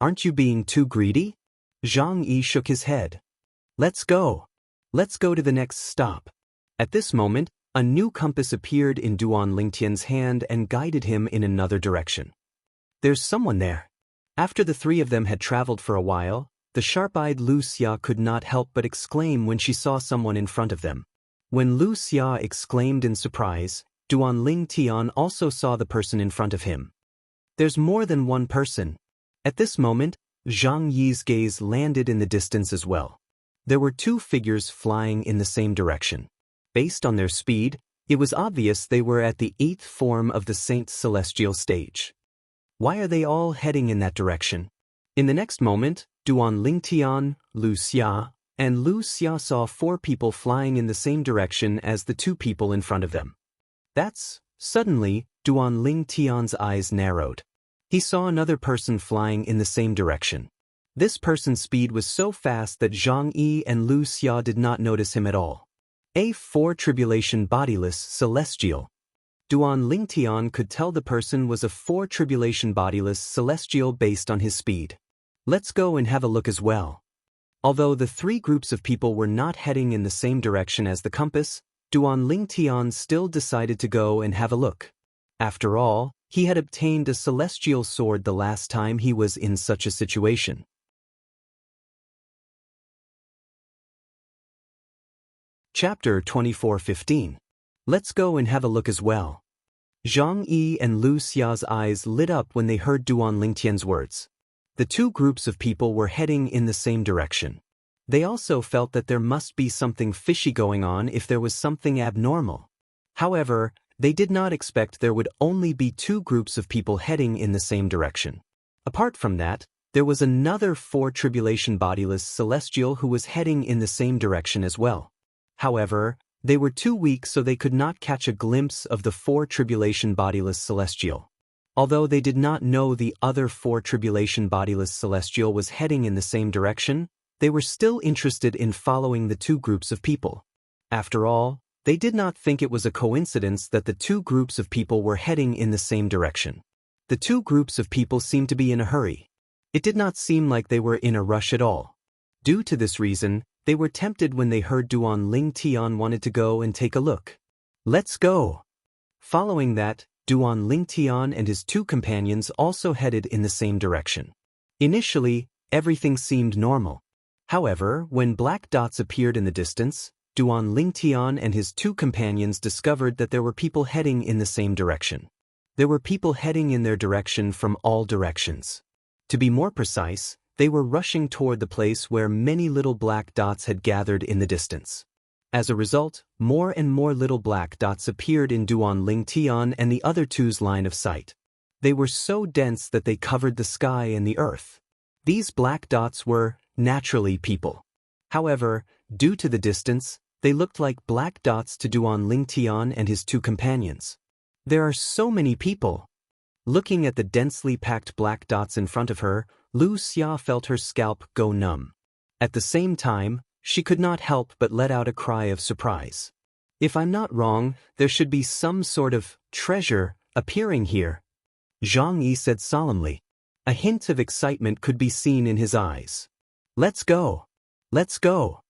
[SPEAKER 1] Aren't you being too greedy? Zhang Yi shook his head. Let's go. Let's go to the next stop. At this moment, a new compass appeared in Duan Lingtian's hand and guided him in another direction. There's someone there. After the 3 of them had traveled for a while, the sharp-eyed Lu Xia could not help but exclaim when she saw someone in front of them. When Lu Xia exclaimed in surprise, Duan Lingtian also saw the person in front of him. There's more than one person. At this moment, Zhang Yi's gaze landed in the distance as well. There were 2 figures flying in the same direction. Based on their speed, it was obvious they were at the 8th form of the Saint Celestial stage. Why are they all heading in that direction? In the next moment, Duan Lingtian, Lu Xia, and Lu Xia saw 4 people flying in the same direction as the 2 people in front of them. Suddenly, Duan Lingtian's eyes narrowed. He saw another person flying in the same direction. This person's speed was so fast that Zhang Yi and Lu Xia did not notice him at all. A 4 tribulation bodiless celestial. Duan Lingtian could tell the person was a 4 tribulation bodiless celestial based on his speed. Let's go and have a look as well. Although the 3 groups of people were not heading in the same direction as the compass, Duan Lingtian still decided to go and have a look. After all, he had obtained a celestial sword the last time he was in such a situation. Chapter 24:15. Let's go and have a look as well. Zhang Yi and Lu Xia's eyes lit up when they heard Duan Lingtian's words. The 2 groups of people were heading in the same direction. They also felt that there must be something fishy going on if there was something abnormal. However, they did not expect there would only be 2 groups of people heading in the same direction. Apart from that, there was another 4 tribulation bodiless celestial who was heading in the same direction as well. However, they were too weak so they could not catch a glimpse of the 4 tribulation bodiless celestial. Although they did not know the other 4 tribulation bodiless celestial was heading in the same direction, they were still interested in following the 2 groups of people. After all, they did not think it was a coincidence that the 2 groups of people were heading in the same direction. The 2 groups of people seemed to be in a hurry. It did not seem like they were in a rush at all. Due to this reason, they were tempted when they heard Duan Lingtian wanted to go and take a look. Let's go! Following that, Duan Lingtian and his 2 companions also headed in the same direction. Initially, everything seemed normal. However, when black dots appeared in the distance, Duan Lingtian and his 2 companions discovered that there were people heading in the same direction. There were people heading in their direction from all directions. To be more precise, they were rushing toward the place where many little black dots had gathered in the distance. As a result, more and more little black dots appeared in Duan Lingtian and the other 2's line of sight. They were so dense that they covered the sky and the earth. These black dots were, naturally, people. However, due to the distance, they looked like black dots to Duan Lingtian and his 2 companions. There are so many people. Looking at the densely packed black dots in front of her, Lu Xia felt her scalp go numb. At the same time, she could not help but let out a cry of surprise. If I'm not wrong, there should be some sort of treasure appearing here, Zhang Yi said solemnly. A hint of excitement could be seen in his eyes. Let's go! Let's go!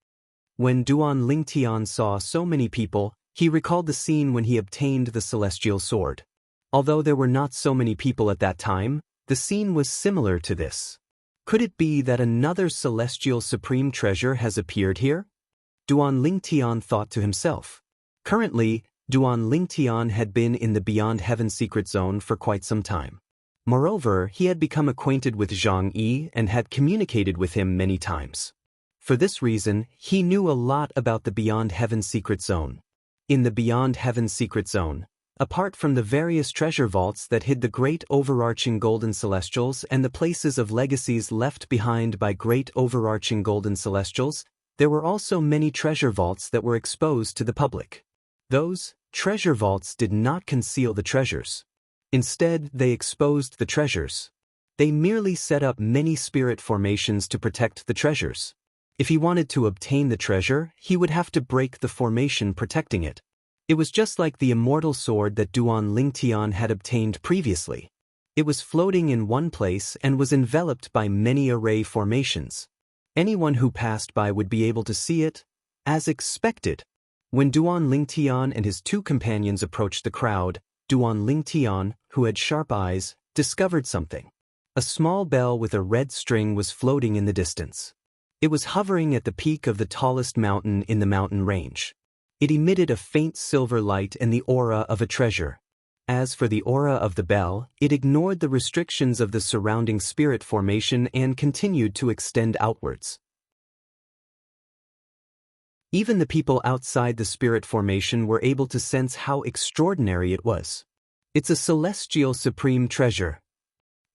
[SPEAKER 1] When Duan Lingtian saw so many people, he recalled the scene when he obtained the celestial sword. Although there were not so many people at that time, the scene was similar to this. Could it be that another celestial supreme treasure has appeared here? Duan Lingtian thought to himself. Currently, Duan Lingtian had been in the Beyond Heaven secret zone for quite some time. Moreover, he had become acquainted with Zhang Yi and had communicated with him many times. For this reason, he knew a lot about the Beyond Heaven secret zone. In the Beyond Heaven secret zone, apart from the various treasure vaults that hid the great overarching golden celestials and the places of legacies left behind by great overarching golden celestials, there were also many treasure vaults that were exposed to the public. Those treasure vaults did not conceal the treasures. Instead, they exposed the treasures. They merely set up many spirit formations to protect the treasures. If he wanted to obtain the treasure, he would have to break the formation protecting it. It was just like the immortal sword that Duan Lingtian had obtained previously. It was floating in one place and was enveloped by many array formations. Anyone who passed by would be able to see it, as expected. When Duan Lingtian and his 2 companions approached the crowd, Duan Lingtian, who had sharp eyes, discovered something. A small bell with a red string was floating in the distance. It was hovering at the peak of the tallest mountain in the mountain range. It emitted a faint silver light and the aura of a treasure. As for the aura of the bell, it ignored the restrictions of the surrounding spirit formation and continued to extend outwards. Even the people outside the spirit formation were able to sense how extraordinary it was. It's a celestial supreme treasure.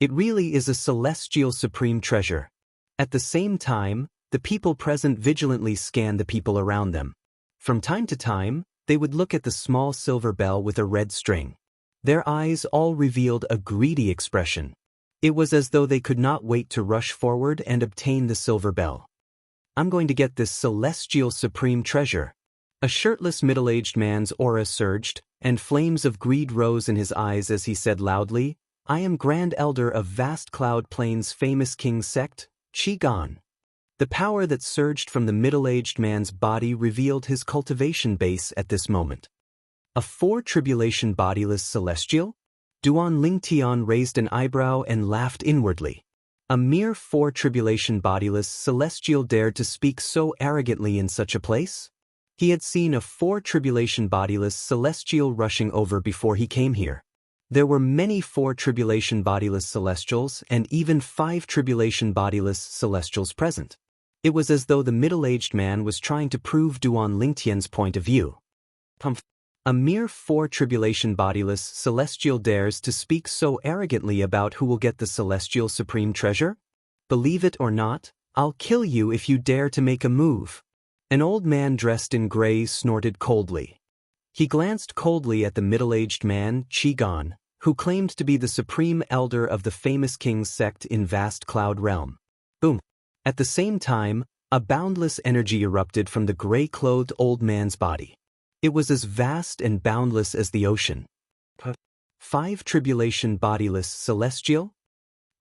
[SPEAKER 1] It really is a celestial supreme treasure. At the same time, the people present vigilantly scanned the people around them. From time to time, they would look at the small silver bell with a red string. Their eyes all revealed a greedy expression. It was as though they could not wait to rush forward and obtain the silver bell. I'm going to get this celestial supreme treasure. A shirtless middle-aged man's aura surged, and flames of greed rose in his eyes as he said loudly, I am Grand Elder of Vast Cloud Plains' famous king sect, Qigong. The power that surged from the middle-aged man's body revealed his cultivation base at this moment. A four-tribulation bodiless celestial? Duan Lingtian raised an eyebrow and laughed inwardly. A mere four-tribulation bodiless celestial dared to speak so arrogantly in such a place? He had seen a four-tribulation bodiless celestial rushing over before he came here. There were many four-tribulation bodiless celestials and even five-tribulation bodiless celestials present. It was as though the middle-aged man was trying to prove Duan Lingtian's point of view. A mere four-tribulation bodiless celestial dares to speak so arrogantly about who will get the celestial supreme treasure? Believe it or not, I'll kill you if you dare to make a move. An old man dressed in gray snorted coldly. He glanced coldly at the middle-aged man, Qigong, who claimed to be the supreme elder of the famous king's sect in Vast Cloud Realm. Boom! At the same time, a boundless energy erupted from the gray-clothed old man's body. It was as vast and boundless as the ocean. Five-tribulation bodiless celestial?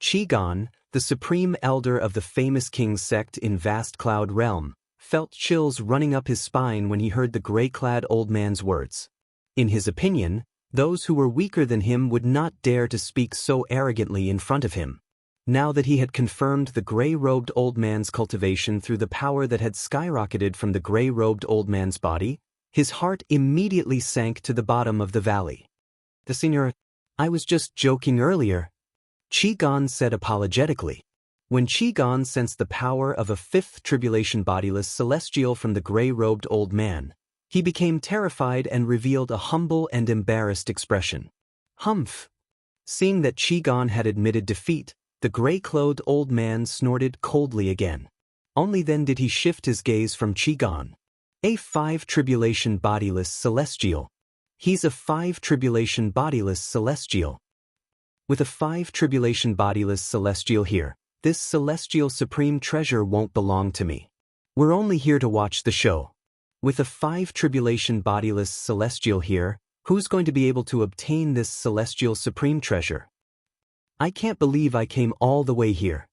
[SPEAKER 1] Qigong, the supreme elder of the famous king's sect in Vast Cloud Realm, felt chills running up his spine when he heard the gray-clad old man's words. In his opinion, those who were weaker than him would not dare to speak so arrogantly in front of him. Now that he had confirmed the gray-robed old man's cultivation through the power that had skyrocketed from the gray-robed old man's body, his heart immediately sank to the bottom of the valley. The senior, I was just joking earlier, Qigong said apologetically. When Qigong sensed the power of a fifth tribulation bodiless celestial from the gray-robed old man, he became terrified and revealed a humble and embarrassed expression. Humph! Seeing that Qigong had admitted defeat, the gray-clothed old man snorted coldly again. Only then did he shift his gaze from Qigong. A five-tribulation bodiless celestial. He's a five-tribulation bodiless celestial. With a five-tribulation bodiless celestial here, this celestial supreme treasure won't belong to me. We're only here to watch the show. With a five-tribulation bodiless celestial here, who's going to be able to obtain this celestial supreme treasure? I can't believe I came all the way here.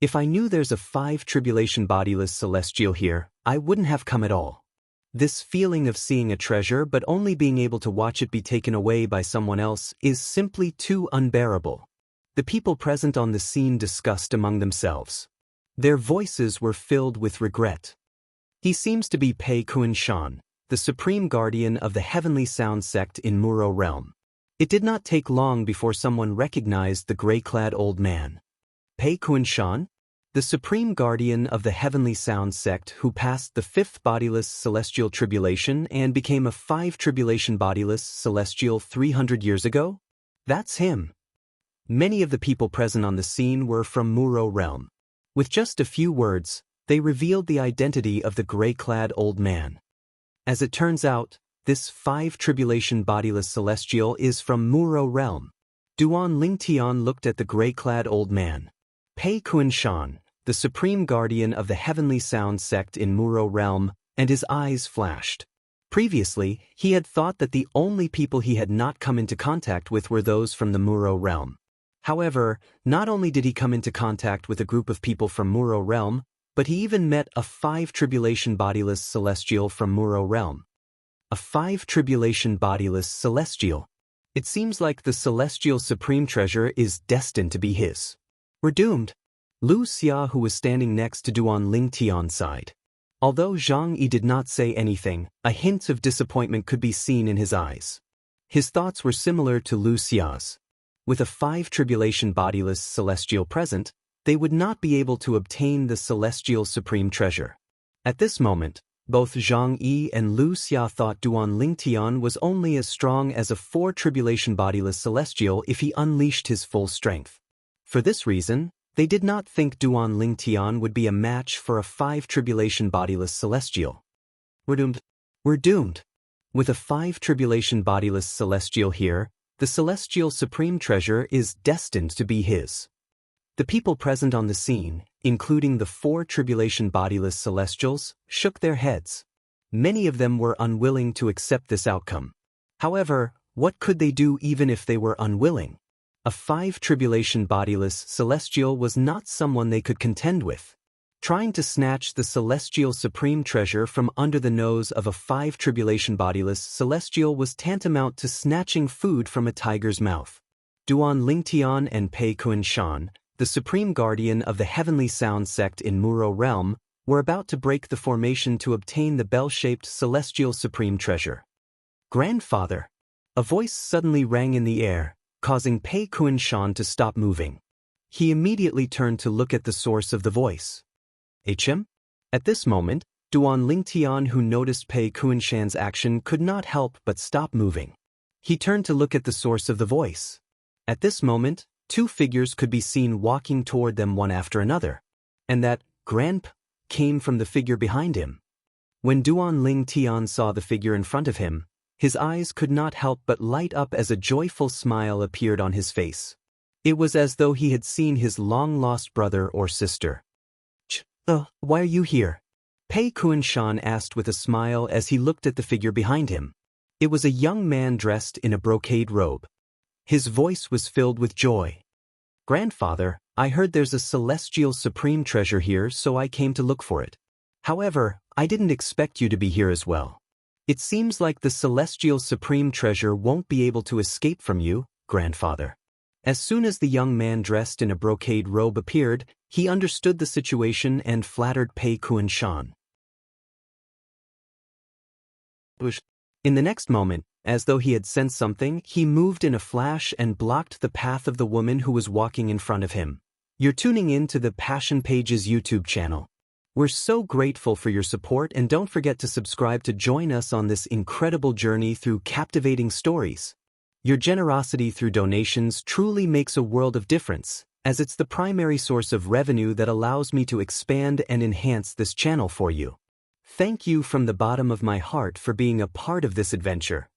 [SPEAKER 1] If I knew there's a five-tribulation bodiless celestial here, I wouldn't have come at all. This feeling of seeing a treasure but only being able to watch it be taken away by someone else is simply too unbearable. The people present on the scene discussed among themselves. Their voices were filled with regret. He seems to be Pei Kunshan, the supreme guardian of the heavenly sound sect in Muro realm. It did not take long before someone recognized the gray-clad old man. Pei Kunshan, the supreme guardian of the heavenly sound sect who passed the fifth bodiless celestial tribulation and became a five-tribulation bodiless celestial 300 years ago? That's him. Many of the people present on the scene were from Muro realm. With just a few words, they revealed the identity of the gray-clad old man. As it turns out, this five-tribulation bodiless celestial is from Muro realm. Duan Lingtian looked at the gray-clad old man. Pei Kunshan, the supreme guardian of the heavenly sound sect in Muro realm, and his eyes flashed. Previously, he had thought that the only people he had not come into contact with were those from the Muro realm. However, not only did he come into contact with a group of people from Muro realm, but he even met a five-tribulation bodiless celestial from Muro realm. A five-tribulation bodiless celestial. It seems like the celestial supreme treasure is destined to be his. We're doomed. Lu Xia, who was standing next to Duan Lingtian, sighed. Although Zhang Yi did not say anything, a hint of disappointment could be seen in his eyes. His thoughts were similar to Lu Xia's. With a five-tribulation bodiless celestial present, they would not be able to obtain the celestial supreme treasure. At this moment, Both Zhang Yi and Lu Xia thought Duan Lingtian was only as strong as a 4 tribulation bodiless celestial if he unleashed his full strength. For this reason, they did not think Duan Lingtian would be a match for a 5 tribulation bodiless celestial. We're doomed. We're doomed. With a 5 tribulation bodiless celestial here, the celestial supreme treasure is destined to be his. The people present on the scene, including the 4 tribulation bodiless celestials, shook their heads. Many of them were unwilling to accept this outcome. However, what could they do even if they were unwilling? A 5 tribulation bodiless celestial was not someone they could contend with. Trying to snatch the celestial supreme treasure from under the nose of a 5 tribulation bodiless celestial was tantamount to snatching food from a tiger's mouth. Duan Lingtian and Pei Kunshan, the supreme guardian of the heavenly sound sect in Muro realm, were about to break the formation to obtain the bell-shaped celestial supreme treasure. Grandfather! A voice suddenly rang in the air, causing Pei Kunshan to stop moving. He immediately turned to look at the source of the voice. HM? At this moment, Duan Lingtian, who noticed Pei Kunshan's action, could not help but stop moving. He turned to look at the source of the voice. At this moment, 2 figures could be seen walking toward them one after another, and that Grandp came from the figure behind him. When Duan Lingtian saw the figure in front of him, his eyes could not help but light up as a joyful smile appeared on his face. It was as though he had seen his long-lost brother or sister. Why are you here? Pei Kunshan asked with a smile as he looked at the figure behind him. It was a young man dressed in a brocade robe. His voice was filled with joy. Grandfather, I heard there's a celestial supreme treasure here, so I came to look for it. However, I didn't expect you to be here as well. It seems like the celestial supreme treasure won't be able to escape from you, Grandfather. As soon as the young man dressed in a brocade robe appeared, he understood the situation and flattered Pei Kunshan. In the next moment, as though he had sensed something, he moved in a flash and blocked the path of the woman who was walking in front of him. You're tuning in to the Passion Pages YouTube channel. We're so grateful for your support, and don't forget to subscribe to join us on this incredible journey through captivating stories. Your generosity through donations truly makes a world of difference, as it's the primary source of revenue that allows me to expand and enhance this channel for you. Thank you from the bottom of my heart for being a part of this adventure.